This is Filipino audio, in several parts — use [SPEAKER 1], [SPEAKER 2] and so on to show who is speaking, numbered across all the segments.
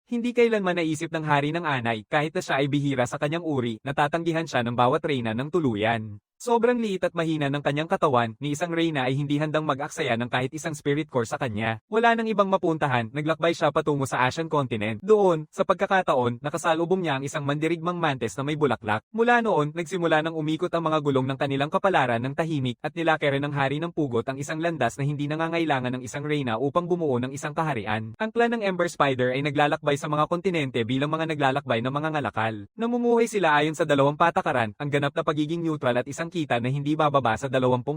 [SPEAKER 1] Hindi kailanman naisip ng hari ng anay kahit na siya ay bihira sa kanyang uri, natatanggihan siya ng bawat reyna ng tuluyan. Sobrang liit at mahina ng kanyang katawan, ni isang reyna ay hindi handang mag-aksaya ng kahit isang spirit core sa kanya. Wala nang ibang mapuntahan, naglakbay siya patungo sa Asian continent. Doon, sa pagkakataon, nakasalubong niya ang isang mandirigmang mantis na may bulaklak. Mula noon, nagsimula nang umikot ang mga gulong ng kanilang kapalaran ng tahimik at nilakere ng hari ng pugot ang isang landas na hindi nangangailangan ng isang reyna upang bumuo ng isang kaharian. Ang clan ng Ember Spider ay naglalakbay sa mga kontinente bilang mga naglalakbay ng mga ngalakal. Namumuhay sila ayon sa dalawang patakaran, ang ganap na pagiging neutral at isang kita na hindi bababa sa 20%.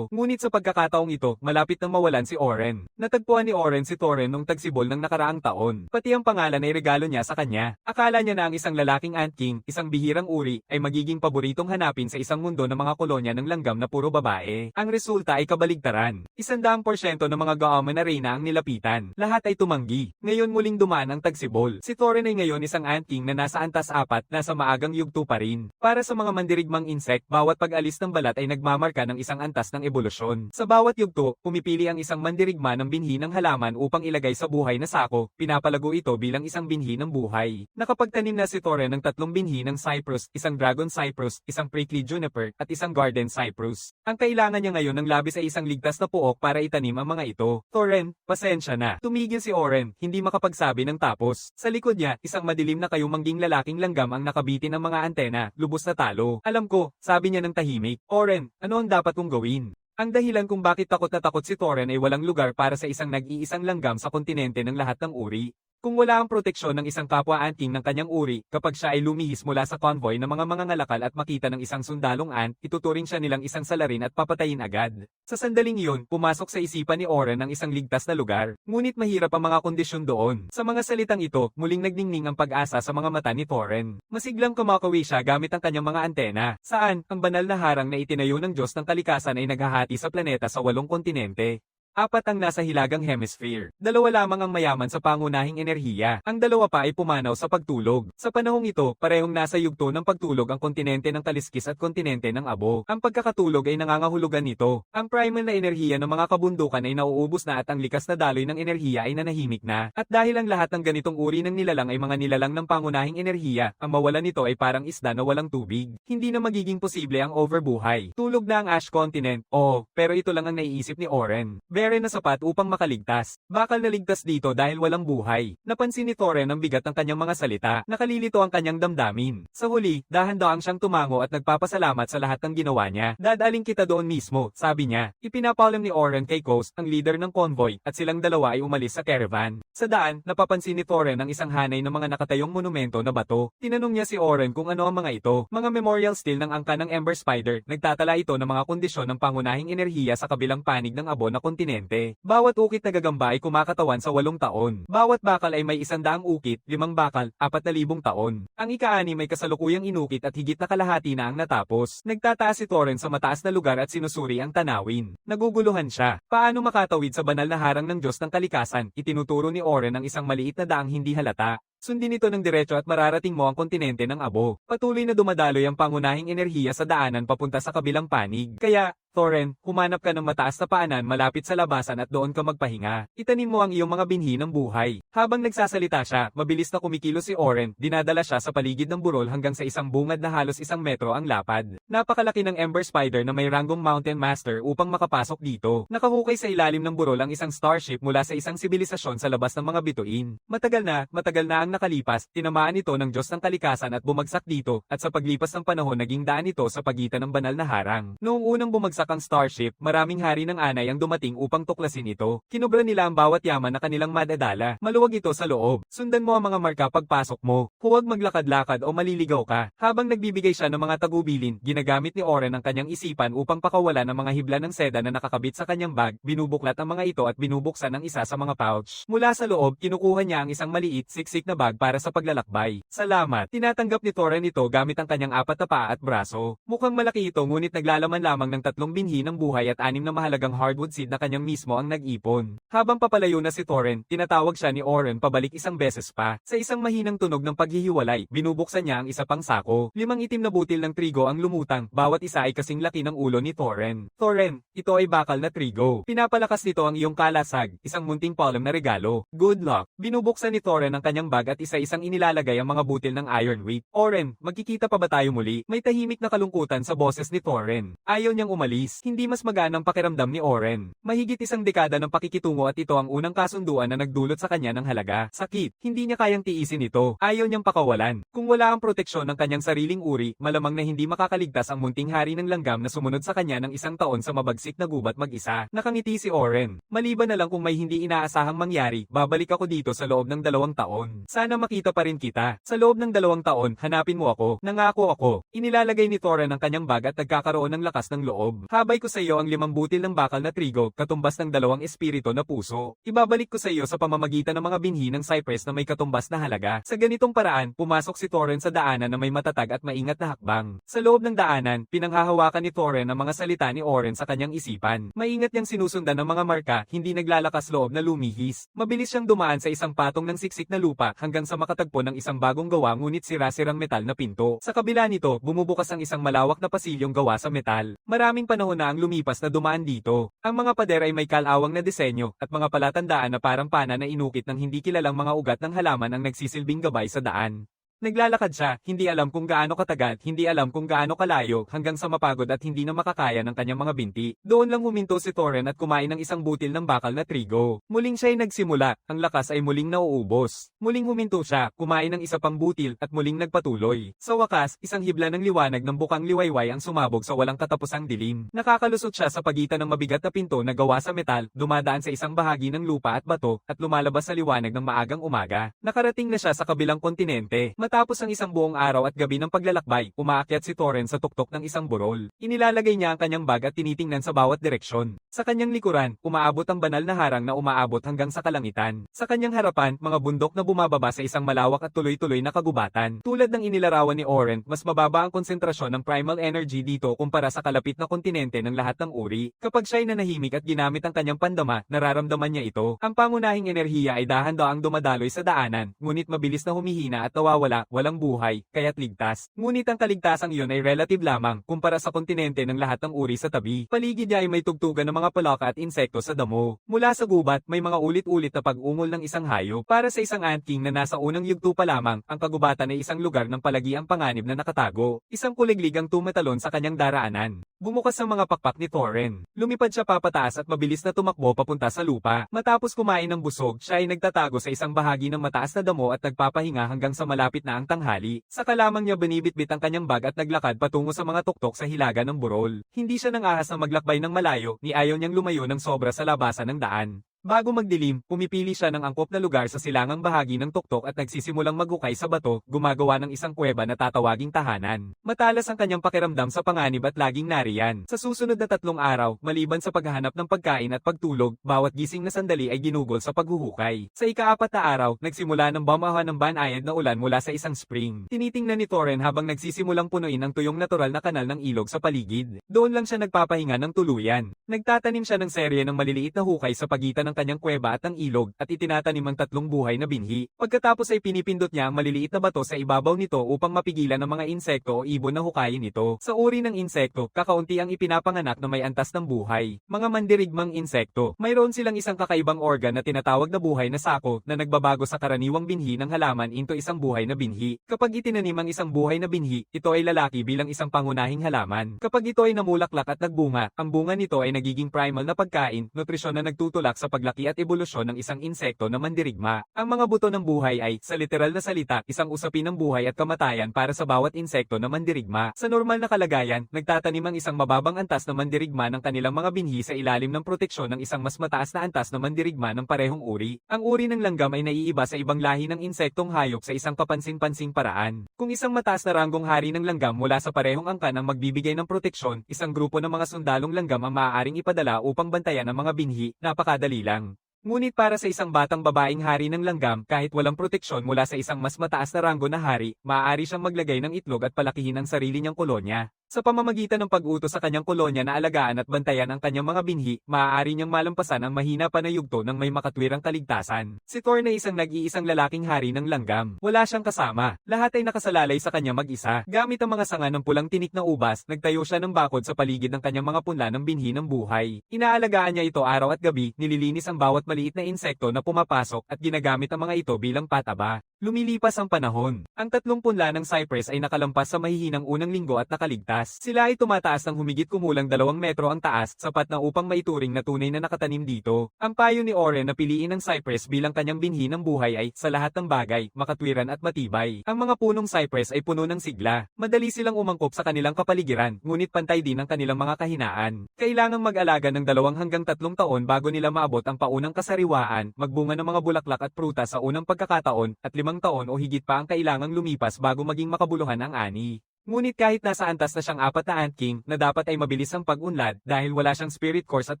[SPEAKER 1] Ngunit sa pagkakataong ito, malapit nang mawalan si Oren. Natagpuan ni Oren si Thorin nung tagsibol ng nakaraang taon. Pati ang pangalan ay regalo niya sa kanya. Akala niya na ang isang lalaking Ant King, isang bihirang uri, ay magiging paboritong hanapin sa isang mundo ng mga kolonya ng langgam na puro babae. Ang resulta ay kabaligtaran. 100% ng mga Gaaman na reyna ang nilapitan. Lahat ay tumanggi. Ngayon muling dumaan ang tagsibol. Si Thorin ay ngayon isang Ant King na nasa antas 4, nasa maagang yugto pa rin. Para sa mga mandirigmang insect, bawat pag-alis ng balat ay nagmamarka ng isang antas ng ebolusyon. Sa bawat yugto, pumipili ang isang mandirigma ng binhi ng halaman upang ilagay sa buhay na sako, pinapalago ito bilang isang binhi ng buhay. Nakapagtanim na si Thorin ng 3 binhi ng cyprus, isang dragon cyprus, isang prickly juniper, at isang garden cyprus. Ang kailangan niya ngayon ng labis ay isang ligtas na puok para itanim ang mga ito. Thorin, pasensya na. Tumigil si Oren, hindi makapagsabi ng tapos. Sa likod niya, isang madilim na kayumangging lalaking langgam ang nakabitin ng mga antena, lubos na talo. Alam ko, sabi niya ng tahimik. Oren, ano ang dapat kong gawin? Ang dahilan kung bakit takot na takot si Thorin ay walang lugar para sa isang nag-iisang langgam sa kontinente ng lahat ng uri. Kung wala ang proteksyon ng isang kapwa Ant King ng kanyang uri, kapag siya ay lumihis mula sa convoy ng mga mangangalakal at makita ng isang sundalong ant, ituturing siya nilang isang salarin at papatayin agad. Sa sandaling iyon, pumasok sa isipan ni Oren ang isang ligtas na lugar, ngunit mahirap ang mga kondisyon doon. Sa mga salitang ito, muling nagningning ang pag-asa sa mga mata ni Thorin. Masiglang kumakawi siya gamit ang kanyang mga antena, saan ang banal na harang na itinayo ng Diyos ng kalikasan ay naghahati sa planeta sa 8 kontinente. 4 ang nasa hilagang hemisphere. 2 lamang ang mayaman sa pangunahing enerhiya. Ang 2 pa ay pumanaw sa pagtulog. Sa panahong ito, parehong nasa yugto ng pagtulog ang kontinente ng Taliskis at kontinente ng Abo. Ang pagkakatulog ay nangangahulugan nito. Ang primal na enerhiya ng mga kabundukan ay nauubos na at ang likas na daloy ng enerhiya ay nanahimik na. At dahil ang lahat ng ganitong uri ng nilalang ay mga nilalang ng pangunahing enerhiya, ang mawala nito ay parang isda na walang tubig. Hindi na magiging posible ang overbuhay. Tulog na ang Ash Continent. Oo, pero ito lang ang naiisip ni Oren. Very na sapat upang makaligtas. Bakal na ligtas dito dahil walang buhay. Napansin ni Thorin ang bigat ng kanyang mga salita. Nakalilito ang kanyang damdamin. Sa huli, dahan-daang siyang tumango at nagpapasalamat sa lahat ng ginawa niya. Dadaling kita doon mismo, sabi niya. Ipinapalam ni Oren kay Ghost, ang leader ng convoy, at silang dalawa ay umalis sa caravan. Sa daan, napapansin ni Thorin ang isang hanay ng mga nakatayong monumento na bato. Tinanong niya si Oren kung ano ang mga ito. Mga memorial stele ng angka ng Ember Spider, nagtatala ito ng mga kondisyon ng pangunahing enerhiya sa kabilang panig ng Abo na kontinente. Bawat ukit na gagamba ay kumakatawan sa 8 taon. Bawat bakal ay may 100 ukit, 5 bakal, 4,000 taon. Ang ika-6 may kasalukuyang inukit at higit na kalahati na ang natapos. Nagtataas si Thorin sa mataas na lugar at sinusuri ang tanawin. Naguguluhan siya. Paano makatawid sa banal na harang ng Diyos ng kalikasan? Itinuturo ni Oren ang isang maliit na daang hindi halata. Sundin ito ng diretso at mararating mo ang kontinente ng Abo. Patuloy na dumadaloy ang pangunahing enerhiya sa daanan papunta sa kabilang panig. Kaya, Thorin, humanap ka ng mataas na paanan malapit sa labasan at doon ka magpahinga. Itanim mo ang iyong mga binhi ng buhay. Habang nagsasalita siya, mabilis na kumikilos si Oren, dinadala siya sa paligid ng burol hanggang sa isang bungad na halos 1 metro ang lapad. Napakalaki ng Ember Spider na may ranggong Mountain Master upang makapasok dito. Nakahukay sa ilalim ng burol ang isang starship mula sa isang sibilisasyon sa labas ng mga bituin. Matagal na ang nakalipas, tinamaan ito ng Diyos ng kalikasan at bumagsak dito, at sa paglipas ng panahon naging daan ito sa pagitan ng banal na harang. Noong unang bumagsak ang starship, maraming hari ng anay ang dumating upang tuklasin ito. Kinubra nila ang bawat yaman na kanilang madadala. Maluwag ito sa loob. Sundan mo ang mga marka pagpasok mo. Huwag maglakad-lakad o maliligaw ka. Habang nagbibigay siya ng mga tagubilin, ginagamit ni Oren ang kanyang isipan upang pakawala ng mga hibla ng seda na nakakabit sa kanyang bag, binubuklat ang mga ito at binubuksan ang isa sa mga pouch. Mula sa loob, kinukuha niya ang isang maliit, siksik na bag para sa paglalakbay. Salamat. Tinatanggap ni Thorin ito gamit ang kanyang 4 na paa at braso. Mukhang malaki ito ngunit naglalaman lamang ng 3 binhi ng buhay at 6 na mahalagang hardwood seed na kanyang mismo ang nag-ipon. Habang papalayo na si Thorin, tinatawag siya ni Oren pabalik isang beses pa. Sa isang mahinang tunog ng paghihiwalay, binubuksan niya ang isa pang sako. 5 itim na butil ng trigo ang lumutang, bawat isa ay kasing laki ng ulo ni Thorin. Thorin, ito ay bakal na trigo. Pinapalakas nito ang iyong kalasag, isang munting palm na regalo. Good luck. Binubuksan ni Thorin ang kanyang bag at isa-isang inilalagay ang mga butil ng iron weight. Oren, magkikita pa ba tayo muli? May tahimik na kalungkutan sa boses ni Thorin. Ayaw niyang umalis. Hindi mas maganang pakiramdam ni Oren. Mahigit isang dekada ng pakikitungo at ito ang unang kasunduan na nagdulot sa kanya ng halaga. Sakit. Hindi niya kayang tiisin ito. Ayaw niyang pakawalan. Kung wala ang proteksyon ng kanyang sariling uri, malamang na hindi makakaligtas ang munting hari ng langgam na sumunod sa kanya ng isang taon sa mabagsik na gubat mag-isa. Nakangiti si Oren. Maliban na lang kung may hindi inaasahang mangyari, babalik ako dito sa loob ng 2 taon. Sana makita pa rin kita. Sa loob ng 2 taon, hanapin mo ako. Nangako ako. Inilalagay ni Thorin ang kanyang bag at nagkakaroon ng lakas ng loob. Habay ko sa iyo ang 5 butil ng bakal na trigo, katumbas ng 2 espiritu na puso. Ibabalik ko sa iyo sa pamamagitan ng mga binhi ng cypress na may katumbas na halaga. Sa ganitong paraan, pumasok si Thorin sa daanan na may matatag at maingat na hakbang. Sa loob ng daanan, pinanghahawakan ni Thorin ang mga salita ni Oren sa kanyang isipan. Maingat niyang sinusundan ng mga marka, hindi naglalakas loob na lumihis. Mabilis siyang dumaan sa isang patong ng siksik na lupa hanggang sa makatagpo ng isang bagong gawa ngunit sira-sirang metal na pinto. Sa kabila nito, bumubukas ang isang malawak na pasilyong gawa sa metal. Maraming panahon na ang lumipas na dumaan dito. Ang mga pader ay may kalawang na disenyo at mga palatandaan na parang pana na inukit ng hindi kilalang mga ugat ng halaman ang nagsisilbing gabay sa daan. Naglalakad siya, hindi alam kung gaano katagal, hindi alam kung gaano kalayo, hanggang sa mapagod at hindi na makakaya ng kanyang mga binti. Doon lang huminto si Thorin at kumain ng isang butil ng bakal na trigo. Muling siya ay nagsimula, ang lakas ay muling nauubos. Muling huminto siya, kumain ng isa pang butil, at muling nagpatuloy. Sa wakas, isang hibla ng liwanag ng bukang liwayway ang sumabog sa walang katapusang dilim. Nakakalusot siya sa pagitan ng mabigat na pinto na gawa sa metal, dumadaan sa isang bahagi ng lupa at bato, at lumalabas sa liwanag ng maagang umaga. Nakarating na siya sa kabilang kontinente. Matapos ang isang buong araw at gabi ng paglalakbay, umaakyat si Thorin sa tuktok ng isang burol. Inilalagay niya ang kanyang bag at tinitingnan sa bawat direksyon. Sa kanyang likuran, umaabot ang banal na harang na umaabot hanggang sa kalangitan. Sa kanyang harapan, mga bundok na bumababa sa isang malawak at tuloy-tuloy na kagubatan. Tulad ng inilarawan ni Oren, mas mababa ang konsentrasyon ng primal energy dito kumpara sa kalapit na kontinente ng lahat ng uri. Kapag siya'y nanahimik at ginamit ang kanyang pandama, nararamdaman niya ito. Ang pangunahing enerhiya ay dahan-daang dumadaloy sa daanan, ngunit mabilis na humihina at nawawala, walang buhay, kaya't ligtas. Ngunit ang kaligtasang iyon ay relative lamang kumpara sa kontinente ng lahat ng uri sa tabi. Paligid niya ay may tugtugan ng mga palaka at insekto sa damo. Mula sa gubat, may mga ulit-ulit na pag-ungol ng isang hayop. Para sa isang ant king na nasa unang yugto pa lamang, ang kagubatan ay isang lugar ng palagiang panganib na nakatago. Isang kuliglig ang tumatalon sa kanyang daraanan. Bumukas ang mga pakpak ni Thorin. Lumipad siya papataas at mabilis na tumakbo papunta sa lupa. Matapos kumain ng busog, siya ay nagtatago sa isang bahagi ng mataas na damo at nagpapahinga hanggang sa malapit na ang tanghali. Saka lamang niya binibitbit ang kanyang bag at naglakad patungo sa mga tuktok sa hilaga ng burol. Hindi siya nang ahas na maglakbay ng malayo, ni ayaw niyang lumayo ng sobra sa labasan ng daan. Bago magdilim, pumipili siya ng angkop na lugar sa silangang bahagi ng tuktok at nagsisimulang maghukay sa bato, gumagawa ng isang kuweba na tatawaging tahanan. Matalas ang kanyang pakiramdam sa panganib at laging nariyan. Sa susunod na 3 araw, maliban sa paghahanap ng pagkain at pagtulog, bawat gising na sandali ay ginugol sa paghuhukay. Sa ika-4 na araw, nagsimula ng bumaha ng banayad na ulan mula sa isang spring. Tinitingnan ni Thorin habang nagsisimulang punuin ang tuyong natural na kanal ng ilog sa paligid. Doon lang siya nagpapahinga ng tuluyan. Nagtatanim siya ng serye ng maliliit na hukay sa pagitan ng kanyang kuweba at ng ilog at itinatanim ang 3 buhay na binhi. Pagkatapos ay pinipindot niya ang maliliit na bato sa ibabaw nito upang mapigilan ang mga insekto o ibon na hukayin ito. Sa uri ng insekto, kakaunti ang ipinapanganak na may antas ng buhay. Mga mandirigmang insekto. Mayroon silang isang kakaibang organ na tinatawag na buhay na sako na nagbabago sa karaniwang binhi ng halaman into isang buhay na binhi. Kapag itinanim ang isang buhay na binhi, ito ay lalaki bilang isang pangunahing halaman. Kapag ito ay namulaklak at nagbunga, ang bunga nito ay nagiging primal na pagkain, nutrisyon na nagtutulak sa paglaki at ebolusyon ng isang insekto na mandirigma. Ang mga buto ng buhay ay, sa literal na salita, isang usapin ng buhay at kamatayan para sa bawat insekto na mandirigma. Sa normal na kalagayan, nagtatanim ang isang mababang antas na mandirigma ng kanilang mga binhi sa ilalim ng proteksyon ng isang mas mataas na antas na mandirigma ng parehong uri. Ang uri ng langgam ay naiiba sa ibang lahi ng insektong hayop sa isang kapansin-pansing paraan. Kung isang mataas na ranggong hari ng langgam mula sa parehong angkan ang magbibigay ng proteksyon, isang grupo ng mga sundalong langgam ang maaaring ipadala upang bantayan ang mga binhi, napakadali lang. Ngunit para sa isang batang babaeng hari ng langgam, kahit walang proteksyon mula sa isang mas mataas na ranggo na hari, maaari siyang maglagay ng itlog at palakihin ang sarili niyang kolonya. Sa pamamagitan ng pag-utos sa kanyang kolonya na alagaan at bantayan ang kanyang mga binhi, maaari niyang malampasan ang mahina pa na yugto ng may makatwirang kaligtasan. Si Thorn ay isang nag-iisang lalaking hari ng langgam. Wala siyang kasama. Lahat ay nakasalalay sa kanya mag-isa. Gamit ang mga sanga ng pulang tinik na ubas, nagtayo siya ng bakod sa paligid ng kanyang mga punla ng binhi ng buhay. Inaalagaan niya ito araw at gabi, nililinis ang bawat maliit na insekto na pumapasok at ginagamit ang mga ito bilang pataba. Lumilipas ang panahon. Ang 30 punla ng cypress ay nakalampas sa mahihinang unang linggo at nakaligtas. Sila ay tumataas ng humigit kumulang 2 metro ang taas, sapat na upang maituring na tunay na nakatanim dito. Ang payo ni Oren na piliin ang cypress bilang kanyang binhi ng buhay ay, sa lahat ng bagay, makatwiran at matibay. Ang mga punong cypress ay puno ng sigla. Madali silang umangkop sa kanilang kapaligiran, ngunit pantay din ang kanilang mga kahinaan. Kailangang mag-alaga ng 2 hanggang 3 taon bago nila maabot ang paunang kasariwaan, magbunga ng mga bulaklak at prutas sa unang pagkakataon, at 5 taon o higit pa ang kailangang lumipas bago maging makabuluhan ang ani. Ngunit kahit nasa antas na siyang 4 na Ant King na dapat ay mabilis ang pag-unlad dahil wala siyang spirit course at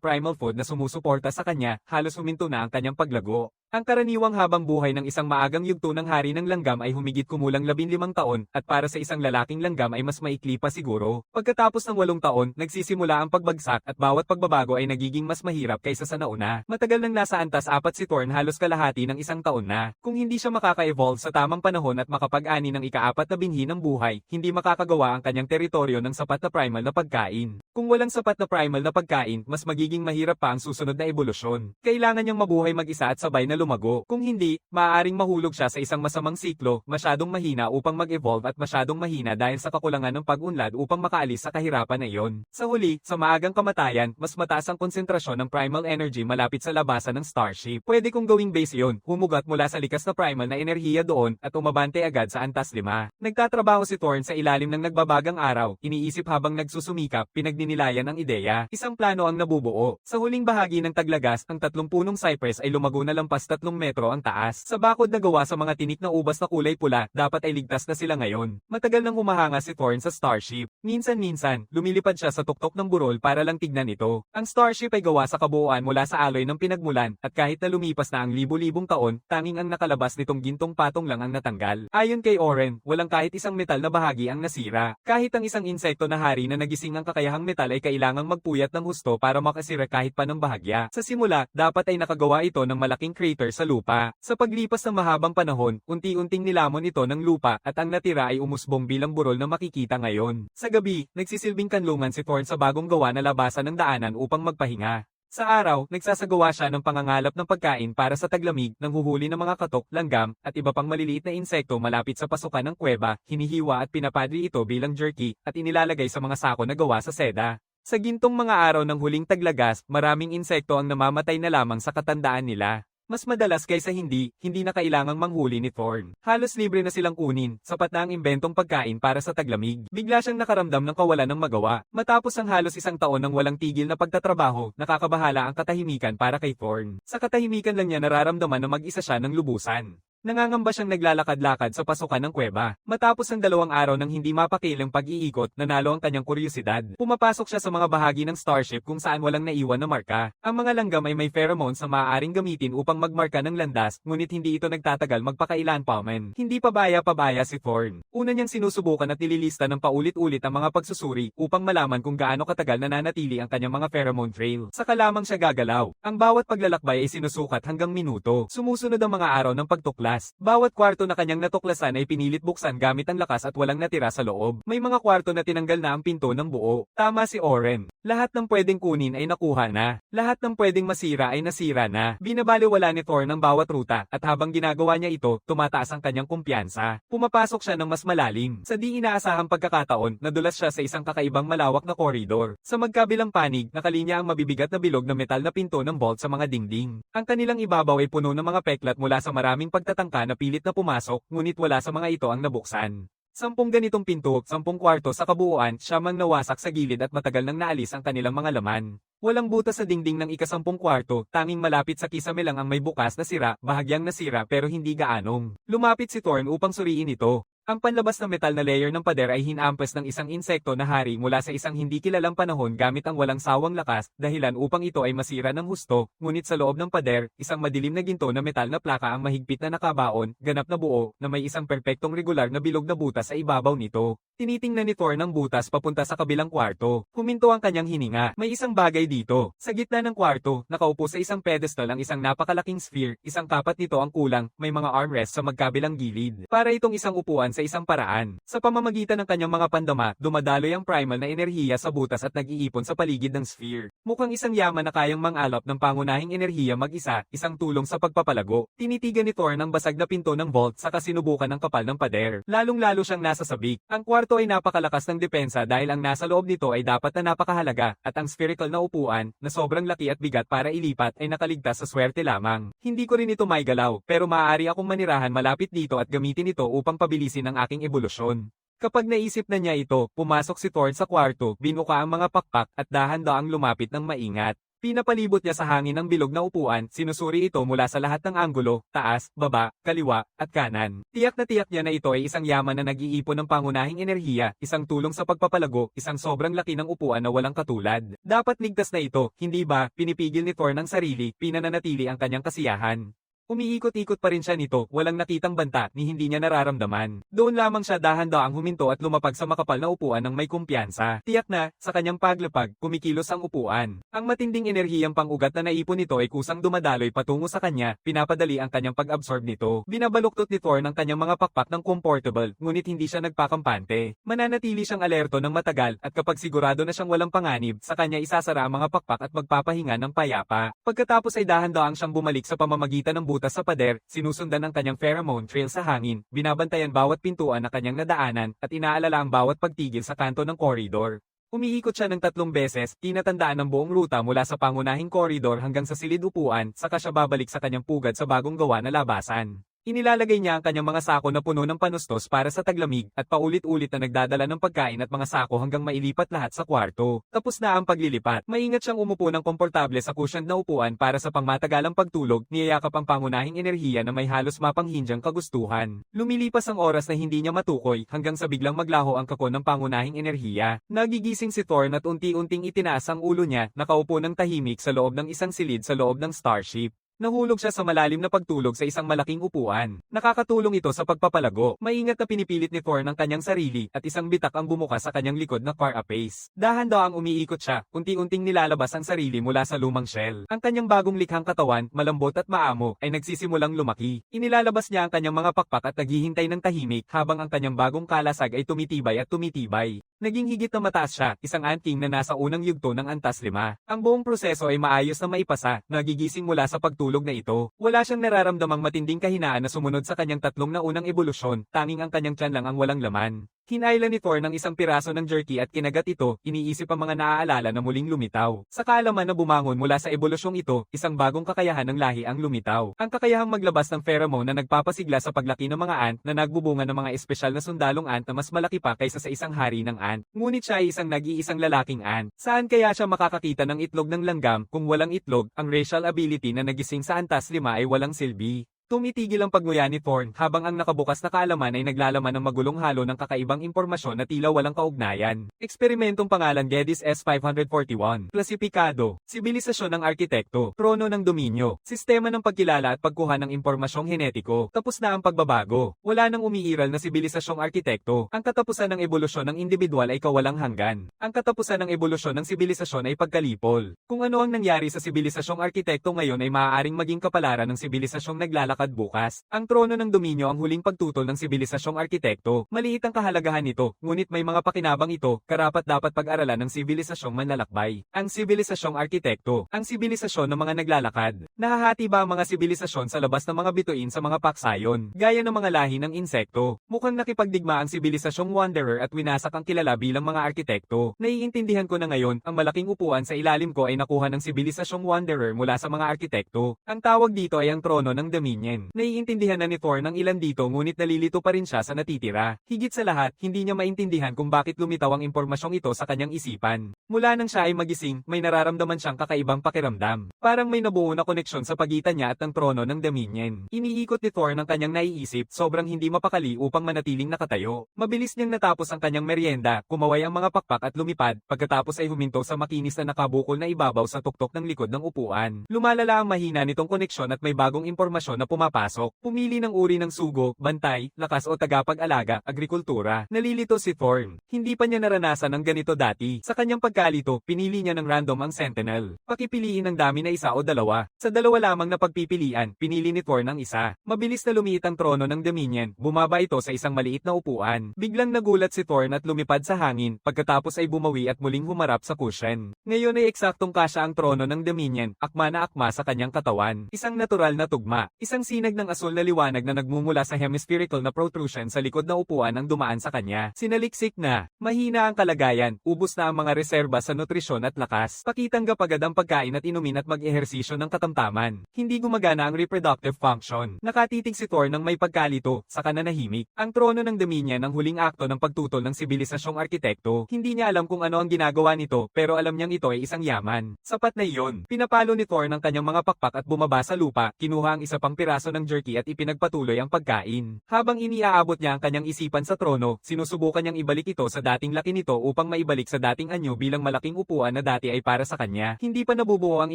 [SPEAKER 1] primal food na sumusuporta sa kanya, halos huminto na ang kanyang paglago. Ang karaniwang habang buhay ng isang maagang yugto ng hari ng langgam ay humigit kumulang 15 taon, at para sa isang lalaking langgam ay mas maikli pa siguro. Pagkatapos ng 8 taon, nagsisimula ang pagbagsak at bawat pagbabago ay nagiging mas mahirap kaysa sa nauna. Matagal nang nasa antas 4 si Thorn, halos kalahati ng 1 taon na. Kung hindi siya makaka-evolve sa tamang panahon at makapag-ani ng ika-4 na binhi ng buhay, hindi makakagawa ang kanyang teritoryo ng sapat na primal na pagkain. Kung walang sapat na primal na pagkain, mas magiging mahirap pa ang susunod na ebolusyon. Kailangan niyang mabuhay mag-isa at sabay na lumago. Kung hindi, maaaring mahulog siya sa isang masamang siklo, masyadong mahina upang mag-evolve at masyadong mahina dahil sa kakulangan ng pag-unlad upang makaalis sa kahirapan na iyon. Sa huli, sa maagang kamatayan, mas mataas ang konsentrasyon ng primal energy malapit sa labasan ng starship. Pwede kong gawing base iyon, humugat mula sa likas na primal na enerhiya doon at umabante agad sa antas 5. Nagtatrabaho si Thorn sa ilalim ng nagbabagang araw, iniisip habang nagsusumikap, pinagninilayan ang ideya. Isang plano ang nabubuo. Sa huling bahagi ng taglagas, ang 3 punong cypress ay lumago na lampas 3 metro ang taas. Sa bakod na gawa sa mga tinik na ubas na kulay pula, dapat ay ligtas na sila ngayon. Matagal nang humahanga si Thorn sa starship. Minsan-minsan, lumilipad siya sa tuktok ng burol para lang tignan ito. Ang starship ay gawa sa kabuuan mula sa alloy ng pinagmulan, at kahit na lumipas na ang libu-libong taon, tanging ang nakalabas nitong gintong patong lang ang natanggal. Ayon kay Oren, walang kahit isang metal na bahagi ang nasira. Kahit ang isang insekto na hari na nagising ang kakayahang metal ay kailangang magpuyat ng husto para makasira kahit pa ng bahagya. Sa simula, dapat ay nakagawa ito ng malaking crater sa lupa. Sa paglipas ng mahabang panahon, unti-unting nilamon ito ng lupa at ang natira ay umusbong bilang burol na makikita ngayon. Sa gabi, nagsisilbing kanlungan si Thorn sa bagong gawa na labasan ng daanan upang magpahinga. Sa araw, nagsasagawa siya ng pangangalap ng pagkain para sa taglamig, nanghuhuli ng mga katok, langgam, at iba pang maliliit na insekto malapit sa pasukan ng kuweba, hinihiwa at pinapadri ito bilang jerky, at inilalagay sa mga sako na gawa sa seda. Sa gintong mga araw ng huling taglagas, maraming insekto ang namamatay na lamang sa katandaan nila. Mas madalas kaysa hindi na kailangang manghuli ni Thorn. Halos libre na silang kunin, sapat na ang imbentong pagkain para sa taglamig. Bigla siyang nakaramdam ng kawalan ng magawa. Matapos ang halos 1 taon ng walang tigil na pagtatrabaho, nakakabahala ang katahimikan para kay Thorn. Sa katahimikan lang niya nararamdaman na mag-isa siya ng lubusan. Nangangamba siyang naglalakad-lakad sa pasukan ng kuweba. Matapos ang 2 araw ng hindi mapakilang pag-iikot, nanalo ang kanyang kuryosidad. Pumapasok siya sa mga bahagi ng starship kung saan walang naiwan na marka. Ang mga langgam ay may pheromones na maaaring gamitin upang magmarka ng landas, ngunit hindi ito nagtatagal magpakailan pa man. Hindi pabaya-pabaya si Thorn. Una niyang sinusubukan at nililista ng paulit-ulit ang mga pagsusuri upang malaman kung gaano katagal nananatili ang kanyang mga pheromone trail. Saka lamang siya gagalaw. Ang bawat paglalakbay ay sinusukat hanggang minuto. Sumusunod ang mga araw ng pagtuklas. Bawat kwarto na kanyang natuklasan ay pinilit buksan gamit ang lakas at walang natira sa loob. May mga kwarto na tinanggal na ang pinto ng buo. Tama si Oren. Lahat ng pwedeng kunin ay nakuha na. Lahat ng pwedeng masira ay nasira na. Binabaliwala ni Thorn ang bawat ruta, at habang ginagawa niya ito, tumataas ang kanyang kumpiyansa. Pumapasok siya ng mas malalim. Sa di inaasahang pagkakataon, nadulas siya sa isang kakaibang malawak na koridor. Sa magkabilang panig, nakalinya ang mabibigat na bilog na metal na pinto ng vault sa mga dingding. Ang kanilang ibabaw ay puno ng mga peklat mula sa maraming pagtatangka na pilit na pumasok, ngunit wala sa mga ito ang nabuksan. 10 ganitong pinto, 10 kwarto sa kabuuan, siyamang nawasak sa gilid at matagal nang naalis ang kanilang mga laman. Walang butas sa dingding ng ika-10 kwarto, tanging malapit sa kisame lang ang may bukas na sira, bahagyang nasira pero hindi gaanong. Lumapit si Thorn upang suriin ito. Ang panlabas na metal na layer ng pader ay hinampas ng isang insekto na hari mula sa isang hindi kilalang panahon gamit ang walang sawang lakas, dahilan upang ito ay masira ng husto, ngunit sa loob ng pader, isang madilim na ginto na metal na plaka ang mahigpit na nakabaon, ganap na buo, na may isang perpektong regular na bilog na butas sa ibabaw nito. Tinitingnan ni Thor ng butas papunta sa kabilang kwarto. Huminto ang kanyang hininga. May isang bagay dito. Sa gitna ng kwarto, nakaupo sa isang pedestal ang isang napakalaking sphere, isang kapat nito ang kulang, may mga armrest sa magkabilang gilid. Para itong isang upuan sa isang paraan. Sa pamamagitan ng kanyang mga pandama, dumadaloy ang primal na enerhiya sa butas at nag-iipon sa paligid ng sphere. Mukhang isang yaman na kayang mangalap ng pangunahing enerhiya mag-isa, isang tulong sa pagpapalago. Tinitigan ni Thor ng basag na pinto ng vault sa kasinubukan ng kapal ng pader. Lalong-lalo siyang nasa sabik. Ang kwarto ay napakalakas ng depensa dahil ang nasa loob nito ay dapat na napakahalaga, at ang spherical na upuan, na sobrang laki at bigat para ilipat ay nakaligtas sa swerte lamang. Hindi ko rin ito maigalaw, pero maaari akong manirahan malapit dito at gamitin ito upang pabilisin ang aking ebolusyon. Kapag naisip na niya ito, pumasok si Thor sa kwarto, binuka ang mga pakpak at dahan-daang lumapit ng maingat. Pinapalibot niya sa hangin ang bilog na upuan, sinusuri ito mula sa lahat ng anggulo, taas, baba, kaliwa, at kanan. Tiyak na tiyak niya na ito ay isang yaman na nag-iipon ng pangunahing enerhiya, isang tulong sa pagpapalago, isang sobrang laki ng upuan na walang katulad. Dapat ligtas na ito, hindi ba? Pinipigil ni Thor ng sarili, pinananatili ang kanyang kasiyahan. Umiikot-ikot pa rin siya nito, walang nakitang banta, ni hindi niya nararamdaman. Doon lamang siya dahan-daang huminto at lumapag sa makapal na upuan ng may kumpiyansa. Tiyak na, sa kanyang paglapag, kumikilos ang upuan. Ang matinding enerhiyang pang-ugat na naipon nito ay kusang dumadaloy patungo sa kanya, pinapadali ang kanyang pag-absorb nito. Binabaluktot ni Thor ng kanyang mga pakpak ng comfortable, ngunit hindi siya nagpakampante. Mananatili siyang alerto ng matagal, at kapag sigurado na siyang walang panganib, sa kanya isasara ang mga pakpak at magpapahinga ng payapa. Pagkatapos ay dahan-daang siyang bumalik sa pamamagitan ng butas sa pader, sinusundan ang kanyang pheromone trail sa hangin, binabantayan bawat pintuan na kanyang nadaanan, at inaalala ang bawat pagtigil sa kanto ng koridor. Umiikot siya ng 3 beses, tinatandaan ang buong ruta mula sa pangunahing koridor hanggang sa silid upuan, saka siya babalik sa kanyang pugad sa bagong gawa na labasan. Inilalagay niya ang kanyang mga sako na puno ng panustos para sa taglamig, at paulit-ulit na nagdadala ng pagkain at mga sako hanggang mailipat lahat sa kwarto. Tapos na ang paglilipat. Maingat siyang umupo ng komportable sa cushioned na upuan para sa pangmatagalang pagtulog, niyayakap ang pangunahing enerhiya na may halos mapanghindyang kagustuhan. Lumilipas ang oras na hindi niya matukoy, hanggang sa biglang maglaho ang kakon ng pangunahing enerhiya. Nagigising si Thor at unti-unting itinaas ang ulo niya, nakaupo ng tahimik sa loob ng isang silid sa loob ng starship. Nahulog siya sa malalim na pagtulog sa isang malaking upuan. Nakakatulong ito sa pagpapalago. Maingat na pinipilit ni Thor ng kanyang sarili, at isang bitak ang bumuka sa kanyang likod na carapace. Dahan-daang umiikot siya, unti-unting nilalabas ang sarili mula sa lumang shell. Ang kanyang bagong likhang katawan, malambot at maamo, ay nagsisimulang lumaki. Inilalabas niya ang kanyang mga pakpak at naghihintay ng tahimik, habang ang kanyang bagong kalasag ay tumitibay at tumitibay. Naging higit na mataas siya, isang anting na nasa unang yugto ng antas 5. Ang buong proseso ay maayos na maipasa, nagigising mula sa pagtulog na ito. Wala siyang nararamdamang matinding kahinaan na sumunod sa kanyang 3 na unang ebolusyon, tanging ang kanyang tiyan lang ang walang laman. Hinailan ni Thor ng isang piraso ng jerky at kinagat ito, iniisip ang mga naaalala na muling lumitaw. Sa kaalaman na bumangon mula sa ebolusyong ito, isang bagong kakayahan ng lahi ang lumitaw. Ang kakayahang maglabas ng pheromone na nagpapasigla sa paglaki ng mga ant na nagbubunga ng mga espesyal na sundalong ant na mas malaki pa kaysa sa isang hari ng ant. Ngunit siya ay isang nag-iisang lalaking ant. Saan kaya siya makakakita ng itlog ng langgam? Kung walang itlog, ang racial ability na nagising sa antas 5 ay walang silbi. Tumitigil ang pagnguya ni Thorn habang ang nakabukas na kaalaman ay naglalaman ng magulong halo ng kakaibang impormasyon na tila walang kaugnayan. Eksperimentong pangalan Geddes S541. Klasipikado. Sibilisasyon ng arkitekto. Trono ng dominyo. Sistema ng pagkilala at pagkuha ng impormasyong henetiko. Tapos na ang pagbabago. Wala nang umiiral na sibilisasyong arkitekto. Ang katapusan ng ebolusyon ng individual ay kawalang hanggan. Ang katapusan ng ebolusyon ng sibilisasyon ay pagkalipol. Kung ano ang nangyari sa sibilisasyong arkitekto ngayon ay maaaring maging kapalaran ng sibilisasyong naglalakad bukas. Ang trono ng dominyo ang huling pagtutol ng sibilisasyong arkitekto. Maliit ang kahalagahan nito, ngunit may mga pakinabang ito, karapat-dapat pag-aralan ng sibilisasyong manlalakbay. Ang sibilisasyong arkitekto. Ang sibilisasyon ng mga naglalakad. Nahahati ba ang mga sibilisasyon sa labas ng mga bituin sa mga paksayon, gaya ng mga lahi ng insekto? Mukhang nakipagdigma ang sibilisasyong wanderer at winasak ang kilala bilang mga arkitekto. Naiintindihan ko na ngayon, ang malaking upuan sa ilalim ko ay nakuha ng sibilisasyong wanderer mula sa mga arkitekto. Ang tawag dito ay ang trono ng dominyo. Dominion. Naiintindihan na ni Thor ng ilan dito ngunit nalilito pa rin siya sa natitira. Higit sa lahat, hindi niya maintindihan kung bakit lumitaw ang impormasyong ito sa kanyang isipan. Mula nang siya ay magising, may nararamdaman siyang kakaibang pakiramdam. Parang may nabuo na koneksyon sa pagitan niya at ng trono ng Dominion. Iniikot ni Thor ng kanyang naiisip, sobrang hindi mapakali upang manatiling nakatayo. Mabilis niyang natapos ang kanyang merienda, kumaway ang mga pakpak at lumipad, pagkatapos ay huminto sa makinis na nakabukol na ibabaw sa tuktok ng likod ng upuan. Lumalala ang mahina nitong koneksyon at may bagong impormasyon na pumapasok. Pumili ng uri ng sugo, bantay, lakas o tagapag-alaga, agrikultura. Nalilito si Thorn. Hindi pa niya naranasan ang ganito dati. Sa kanyang pagkalito, pinili niya ng random ang Sentinel. Pakipiliin ng dami na isa o dalawa. Sa dalawa lamang na pagpipilian, pinili ni Thorn ang isa. Mabilis na lumiit ang trono ng Dominion. Bumaba ito sa isang maliit na upuan. Biglang nagulat si Thorn at lumipad sa hangin, pagkatapos ay bumawi at muling humarap sa cushion. Ngayon ay eksaktong kasya ang trono ng Dominion, akma na akma sa kanyang katawan. Isang natural na tugma. Isang sinag ng asul na liwanag na nagmumula sa hemispherical na protrusion sa likod na upuan ang dumaan sa kanya. Sinaliksik na. Mahina ang kalagayan. Ubos na ang mga reserba sa nutrisyon at lakas. Pakitangga agad ang pagkain at inumin at mag-ehersisyo ng katamtaman. Hindi gumagana ang reproductive function. Nakatitig si Thor ng may pagkalito, saka nanahimik. Ang trono ng Dominion ang huling akto ng pagtutol ng sibilisasyong arkitekto. Hindi niya alam kung ano ang ginagawa nito, pero alam niyang ito ay isang yaman. Sapat na iyon. Pinapalo ni Thor ng kanyang mga pakpak at bumaba sa lupa, kinuha ang isa pang piraso ng jerky at ipinagpatuloy ang pagkain. Habang iniaabot niya ang kanyang isipan sa trono, sinusubukan niyang ibalik ito sa dating laki nito upang maibalik sa dating anyo bilang malaking upuan na dati ay para sa kanya. Hindi pa nabubuo ang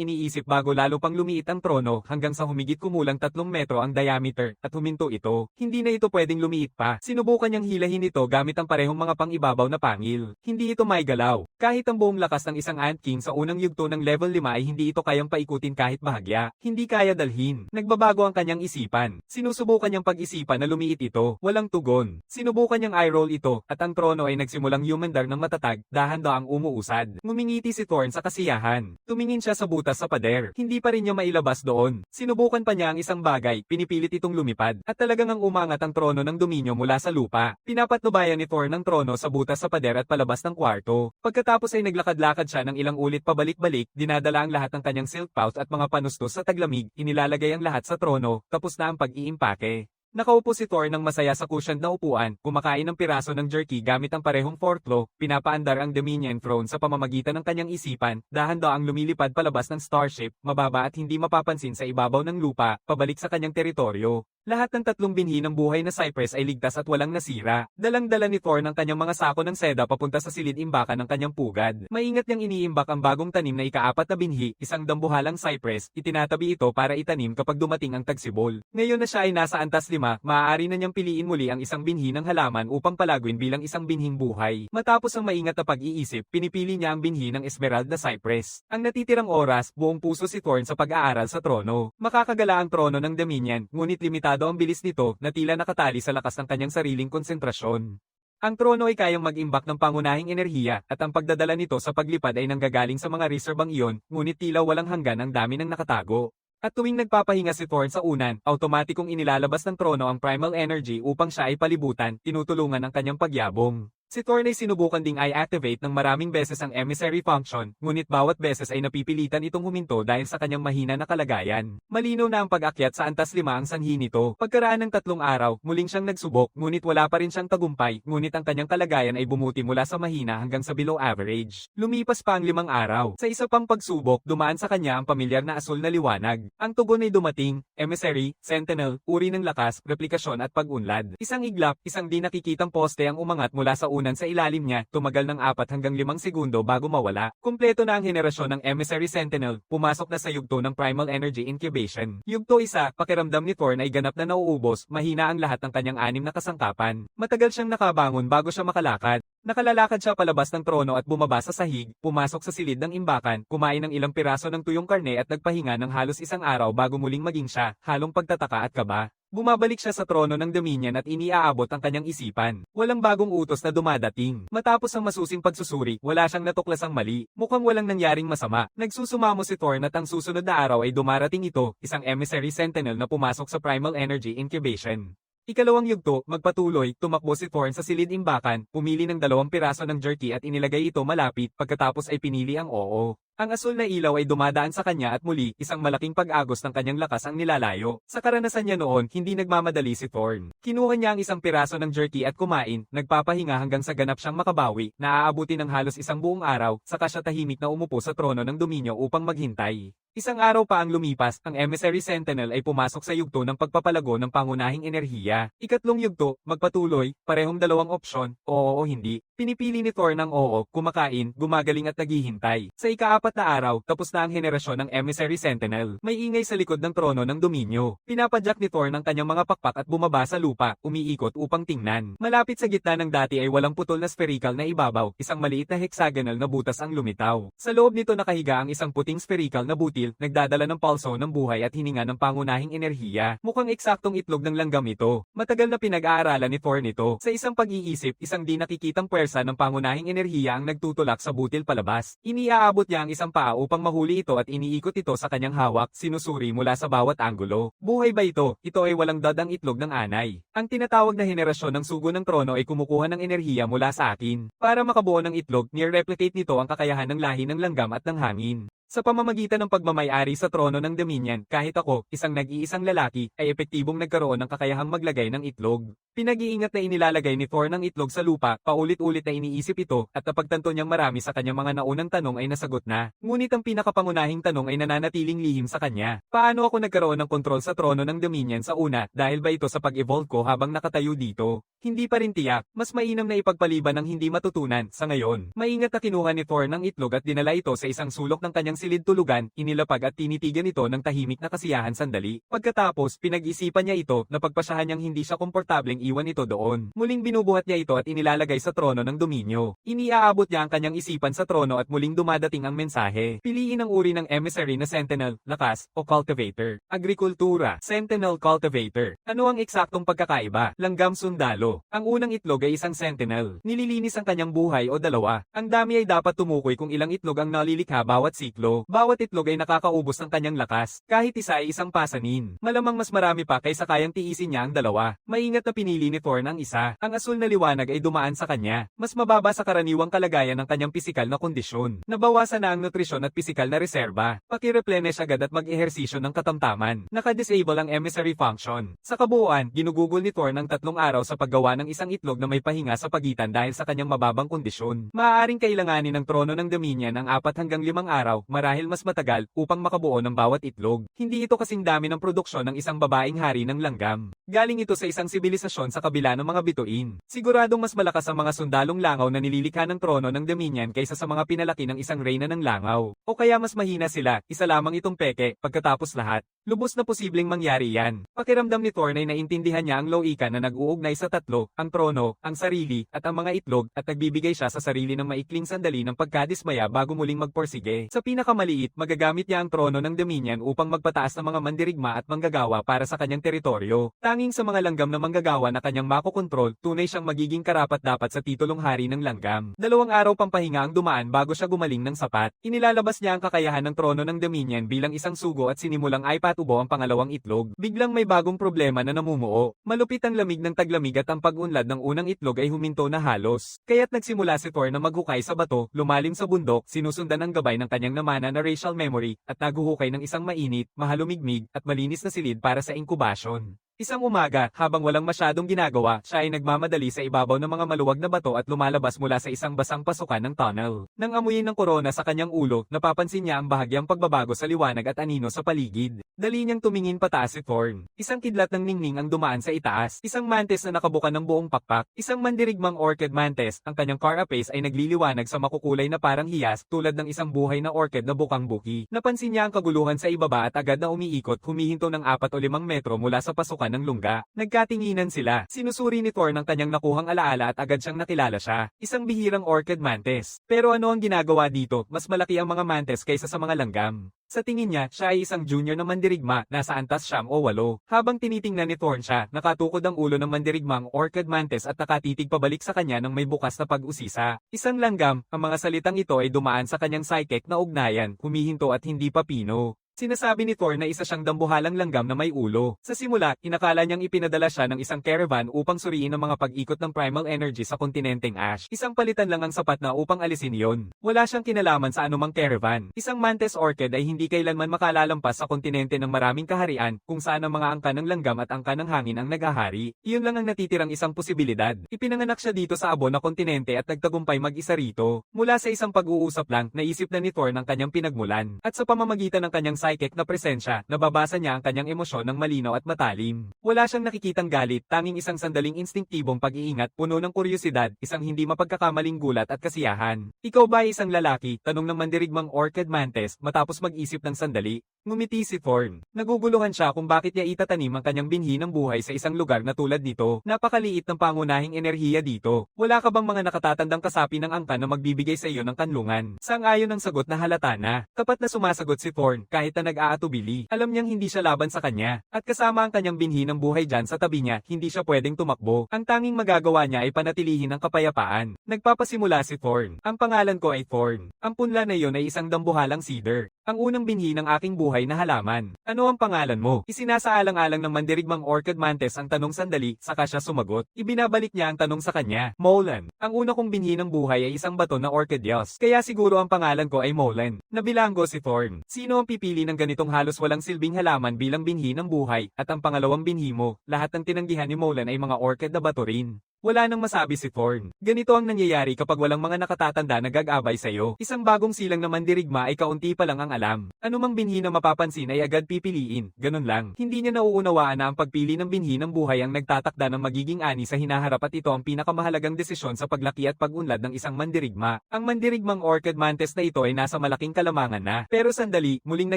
[SPEAKER 1] iniisip bago lalo pang lumiit ang trono hanggang sa humigit kumulang 3 metro ang diameter at huminto ito. Hindi na ito pwedeng lumiit pa. Sinubukan niyang hilahin ito gamit ang parehong mga pang-ibabaw na pangil. Hindi ito may galaw. Kahit ang buong lakas ng isang Ant King sa unang yugto ng level 5 ay hindi ito kayang paikutin kahit bahagya. Hindi kaya dalhin. Nagbabago ang kanyang isipan. Sinusubukan niyang pag-isipan na lumiit ito. Walang tugon. Sinubukan niyang eye-roll ito at ang trono ay nagsimulang humandar ng matatag, dahan-daang umuusad. Ngumingiti si Thorn sa kasiyahan. Tumingin siya sa butas sa pader. Hindi pa rin niya mailabas doon. Sinubukan pa niya ang isang bagay, pinipilit itong lumipad. At talagang ang umangat ang trono ng dominyo mula sa lupa. Pinapatnubayan ni Thorn ang trono sa butas sa pader at palabas ng kwarto. Pagkatapos ay naglakad-lakad siya ng ilang ulit pabalik-balik, dinadala ang lahat ng kanyang silk pouch at mga panustos sa taglamig, inilalagay ang lahat sa trono, tapos na ang pag-iimpake. Nakaupo si Thor ng masaya sa cushioned na upuan, kumakain ng piraso ng jerky gamit ang parehong forklo, pinapaandar ang Dominion throne sa pamamagitan ng kanyang isipan, dahan-daang lumilipad palabas ng starship, mababa at hindi mapapansin sa ibabaw ng lupa, pabalik sa kanyang teritoryo. Lahat ng 3 binhi ng buhay na Cypress ay ligtas at walang nasira. Dalang-dala ni Thor ng kanyang mga sako ng seda papunta sa silid-imbakan ng kanyang pugad. Maingat niyang iniimbak ang bagong tanim na ika-4 na binhi, isang dambuhalang Cypress, itinatabi ito para itanim kapag dumating ang tagsibol. Ngayon na siya ay nasa antas 5, maaari na niyang piliin muli ang isang binhi ng halaman upang palaguin bilang isang binhing buhay. Matapos ang maingat na pag-iisip, pinipili niya ang binhi ng Emerald na Cypress. Ang natitirang oras, buong puso si Thorn sa pag-aaral sa trono. Makakagala ang trono ng Dominion, ngunit limitado ang bilis nito na tila nakatali sa lakas ng kanyang sariling konsentrasyon. Ang trono ay kayang mag-imbak ng pangunahing enerhiya at ang pagdadala nito sa paglipad ay nanggagaling sa mga reserbang iyon, ngunit tila walang hanggan ang dami ng nakatago. At tuwing nagpapahinga si Thorn sa unan, automatikong inilalabas ng trono ang primal energy upang siya ay palibutan, tinutulungan ang kanyang pagyabong. Si Thorn ay sinubukan ding i-activate ng maraming beses ang emissary function, ngunit bawat beses ay napipilitan itong huminto dahil sa kanyang mahina na kalagayan. Malinaw na ang pag-akyat sa antas 5 ang sanhi nito. Pagkaraan ng 3 araw, muling siyang nagsubok, ngunit wala pa rin siyang tagumpay, ngunit ang kanyang kalagayan ay bumuti mula sa mahina hanggang sa below average. Lumipas pa ang 5 araw. Sa isa pang pagsubok, dumaan sa kanya ang pamilyar na asul na liwanag. Ang tugon ay dumating, emissary, sentinel, uri ng lakas, replikasyon at pag-unlad. Isang iglap, isang di nakikitang poste ang umangat mula sa unan sa ilalim niya, tumagal ng 4 hanggang 5 segundo bago mawala. Kumpleto na ang henerasyon ng Emissary Sentinel, pumasok na sa yugto ng Primal Energy Incubation. Yugto 1, pakiramdam ni Thorn ay ganap na nauubos, mahina ang lahat ng kanyang 6 na kasangkapan. Matagal siyang nakabangon bago siya makalakad. Nakalalakad siya palabas ng trono at bumaba sa sahig, pumasok sa silid ng imbakan, kumain ng ilang piraso ng tuyong karne at nagpahinga ng halos isang araw bago muling maging siya, halong pagtataka at kaba. Bumabalik siya sa trono ng Dominion at iniaabot ang kanyang isipan. Walang bagong utos na dumadating. Matapos ang masusing pagsusuri, wala siyang natuklasang mali. Mukhang walang nangyaring masama. Nagsusumamo si Thorn at ang susunod na araw ay dumarating ito, isang emissary sentinel na pumasok sa Primal Energy Incubation. Ikalawang yugto, magpatuloy, tumakbo si Thorn sa silid-imbakan, pumili ng 2 piraso ng jerky at inilagay ito malapit, pagkatapos ay pinili ang oo. Ang asul na ilaw ay dumadaan sa kanya at muli, isang malaking pag-agos ng kanyang lakas ang nilalayo. Sa karanasan niya noon, hindi nagmamadali si Thorn. Kinuha niya ang isang piraso ng jerky at kumain, nagpapahinga hanggang sa ganap siyang makabawi, na aabuti ng halos isang buong araw, saka siya tahimik na umupo sa trono ng dominyo upang maghintay. Isang araw pa ang lumipas, ang Emissary Sentinel ay pumasok sa yugto ng pagpapalago ng pangunahing enerhiya. Ikatlong yugto, magpatuloy, parehong dalawang opsyon, oo o hindi. Pinipili ni Thorn ang oo, kumakain, gumagaling at naghihintay. Sa ika-4 na araw, tapos na ang henerasyon ng Emissary Sentinel. May ingay sa likod ng trono ng dominyo. Pinapadyak ni Thorn ang kanyang mga pakpak at bumaba sa lupa, umiikot upang tingnan. Malapit sa gitna ng dati ay walang putol na spherical na ibabaw, isang maliit na hexagonal na butas ang lumitaw. Sa loob nito nakahiga ang isang puting spherical na butil, nagdadala ng pulso ng buhay at hininga ng pangunahing enerhiya. Mukhang eksaktong itlog ng langgam ito. Matagal na pinag-aaralan ni Thorn ito. Sa isang pag-iisip, isang di nakikitang puwersa ng pangunahing enerhiya ang nagtutulak sa butil palabas. Iniaabot niya ang isang paa upang mahuli ito at iniikot ito sa kanyang hawak, sinusuri mula sa bawat anggulo. Buhay ba ito? Ito ay walang dad ang itlog ng anay. Ang tinatawag na henerasyon ng sugo ng trono ay kumukuha ng enerhiya mula sa akin. Para makabuo ng itlog, near-replicate nito ang kakayahan ng lahi ng langgam at ng hangin. Sa pamamagitan ng pagmamay-ari sa trono ng Dominion, kahit ako, isang nag-iisang lalaki, ay epektibong nagkaroon ng kakayahang maglagay ng itlog. Pinag-iingat na inilalagay ni Thorn ang itlog sa lupa, paulit-ulit na iniisip ito, at napagtanto niyang marami sa kanyang mga naunang tanong ay nasagot na. Ngunit ang pinakapangunahing tanong ay nananatiling lihim sa kanya. Paano ako nagkaroon ng kontrol sa trono ng Dominion sa una, dahil ba ito sa pag-evolve ko habang nakatayo dito? Hindi pa rin tiyak, mas mainam na ipagpaliban ng hindi matutunan, sa ngayon. Maingat na kinuha ni Thorn ang itlog at dinala ito sa isang sulok ng kanyang silid tulugan, inilapag at tinitigan ito ng tahimik na kasiyahan sandali. Pagkatapos, pinag-isipan niya ito na pagpasyahan niyang hindi siya komportableng iwan ito doon. Muling binubuhat niya ito at inilalagay sa trono ng dominyo. Iniaabot niya ang kanyang isipan sa trono at muling dumadating ang mensahe. Piliin ang uri ng emissary na sentinel, lakas, o cultivator. Agrikultura, sentinel cultivator. Ano ang eksaktong pagkakaiba? Langgam sundalo. Ang unang itlog ay isang sentinel. Nililinis ang kanyang buhay o dalawa. Ang dami ay dapat tumukoy kung ilang itlog ang nalilikha bawat siklo. Bawat itlog ay nakakaubos ng kanyang lakas. Kahit isa ay isang pasanin. Malamang mas marami pa kaysa kayang tiisin niya ang dalawa. Maingat na pinili ni Thorn ang isa. Ang asul na liwanag ay dumaan sa kanya. Mas mababa sa karaniwang kalagayan ng kanyang pisikal na kondisyon. Nabawasan na ang nutrisyon at pisikal na reserba. Paki-replenish agad at mag-ehersisyo ng katamtaman. Naka-disable ang emissary function. Sa kabuuan, ginugugol ni Thorn ang 3 araw sa paggawa ng isang itlog na may pahinga sa pagitan dahil sa kanyang mababang kondisyon. Maaaring kailanganin ng trono ng Dominion ang 4 hanggang 5 araw, marahil mas matagal, upang makabuo ng bawat itlog. Hindi ito kasing dami ng produksyon ng isang babaeng hari ng langgam. Galing ito sa isang sibilisasyon sa kabila ng mga bituin. Siguradong mas malakas ang mga sundalong langaw na nililikha ng trono ng Dominion kaysa sa mga pinalaki ng isang reyna ng langaw. O kaya mas mahina sila, isa lamang itong peke, pagkatapos lahat. Lubos na posibleng mangyari yan. Pakiramdam ni Thorn ay naintindihan niya ang loika na nag-uugnay sa 3, ang trono, ang sarili, at ang mga itlog, at nagbibigay siya sa sarili ng maikling sandali ng pagkadismaya bago muling magporsige. Sa pinakamaliit, magagamit niya ang trono ng Dominion upang magpataas ng mga mandirigma at manggagawa para sa kanyang teritoryo. Tanging sa mga langgam na manggagawa na kanyang makokontrol, tunay siyang magiging karapat-dapat sa titulong hari ng langgam. 2 araw pang pahinga ang dumaan bago siya gumaling ng sapat. Inilalabas niya ang kakayahan ng trono ng Dominion bilang isang sugo at sinimulang ipatubo ang pangalawang itlog. Biglang may bagong problema na namumuo. Malupit ang lamig ng taglamig at ang pag-unlad ng unang itlog ay huminto na halos. Kaya't nagsimula si Thorn na maghukay sa bato, lumalim sa bundok, sinusundan ang gabay ng kanyang namana na racial memory, at naghuhukay ng isang mainit, mahalumigmig, at malinis na silid para sa inkubasyon. Isang umaga, habang walang masyadong ginagawa, siya ay nagmamadali sa ibabaw ng mga maluwag na bato at lumalabas mula sa isang basang pasukan ng tunnel. Nang amuyin ng korona sa kanyang ulo, napapansin niya ang bahagyang pagbabago sa liwanag at anino sa paligid. Dali niyang tumingin pataas si Thorn. Isang kidlat ng ningning ang dumaan sa itaas. Isang mantis na nakabuka ng buong pakpak. Isang mandirigmang orchid mantis. Ang kanyang carapace ay nagliliwanag sa makukulay na parang hiyas, tulad ng isang buhay na orchid na bukang buki. Napansin niya ang kaguluhan sa ibaba at agad na umiikot, humihinto ng 4 o 5 metro mula sa pasukan ng lungga. Nagkatinginan sila. Sinusuri ni Thorn ang kanyang nakuhang alaala at agad siyang nakilala siya. Isang bihirang orchid mantis. Pero ano ang ginagawa dito? Mas malaki ang mga mantis kaysa sa mga langgam. Sa tingin niya, siya ay isang junior na mandirigma, nasa antas 9 o 8. Habang tinitingnan ni Thorn siya, nakatukod ang ulo ng mandirigmang orchid mantis at nakatitig pabalik sa kanya ng may bukas na pag-usisa. Isang langgam, ang mga salitang ito ay dumaan sa kanyang psychic na ugnayan, humihinto at hindi papino. Sinasabi ni Thor na isa siyang dambuhalang langgam na may ulo. Sa simula, inakala niyang ipinadala siya ng isang caravan upang suriin ang mga pag-ikot ng primal energy sa kontinenteng Ash. Isang palitan lang ang sapat na upang alisin yon. Wala siyang kinalaman sa anumang caravan. Isang Mantis Orchid ay hindi kailanman makalalampas sa kontinente ng maraming kaharian kung saan ang mga angka ng langgam at angka ng hangin ang naghahari. Iyon lang ang natitirang isang posibilidad. Ipinanganak siya dito sa abo na kontinente at nagtagumpay mag-isa rito. Mula sa isang pag-uusap lang, naisip na ni Thor ng kanyang pinagmulan. At sa pamamagitan ng kanyang psychic na presensya, nababasa niya ang kanyang emosyon ng malinaw at matalim. Wala siyang nakikitang galit, tanging isang sandaling instinktibong pag-iingat, puno ng kuryosidad, isang hindi mapagkakamaling gulat at kasiyahan. Ikaw ba ay isang lalaki? Tanong ng mandirigmang Orchid Mantis matapos mag-isip ng sandali. Ngumiti si Thorn. Naguguluhan siya kung bakit niya itatanim ang kanyang binhi ng buhay sa isang lugar na tulad nito. Napakaliit ng pangunahing enerhiya dito. Wala ka bang mga nakatatandang kasapi ng angkan na magbibigay sa iyo ng kanlungan? Sang-ayon ang sagot na halata na. Tapat na sumasagot si Thorn kahit na nag-aatubili. Alam niyang hindi siya laban sa kanya. At kasama ang kanyang binhi ng buhay dyan sa tabi niya, hindi siya pwedeng tumakbo. Ang tanging magagawa niya ay panatilihin ang kapayapaan. Nagpapasimula si Thorn. Ang pangalan ko ay Thorn. Ang punla na iyon ay isang dambuhalang cedar. Ang unang binhi ng aking buhay na halaman. Ano ang pangalan mo? Isinasaalang-alang ng mandirigmang Orchid Mantis ang tanong sandali, saka siya sumagot. Ibinabalik niya ang tanong sa kanya. Molan. Ang una kong binhi ng buhay ay isang bato na orchideas. Kaya siguro ang pangalan ko ay Molan. Nabilanggo si Thorn. Sino ang pipili ng ganitong halos walang silbing halaman bilang binhi ng buhay? At ang pangalawang binhi mo, lahat ng tinanggihan ni Molan ay mga orchid na bato rin. Wala nang masabi si Thorn. Ganito ang nangyayari kapag walang mga nakatatanda na gag-abay sa'yo. Isang bagong silang na mandirigma ay kaunti pa lang ang alam. Anumang binhi na mapapansin ay agad pipiliin. Ganun lang. Hindi niya nauunawaan na ang pagpili ng binhi ng buhay ang nagtatakda ng magiging ani sa hinaharap at ito ang pinakamahalagang desisyon sa paglaki at pag-unlad ng isang mandirigma. Ang mandirigmang Orchid Mantis na ito ay nasa malaking kalamangan na. Pero sandali, muling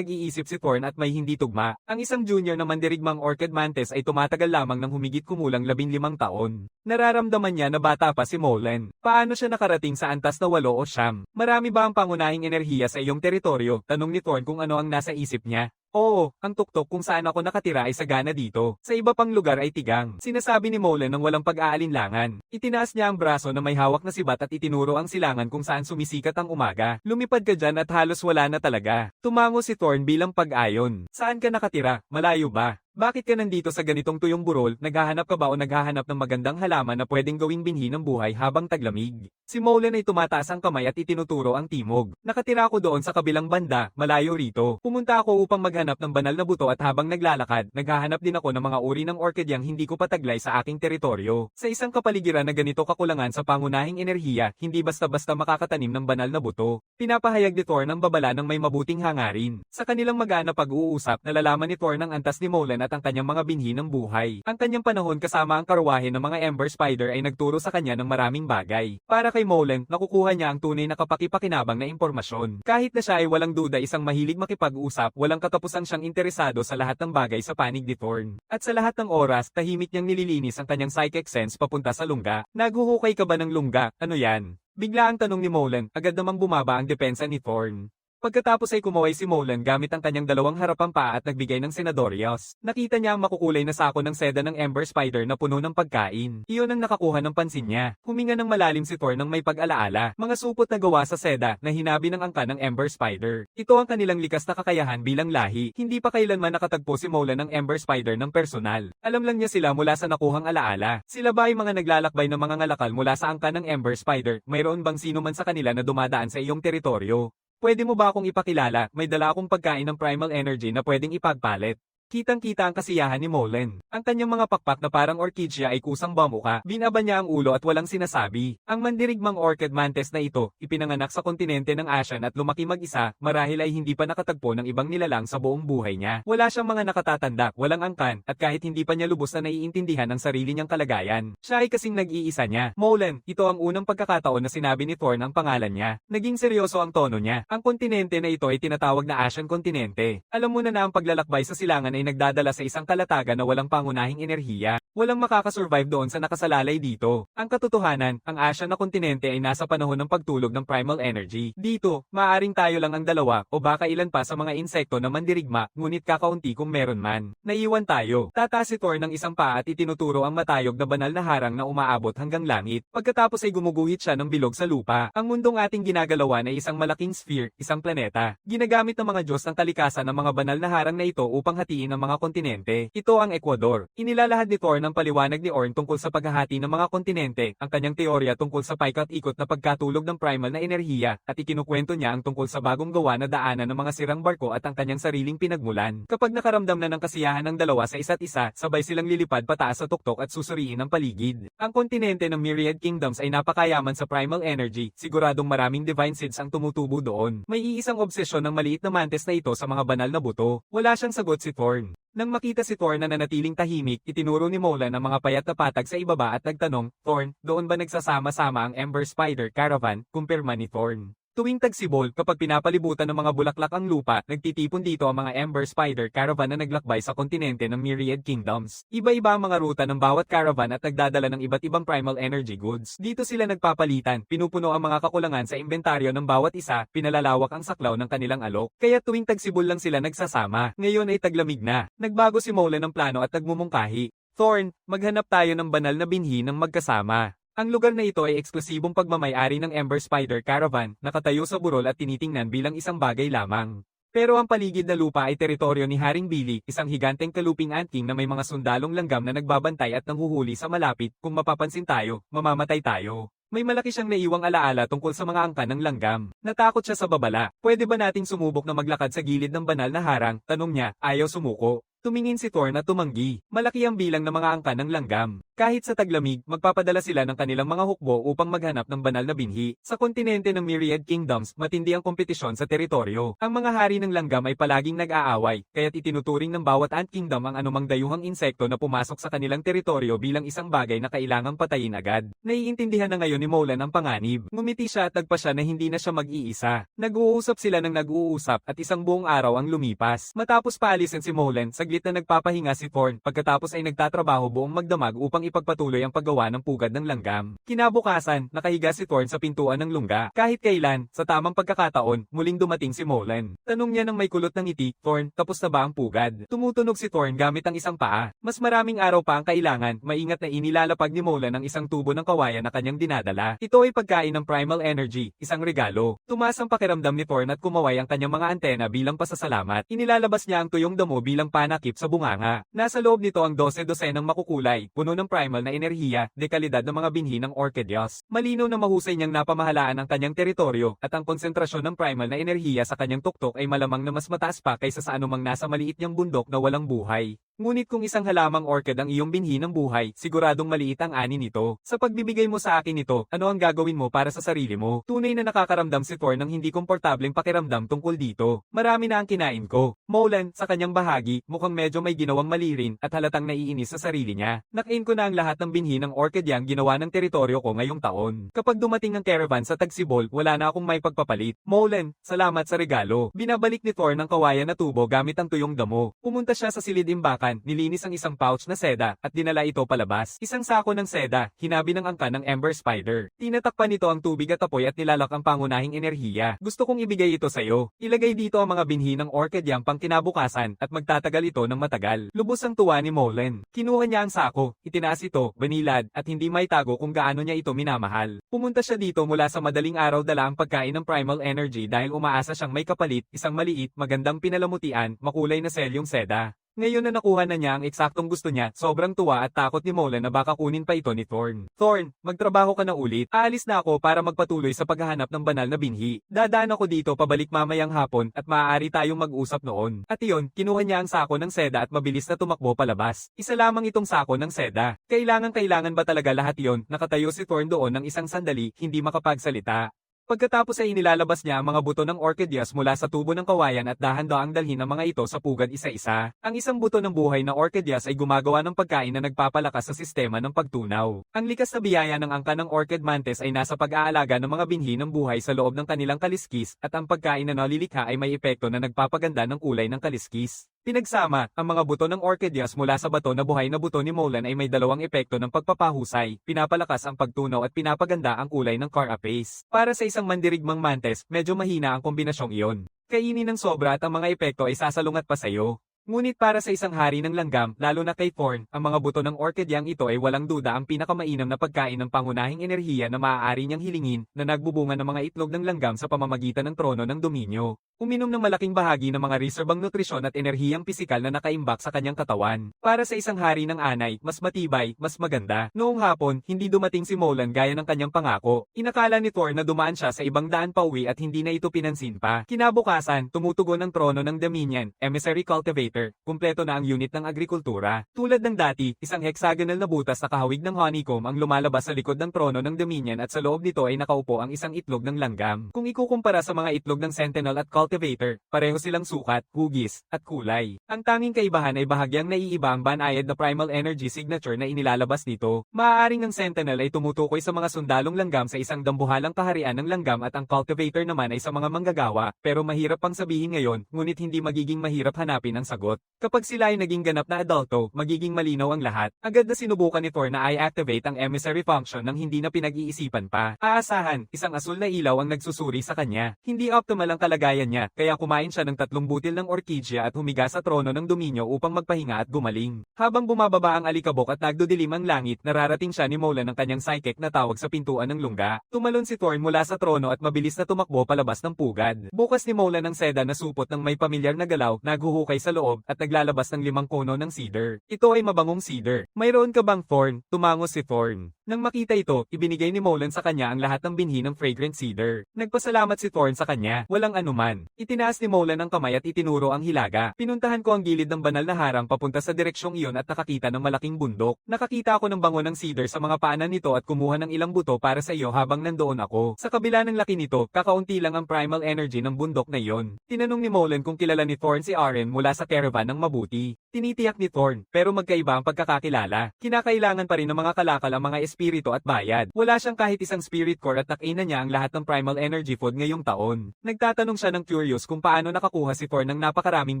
[SPEAKER 1] nag-iisip si Thorn at may hindi tugma. Ang isang junior na mandirigmang Orchid Mantis ay tumatagal lamang ng humigit kumulang 15 taon. Nararamdaman niya na bata pa si Molan. Paano siya nakarating sa antas na 8 o 9? Marami ba ang pangunahing enerhiya sa iyong teritoryo? Tanong ni Thorn kung ano ang nasa isip niya. Oo, ang tuktok kung saan ako nakatira ay sagana dito. Sa iba pang lugar ay tigang. Sinasabi ni Molan ng walang pag-aalinlangan. Itinaas niya ang braso na may hawak na sibat at itinuro ang silangan kung saan sumisikat ang umaga. Lumipad ka dyan at halos wala na talaga. Tumango si Thorn bilang pag-ayon. Saan ka nakatira? Malayo ba? Bakit ka nandito sa ganitong tuyong burol? Naghahanap ka ba o naghahanap ng magandang halaman na pwedeng gawing binhi ng buhay habang taglamig? Si Molan ay tumataas ang kamay at itinuturo ang timog. Nakatira ako doon sa kabilang banda, malayo rito. Pumunta ako upang maghanap ng banal na buto at habang naglalakad, naghahanap din ako ng mga uri ng orkidyang hindi ko pataglay sa aking teritoryo. Sa isang kapaligiran na ganito kakulangan sa pangunahing enerhiya, hindi basta-basta makakatanim ng banal na buto. Pinapahayag ni Thor ng babala ng may mabuting hangarin. Sa kanilang mag-aana pag-uusap, nalalaman ni Thor ng antas ni Molan at ang kanyang mga binhi ng buhay. Ang kanyang panahon kasama ang karwahe ng mga Ember Spider ay nagturo sa kanya ng maraming bagay. Para kay Molan, nakukuha niya ang tunay na kapakipakinabang na impormasyon. Kahit na siya ay walang duda isang mahilig makipag-usap, walang katapusan siyang interesado sa lahat ng bagay sa panig ni Thorn. At sa lahat ng oras, tahimik niyang nililinis ang kanyang psychic sense papunta sa lungga. Naghuhukay ka ba ng lungga? Ano yan? Bigla ang tanong ni Molan, agad namang bumaba ang depensa ni Thorn. Pagkatapos ay kumaway si Molan gamit ang kanyang dalawang harapang paa at nagbigay ng senadorios. Nakita niya ang makukulay na sako ng seda ng Ember Spider na puno ng pagkain. Iyon ang nakakuha ng pansin niya. Huminga ng malalim si Thor nang may pag-alaala. Mga supot na gawa sa seda na hinabi ng angka ng Ember Spider. Ito ang kanilang likas na kakayahan bilang lahi. Hindi pa kailanman nakatagpo si Molan ng Ember Spider ng personal. Alam lang niya sila mula sa nakuhang alaala. Sila ba ay mga naglalakbay ng mga ngalakal mula sa angka ng Ember Spider? Mayroon bang sino man sa kanila na dumadaan sa iyong teritoryo? Pwede mo ba akong ipakilala? May dala akong pagkain ng primal energy na pwedeng ipagpalit. Kitang-kita ang kasiyahan ni Molan. Ang kanyang mga pakpak na parang orkidya ay kusang bamuka. Binaba niya ang ulo at walang sinasabi. Ang mandirigmang Orchid Mantis na ito, ipinanganak sa kontinente ng Asian at lumaki mag-isa, marahil ay hindi pa nakatagpo ng ibang nilalang sa buong buhay niya. Wala siyang mga nakatatanda, walang angkan, at kahit hindi pa niya lubos na naiintindihan ang sarili niyang kalagayan, siya ay kasing nag-iisa niya. Molan, ito ang unang pagkakataon na sinabi ni Thorn ang pangalan niya. Naging seryoso ang tono niya. Ang kontinente na ito ay tinatawag na Asian kontinente. Alam mo na ang paglalakbay sa silangan ay nagdadala sa isang kalatagan na walang pangunahing enerhiya. Walang makakasurvive doon sa nakasalalay dito. Ang katotohanan, ang Asya na kontinente ay nasa panahon ng pagtulog ng primal energy. Dito, maaring tayo lang ang dalawa o baka ilan pa sa mga insekto na mandirigma, ngunit kakaunti kung meron man. Naiwan tayo. Tataas si Thor ng isang paa at itinuturo ang matayog na banal na harang na umaabot hanggang langit. Pagkatapos ay gumuguhit siya ng bilog sa lupa. Ang mundong ating ginagalawan ay isang malaking sphere, isang planeta. Ginagamit ng mga Diyos ng kalikasan ng mga banal na harang na ito upang hatiin ang mga kontinente. Ito ang Ecuador. Inilalahad ni Thor ng paliwanag ni Orn tungkol sa paghahati ng mga kontinente, ang kanyang teorya tungkol sa paikot-ikot na pagkatulog ng primal na enerhiya, at ikinukwento niya ang tungkol sa bagong gawa na daanan ng mga sirang barko at ang kanyang sariling pinagmulan. Kapag nakaramdam na ng kasiyahan ng dalawa sa isa't isa, sabay silang lilipad pataas sa tuktok at susuriin ang paligid. Ang kontinente ng Myriad Kingdoms ay napakayaman sa primal energy, siguradong maraming divine seeds ang tumutubo doon. May iisang obsesyon ng maliit na mantis na ito sa mga banal na buto. Wala siyang sagot si Thorn. Nang makita si Thor na nanatiling tahimik, itinuro ni Molan ang mga payat na patag sa ibaba at nagtanong, Thorn, doon ba nagsasama-sama ang Ember Spider Caravan, kumpirma ni Thorn. Tuwing tagsibol, kapag pinapalibutan ng mga bulaklak ang lupa, nagtitipon dito ang mga Ember Spider Caravan na naglakbay sa kontinente ng Myriad Kingdoms. Iba-iba ang mga ruta ng bawat caravan at nagdadala ng iba't ibang primal energy goods. Dito sila nagpapalitan, pinupuno ang mga kakulangan sa inventaryo ng bawat isa, pinalalawak ang saklaw ng kanilang alok. Kaya tuwing tagsibol lang sila nagsasama. Ngayon ay taglamig na. Nagbago si Molan ng plano at nagmumungkahi. Thorn, maghanap tayo ng banal na binhi ng magkasama. Ang lugar na ito ay eksklusibong pagmamay-ari ng Ember Spider Caravan, nakatayo sa burol at tinitingnan bilang isang bagay lamang. Pero ang paligid na lupa ay teritoryo ni Haring Billy, isang higanteng kaluping ant-king na may mga sundalong langgam na nagbabantay at nanghuhuli sa malapit. Kung mapapansin tayo, mamamatay tayo. May malaki siyang naiwang alaala tungkol sa mga angkan ng langgam. Natakot siya sa babala. Pwede ba nating sumubok na maglakad sa gilid ng banal na harang? Tanong niya, ayaw sumuko. Tumingin si Thor na tumanggi. Malaki ang bilang ng mga angkan ng langgam. Kahit sa taglamig, magpapadala sila ng kanilang mga hukbo upang maghanap ng banal na binhi. Sa kontinente ng Myriad Kingdoms, matindi ang kompetisyon sa teritoryo. Ang mga hari ng langgam ay palaging nag-aaway, kaya't itinuturing ng bawat ant kingdom ang anumang dayuhang insekto na pumasok sa kanilang teritoryo bilang isang bagay na kailangang patayin agad. Naiintindihan na ngayon ni Molan ang panganib. Ngumiti siya at nagpa siya na hindi na siya mag-iisa. Nag-uusap sila ng nag-uusap at isang buong araw ang lumipas. Matapos paalisin si Molan, saglit na nagpapahinga si Thorn, pagkatapos ay nagtatrabaho buong magdamag upang ipagpatuloy ang paggawa ng pugad ng langgam. Kinabukasan, nakahiga si Thorn sa pintuan ng lungga. Kahit kailan, sa tamang pagkakataon, muling dumating si Molan. Tanong niya ng may kulot ng ngiti, Thorn, tapos na ba ang pugad? Tumutunog si Thorn gamit ang isang paa. Mas maraming araw pa ang kailangan, maingat na inilalapag ni Molan ang isang tubo ng kawayan na kanyang dinadala. Ito ay pagkain ng primal energy, isang regalo. Tumaas ang pakiramdam ni Thorn at kumaway ang kanyang mga antena bilang pasasalamat. Inilalabas niya ang tuyong damo bilang panakip sa bunganga. Nasa loob nito ang 12-dosenang makukulay, puno ng primal na enerhiya, dekalidad ng mga binhi ng Orchideas. Malinaw na mahusay niyang napamahalaan ang kanyang teritoryo, at ang konsentrasyon ng primal na enerhiya sa kanyang tuktok ay malamang na mas mataas pa kaysa sa anumang nasa maliit niyang bundok na walang buhay. Ngunit kung isang halamang orchid ang iyong binhi ng buhay, siguradong maliit ang ani nito. Sa pagbibigay mo sa akin ito, ano ang gagawin mo para sa sarili mo? Tunay na nakakaramdam si Thor ng hindi komportableng pakiramdam tungkol dito. Marami na ang kinain ko. Molan, sa kanyang bahagi, mukhang medyo may ginawang mali rin at halatang naiinis sa sarili niya. Nakain ko na ang lahat ng binhi ng orchid yang ginawa ng teritoryo ko ngayong taon. Kapag dumating ang caravan sa Tagsibol, wala na akong may pagpapalit. Molan, salamat sa regalo. Binabalik ni Thor ng kawayan na tubo gamit ang tuyong damo. Pumunta siya sa silid-imbakan, nilinis ang isang pouch na seda, at dinala ito palabas. Isang sako ng seda, hinabi ng angkan ng Ember Spider. Tinatakpan nito ang tubig at apoy at nilalak ang pangunahing enerhiya. Gusto kong ibigay ito sa iyo. Ilagay dito ang mga binhi ng orchid yang pang kinabukasan, at magtatagal ito ng matagal. Lubos ang tuwa ni Molan. Kinuha niya ang sako, itinaas ito, banilad, at hindi maitago kung gaano niya ito minamahal. Pumunta siya dito mula sa madaling araw dala ang pagkain ng primal energy dahil umaasa siyang may kapalit, isang maliit, magandang pinalamutian, makulay na selyong seda. Ngayon na nakuha na niya ang eksaktong gusto niya, sobrang tuwa at takot ni Molan na baka kunin pa ito ni Thorn. Thorn, magtrabaho ka na ulit. Aalis na ako para magpatuloy sa paghahanap ng banal na binhi. Dadaan ako dito pabalik mamayang hapon at maaari tayong mag-usap noon. At iyon, kinuha niya ang sako ng seda at mabilis na tumakbo palabas. Isa lamang itong sako ng seda. Kailangan ba talaga lahat iyon? Nakatayo si Thorn doon ng isang sandali, hindi makapagsalita. Pagkatapos ay inilalabas niya ang mga buto ng orchideas mula sa tubo ng kawayan at dahan-daang dalhin ang mga ito sa pugad isa-isa. Ang isang buto ng buhay na orchideas ay gumagawa ng pagkain na nagpapalakas sa sistema ng pagtunaw. Ang likas na biyaya ng angka ng orchid mantis ay nasa pag-aalaga ng mga binhi ng buhay sa loob ng kanilang kaliskis, at ang pagkain na nalilikha ay may epekto na nagpapaganda ng kulay ng kaliskis. Pinagsama, ang mga buto ng orchideas mula sa bato na buhay na buto ni Molan ay may dalawang epekto ng pagpapahusay, pinapalakas ang pagtunaw at pinapaganda ang kulay ng carapace. Para sa isang mandirigmang mantis, medyo mahina ang kombinasyong iyon. Kainin ng sobra at ang mga epekto ay sasalungat pa sa'yo. Ngunit para sa isang hari ng langgam, lalo na kay Thorn, ang mga buto ng orchidyang ito ay walang duda ang pinakamainam na pagkain ng pangunahing enerhiya na maaari niyang hilingin na nagbubunga ng mga itlog ng langgam sa pamamagitan ng trono ng dominyo. Uminom ng malaking bahagi ng mga reserbang nutrisyon at enerhiyang pisikal na nakaimbak sa kanyang katawan. Para sa isang hari ng anay, mas matibay, mas maganda. Noong hapon, hindi dumating si Molan gaya ng kanyang pangako. Inakala ni Thorn na dumaan siya sa ibang daan pauwi at hindi na ito pinansin pa. Kinabukasan, tumutugon ang trono ng Dominion, Emissary Cultivator, kumpleto na ang unit ng agrikultura. Tulad ng dati, isang hexagonal na butas na kahawig ng honeycomb ang lumalabas sa likod ng trono ng Dominion at sa loob nito ay nakaupo ang isang itlog ng langgam. Kung ikukumpara sa mga itlog ng Sentinel at Cultivator, pareho silang sukat, hugis, at kulay. Ang tanging kaibahan ay bahagyang naiiba ang banayad na primal energy signature na inilalabas nito. Maaaring ang Sentinel ay tumutukoy sa mga sundalong langgam sa isang dambuhalang kaharian ng langgam at ang Cultivator naman ay sa mga manggagawa, pero mahirap pang sabihin ngayon, ngunit hindi magiging mahirap hanapin ang sagot. Kapag sila ay naging ganap na adulto, magiging malinaw ang lahat. Agad na sinubukan ni Thor na i-activate ang emissary function nang hindi na pinag-iisipan pa. Aasahan, isang asul na ilaw ang nagsusuri sa kanya. Hindi optimal ang kalagayan niya, kaya kumain siya ng 3 butil ng orkidya at humiga sa trono ng dominyo upang magpahinga at gumaling. Habang bumababa ang alikabok at nagdudilim ang langit, nararating siya ni Molan ng kanyang psychic na tawag sa pintuan ng lungga. Tumalon si Thor mula sa trono at mabilis na tumakbo palabas ng pugad. Bukas ni Molan ng seda na supot ng may pamilyar na galaw, naghuhukay sa loob at naglalabas ng 5 kono ng cedar. Ito ay mabangong cedar. Mayroon ka bang Thorn? Tumango si Thorn. Nang makita ito, ibinigay ni Molan sa kanya ang lahat ng binhi ng fragrant cedar. Nagpasalamat si Thorn sa kanya, walang anuman. Itinaas ni Molan ang kamay at itinuro ang hilaga. Pinuntahan ko ang gilid ng banal na harang papunta sa direksyong iyon at nakakita ng malaking bundok. Nakakita ako ng bango ng cedar sa mga paanan nito at kumuha ng ilang buto para sa iyo habang nandoon ako. Sa kabila ng laki nito, kakaunti lang ang primal energy ng bundok na iyon. Tinanong ni Molan kung kilala ni Thorn si Aren mula sa caravan ng mabuti. Tinitiyak ni Thorn, pero magkaiba ang pagkakakilala. Kinakailangan pa rin ng mga kalakal ang mga espiritu at bayad. Wala siyang kahit isang spirit core at nakainan niya ang lahat ng primal energy food ngayong taon. Nagtatanong siya ng curious kung paano nakakuha si Thorn ng napakaraming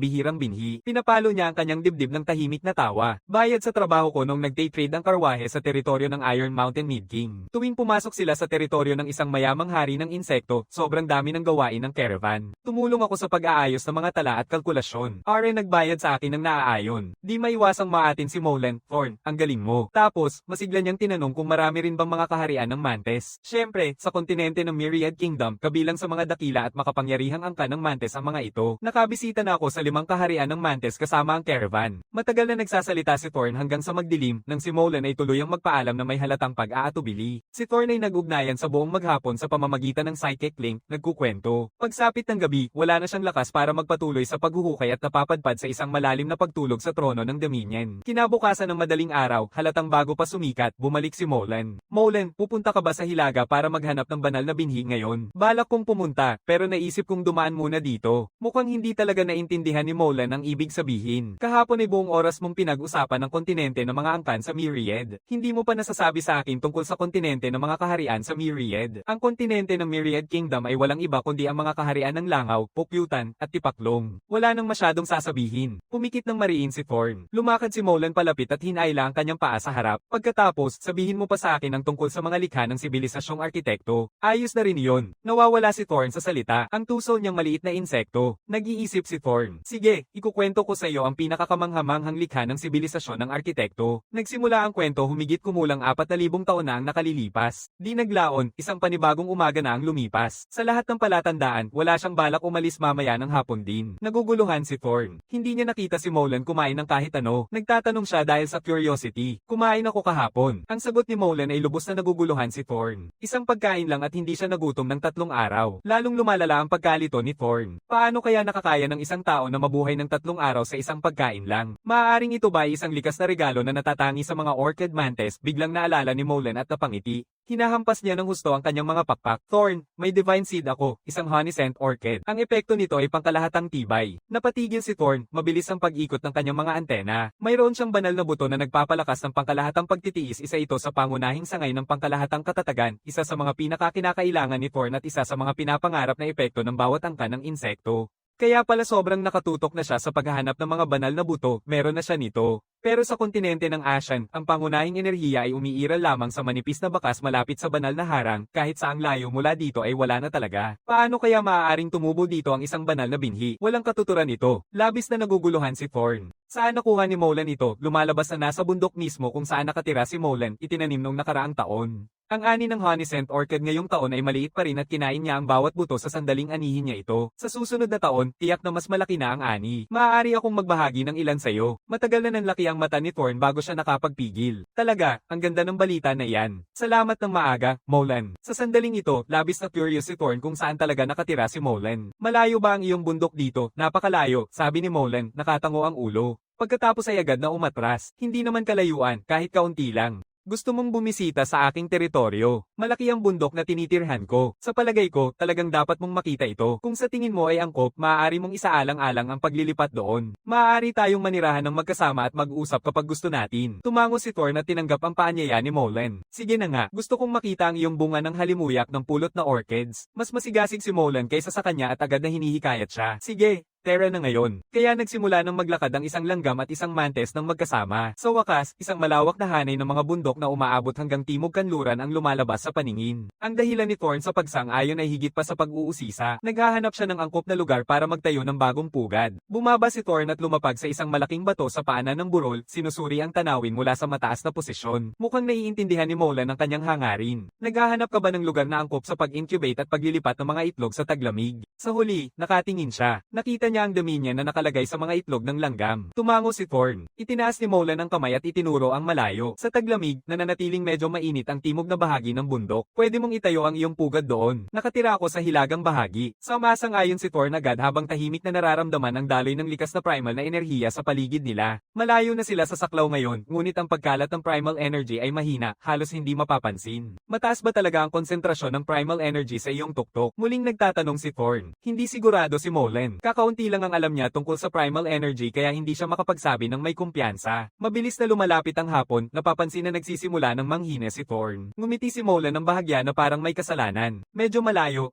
[SPEAKER 1] bihirang binhi. Pinapalo niya ang kanyang dibdib ng tahimik na tawa. Bayad sa trabaho ko nung nag-day trade ang karwahe sa teritoryo ng Iron Mountain Mid King. Tuwing pumasok sila sa teritoryo ng isang mayamang hari ng insekto, sobrang dami ng gawain ng caravan. Tumulong ako sa pag-aayos ng mga tala at kalkulasyon. Aren nagbayad sa akin ng naaayon. Di maiwasang maatin si Molan. Thorn, ang galing mo. Tapos, masigla niyang tinanong kung marami rin bang mga kaharian ng Mantes. Siyempre, sa kontinente ng Myriad Kingdom, kabilang sa mga dakila at makapangyarihang angkan ng Mantes ang mga ito. Nakabisita na ako sa 5 kaharian ng Mantes kasama ang caravan. Matagal na nagsasalita si Thorn hanggang sa magdilim, nang si Molan ay tuluyang magpaalam na may halatang pag-aatubili. Si Thorn ay nag-ugnayan sa buong maghapon sa pamamagitan ng psychic link, nagkukwento. Pagsapit ng gabi, wala na siyang lakas para magpatuloy sa paghuhukay at napapadpad sa isang malalim na pagtulog sa trono ng Dominion. Kinabukasan ng madaling araw, halatang bago pa sumikat, bumalik si Molan. Molan, pupunta ka ba sa Hilaga para maghanap ng banal na binhi ngayon? Balak kong pumunta, pero naisip kong dumaan muna dito. Mukhang hindi talaga naintindihan ni Molan ang ibig sabihin. Kahapon ay buong oras mong pinag-usapan ng kontinente ng mga angkan sa Myriad. Hindi mo pa nasasabi sa akin tungkol sa kontinente ng mga kaharian sa Myriad. Ang kontinente ng Myriad Kingdom ay walang iba kundi ang mga kaharian ng Langaw, Pukyutan, at Tipaklong. Wala nang masyadong sasabihin. Pumikit ng mariin si Thorn. Lumakad si Molan palapit at hinaila ang kanyang paa sa harap. Pagkatapos, sabihin mo pa sa akin ang tungkol sa mga likha ng sibilisasyong arkitekto. Ayos na rin iyon. Nawawala si Thorn sa salita. Ang tusol niyang maliit na insekto. Nag-iisip si Thorn. Sige, ikukwento ko sa iyo ang pinakakamanghamanghang likha ng sibilisasyon ng arkitekto. Nagsimula ang kwento humigit kumulang 4,000 taon na ang nakalilipas. Di naglaon, isang panibagong umaga na ang lumipas. Sa lahat ng palatandaan, wala siyang balak umalis mamaya ng hapon din. Naguguluhan si Thorn. Hindi niya nakita si Molan kumain ng kahit ano. Nagtatanong siya dahil sa curiosity. Kumain ako kahapon. Ang sagot ni Molan ay lubos na naguguluhan si Thorn. Isang pagkain lang at hindi siya nagutom ng 3 araw. Lalong lumalala ang pagkalito ni Thorn. Paano kaya nakakaya ng isang tao na mabuhay ng 3 araw sa isang pagkain lang? Maaaring ito ba ay isang likas na regalo na natatangi sa mga orchid mantes? Biglang naalala ni Molan at napangiti. Hinahampas niya ng husto ang kanyang mga pakpak. Thorn, may divine seed ako, isang honey scent orchid. Ang epekto nito ay pangkalahatang tibay. Napatigil si Thorn, mabilis ang pag-ikot ng kanyang mga antena. Mayroon siyang banal na buto na nagpapalakas ng pangkalahatang pagtitiis, isa ito sa pangunahing sangay ng pangkalahatang katatagan, isa sa mga pinakakinakailangan ni Thorn at isa sa mga pinapangarap na epekto ng bawat angkan ng insekto. Kaya pala sobrang nakatutok na siya sa paghahanap ng mga banal na buto, meron na siya nito. Pero sa kontinente ng Ashan, ang pangunahing enerhiya ay umiiral lamang sa manipis na bakas malapit sa banal na harang, kahit saang layo mula dito ay wala na talaga. Paano kaya maaaring tumubo dito ang isang banal na binhi? Walang katuturan ito. Labis na naguguluhan si Thorn. Saan nakuha ni Molan ito? Lumalabas na nasa bundok mismo kung saan nakatira si Molan, itinanim nung nakaraang taon. Ang ani ng honey scent orchid ngayong taon ay maliit pa rin at kinain niya ang bawat buto sa sandaling anihin niya ito. Sa susunod na taon, tiyak na mas malaki na ang ani. Maaari akong magbahagi ng ilan sa'yo. Matagal na nanlaki ang mata ni Thorn bago siya nakapagpigil. Talaga, ang ganda ng balita na iyan. Salamat ng maaga, Molan. Sa sandaling ito, labis na curious si Thorn kung saan talaga nakatira si Molan. Malayo ba ang iyong bundok dito? Napakalayo, sabi ni Molan, nakatango ang ulo. Pagkatapos ay agad na umatras, hindi naman kalayuan, kahit kaunti lang. Gusto mong bumisita sa aking teritoryo. Malaki ang bundok na tinitirhan ko. Sa palagay ko, talagang dapat mong makita ito. Kung sa tingin mo ay angkop, maaari mong isaalang-alang ang paglilipat doon. Maaari tayong manirahan ng magkasama at mag-usap kapag gusto natin. Tumango si Thorn at tinanggap ang paanyaya ni Molan. Sige na nga, gusto kong makita ang iyong bunga ng halimuyak ng pulot na orchids. Mas masigasig si Molan kaysa sa kanya at agad na hinihikayat siya. Sige. Terra na ngayon. Kaya nagsimula ng maglakad ang isang langgam at isang mantes ng magkasama. Sa wakas, isang malawak na hanay ng mga bundok na umaabot hanggang timog kanluran ang lumalabas sa paningin. Ang dahilan ni Thorn sa pagsang-ayon ay higit pa sa pag-uusisa. Naghahanap siya ng angkop na lugar para magtayo ng bagong pugad. Bumaba si Thorn at lumapag sa isang malaking bato sa paanan ng burol, sinusuri ang tanawin mula sa mataas na posisyon. Mukhang naiintindihan ni Molan ang kanyang hangarin. Naghahanap ka ba ng lugar na angkop sa pag-incubate at paglilipat ng mga itlog sa taglamig? Sa huli, nakatingin siya. Nakita niya ang dumi niya na nakalagay sa mga itlog ng langgam. Tumango si Thorn. Itinaas ni Molan ang kamay at itinuro ang malayo. Sa taglamig, nananatiling medyo mainit ang timog na bahagi ng bundok. Pwede mong itayo ang iyong pugad doon. Nakatira ako sa hilagang bahagi. Sumasang-ayon si Thorn agad habang tahimik na nararamdaman ang daloy ng likas na primal na enerhiya sa paligid nila. Malayo na sila sa saklaw ngayon, ngunit ang pagkalat ng primal energy ay mahina, halos hindi mapapansin. Mataas ba talaga ang konsentrasyon ng primal energy sa iyong tuktok? Muling nagtatanong si Thorn. Hindi sigurado si Molan. Kakaunti lang ang alam niya tungkol sa primal energy kaya hindi siya makapagsabi ng may kumpiyansa. Mabilis na lumalapit ang hapon, napapansin na nagsisimula ng manghina si Thorn. Ngumiti si Molan ng bahagya na parang may kasalanan. Medyo malayo,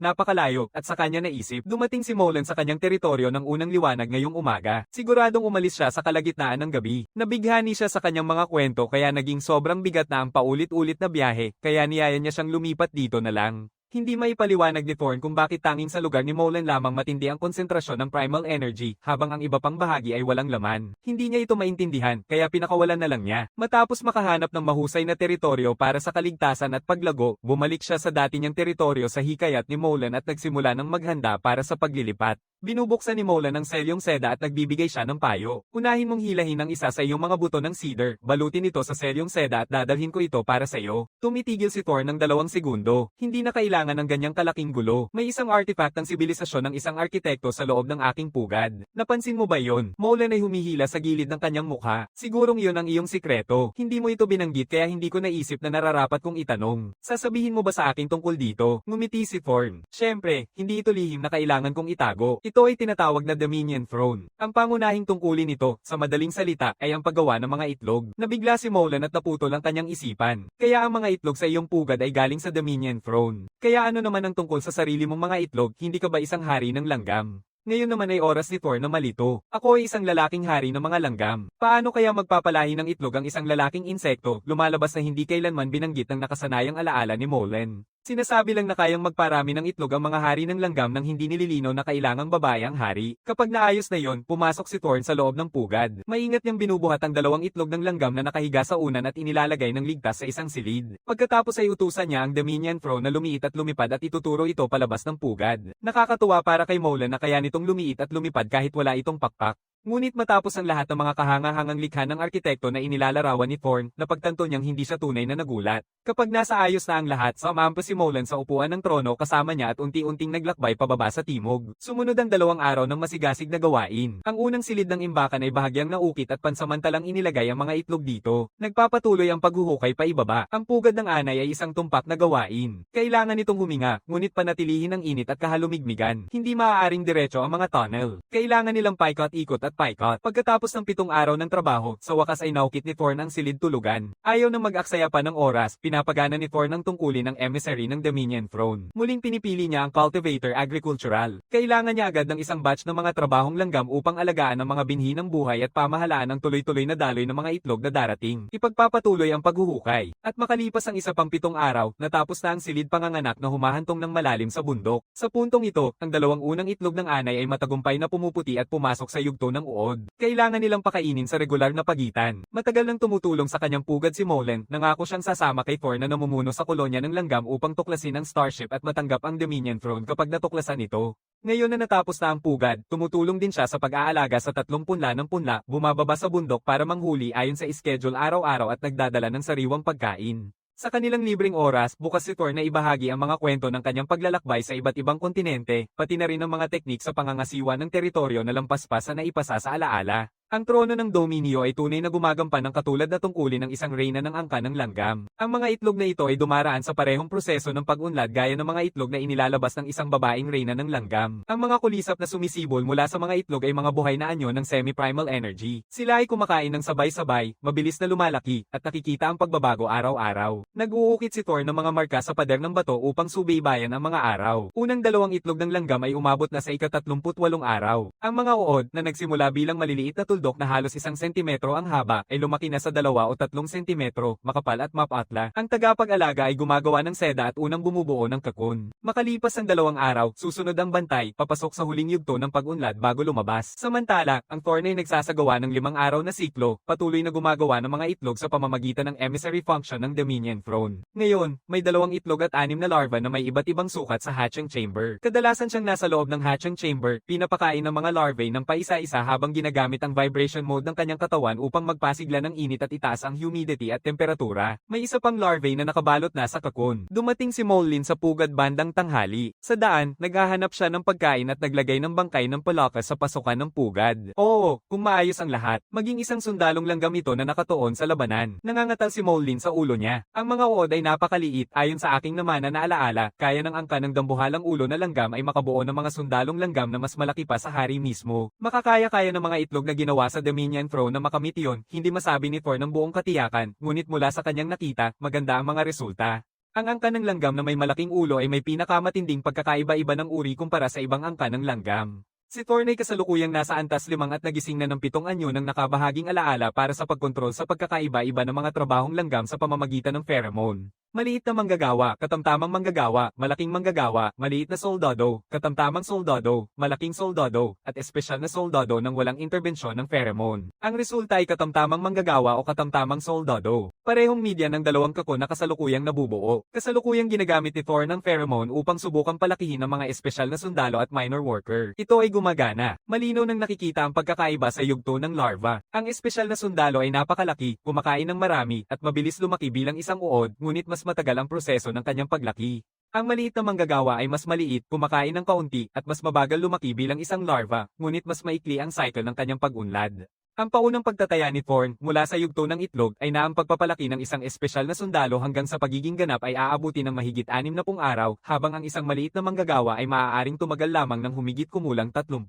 [SPEAKER 1] napakalayo, at sa kanya naisip, dumating si Molan sa kanyang teritoryo ng unang liwanag ngayong umaga. Siguradong umalis siya sa kalagitnaan ng gabi. Nabighani siya sa kanyang mga kwento kaya naging sobrang bigat na ang paulit-ulit na biyahe, kaya niyaya niya siyang lumipat dito na lang. Hindi maipaliwanag ni Thorn kung bakit tanging sa lugar ni Molan lamang matindi ang konsentrasyon ng primal energy, habang ang iba pang bahagi ay walang laman. Hindi niya ito maintindihan, kaya pinakawalan na lang niya. Matapos makahanap ng mahusay na teritoryo para sa kaligtasan at paglago, bumalik siya sa dati niyang teritoryo sa hikayat ni Molan at nagsimula ng maghanda para sa paglilipat. Binubuksan ni Molan ang selyong seda at nagbibigay siya ng payo. Unahin mong hilahin ang isa sa iyong mga buto ng cedar, balutin ito sa selyong seda at dadalhin ko ito para sa iyo. Tumitigil si Thorn ng 2 segundo. Hindi na kailangan ng ganyang kalaking gulo. May isang artifact ng sibilisasyon ng isang arkitekto sa loob ng aking pugad. Napansin mo ba yon? Molan ay humihila sa gilid ng kanyang mukha. Sigurong iyon ang iyong sikreto. Hindi mo ito binanggit kaya hindi ko naisip na nararapat kong itanong. Sasabihin mo ba sa akin tungkol dito? Ngumiti si Thorn. Siyempre, hindi ito lihim na kailangan kong itago. Ito ay tinatawag na Dominion Throne. Ang pangunahing tungkulin nito, sa madaling salita, ay ang paggawa ng mga itlog. Nabigla si Molan at naputol ang kanyang isipan. Kaya ang mga itlog sa iyong pugad ay galing sa Dominion Throne. Kaya ano naman ang tungkol sa sarili mong mga itlog, hindi ka ba isang hari ng langgam? Ngayon naman ay oras ni Thorn na malito. Ako ay isang lalaking hari ng mga langgam. Paano kaya magpapalahi ng itlog ang isang lalaking insekto, lumalabas na hindi kailanman binanggit ng nakasanayang alaala ni Molan? Sinasabi lang na kayang magparami ng itlog ang mga hari ng langgam nang hindi nililinaw na kailangang babae ang hari. Kapag naayos na yon, pumasok si Thorn sa loob ng pugad. Maingat niyang binubuhat ang 2 itlog ng langgam na nakahiga sa unan at inilalagay ng ligtas sa isang silid. Pagkatapos ay utusan niya ang Dominion Throne na lumiit at lumipad at ituturo ito palabas ng pugad. Nakakatuwa para kay Molan na kaya nitong lumiit at lumipad kahit wala itong pakpak. Ngunit matapos ang lahat ng mga kahangahangang likha ng arkitekto na inilalarawan ni Thorn, napagtanto niyang hindi siya tunay na nagulat. Kapag nasa ayos na ang lahat, sumampa si Molan sa upuan ng trono kasama niya at unti-unting naglakbay pababa sa timog. Sumunod ang 2 araw ng masigasig na gawain. Ang unang silid ng imbakan ay bahagyang naukit at pansamantalang inilagay ang mga itlog dito. Nagpapatuloy ang paghuhukay pa ibaba. Ang pugad ng anay ay isang tumpak na gawain. Kailangan itong huminga, ngunit panatilihin ang init at kahalumigmigan. Hindi maaaring diretso ang mga tunnel. Kailangan nilang paikot-ikot at at paikot. Pagkatapos ng 7 araw ng trabaho, sa wakas ay naukit ni Thorn ang silid tulugan. Ayaw nang mag-aksaya pa ng oras, pinapagana ni Thorn ang tungkulin ng emissary ng Dominion Throne. Muling pinipili niya ang cultivator agricultural. Kailangan niya agad ng isang batch ng mga trabahong langgam upang alagaan ang mga binhi ng buhay at pamahalaan ang tuloy-tuloy na daloy ng mga itlog na darating. Ipagpapatuloy ang paghuhukay. At makalipas ang isa pang 7 araw, natapos na ang silid panganganak na humahantong ng malalim sa bundok. Sa puntong ito, ang 2 unang itlog ng anay ay matagumpay na pumuputi at pumasok sa yugto ng uod. Kailangan nilang pakainin sa regular na pagitan. Matagal nang tumutulong sa kanyang pugad si Molen, nangako siyang sasama kay Thorn na namumuno sa kolonya ng langgam upang tuklasin ang Starship at matanggap ang Dominion Throne kapag natuklasan ito. Ngayon na natapos na ang pugad, tumutulong din siya sa pag-aalaga sa 3 punla ng punla, bumababa sa bundok para manghuli ayon sa schedule araw-araw at nagdadala ng sariwang pagkain. Sa kanilang libreng oras, bukas si Thorn na ibahagi ang mga kwento ng kanyang paglalakbay sa iba't ibang kontinente, pati na rin ang mga teknik sa pangangasiwa ng teritoryo na lampas-pas na ipasa sa alaala. Ang trono ng Dominio ay tunay na gumagampan ng katulad na tungkulin ng isang reyna ng angka ng langgam. Ang mga itlog na ito ay dumaraan sa parehong proseso ng pag-unlad gaya ng mga itlog na inilalabas ng isang babaeng reyna ng langgam. Ang mga kulisap na sumisibol mula sa mga itlog ay mga buhay na anyo ng semi-primal energy. Sila ay kumakain ng sabay-sabay, mabilis na lumalaki, at nakikita ang pagbabago araw-araw. Nag-uukit si Thorn ng mga marka sa pader ng bato upang subaybayan ang mga araw. Unang 2 itlog ng langgam ay umabot na sa ika-38 araw. Ang mga uod na nagsimula bilang maliliit na tuldok na halos 1 sentimetro ang haba ay lumaki na sa 2 o 3 sentimetro, makapal at mapatla. Ang tagapag-alaga ay gumagawa ng seda at unang bumubuo ng kakun. Makalipas ang 2 araw, susunod ang bantay, papasok sa huling yugto ng pag-unlad bago lumabas. Samantala, ang Thorn ay nagsasagawa ng 5 araw na siklo, patuloy na gumagawa ng mga itlog sa pamamagitan ng emissary function ng Dominion Throne. Ngayon, may 2 itlog at 6 na larva na may iba't ibang sukat sa hatching chamber. Kadalasan siyang nasa loob ng hatching chamber, pinapakain ng mga larvae ng paisa-isa habang ginagamit ang vibration mode ng kanyang katawan upang magpasigla ng init at itaas ang humidity at temperatura. May isa pang larvae na nakabalot na sa kakun. Dumating si Mollin sa pugad bandang tanghali. Sa daan, naghahanap siya ng pagkain at naglagay ng bangkay ng palakas sa pasukan ng pugad. Oo, kung maayos ang lahat, maging isang sundalong langgam ito na nakatuon sa labanan. Nangangatal si Mollin sa ulo niya. Ang mga uod ay napakaliit ayon sa aking namana na alaala, kaya ng angka ng dambuhalang ulo na langgam ay makabuo ng mga sundalong langgam na mas malaki pa sa hari mismo. Makakaya-kaya ng mga itlog na ginawa sa Dominion Throne na makamit yun, hindi masabi ni Thorn ng buong katiyakan, ngunit mula sa kanyang nakita, maganda ang mga resulta. Ang angka ng langgam na may malaking ulo ay may pinakamatinding pagkakaiba-iba ng uri kumpara sa ibang angka ng langgam. Si Thorn ay kasalukuyang nasa antas 5 at nagising na ng 7 anyo ng nakabahaging alaala para sa pagkontrol sa pagkakaiba-iba ng mga trabahong langgam sa pamamagitan ng pheromone. Maliit na manggagawa, katamtamang manggagawa, malaking manggagawa, maliit na soldado, katamtamang soldado, malaking soldado, at espesyal na soldado nang walang interbensyon ng pheromone. Ang resulta ay katamtamang manggagawa o katamtamang soldado. Parehong media ng 2 kakun na kasalukuyang nabubuo. Kasalukuyang ginagamit ni Thorn ng pheromone upang subukang palakihin ang mga espesyal na sundalo at minor worker. Ito ay gumagana. Malinaw nang nakikita ang pagkakaiba sa yugto ng larva. Ang espesyal na sundalo ay napakalaki, kumakain ng marami, at mabilis lumaki bilang isang uod, ngunit mas matagal ang proseso ng kanyang paglaki. Ang maliit na manggagawa ay mas maliit, kumakain ng kaunti, at mas mabagal lumaki bilang isang larva, ngunit mas maikli ang cycle ng kanyang pag-unlad. Ang paunang pagtataya ni Thorn mula sa yugto ng itlog ay na ang pagpapalaki ng isang espesyal na sundalo hanggang sa pagiging ganap ay aabuti ng mahigit 60 araw, habang ang isang maliit na manggagawa ay maaaring tumagal lamang ng humigit kumulang 30.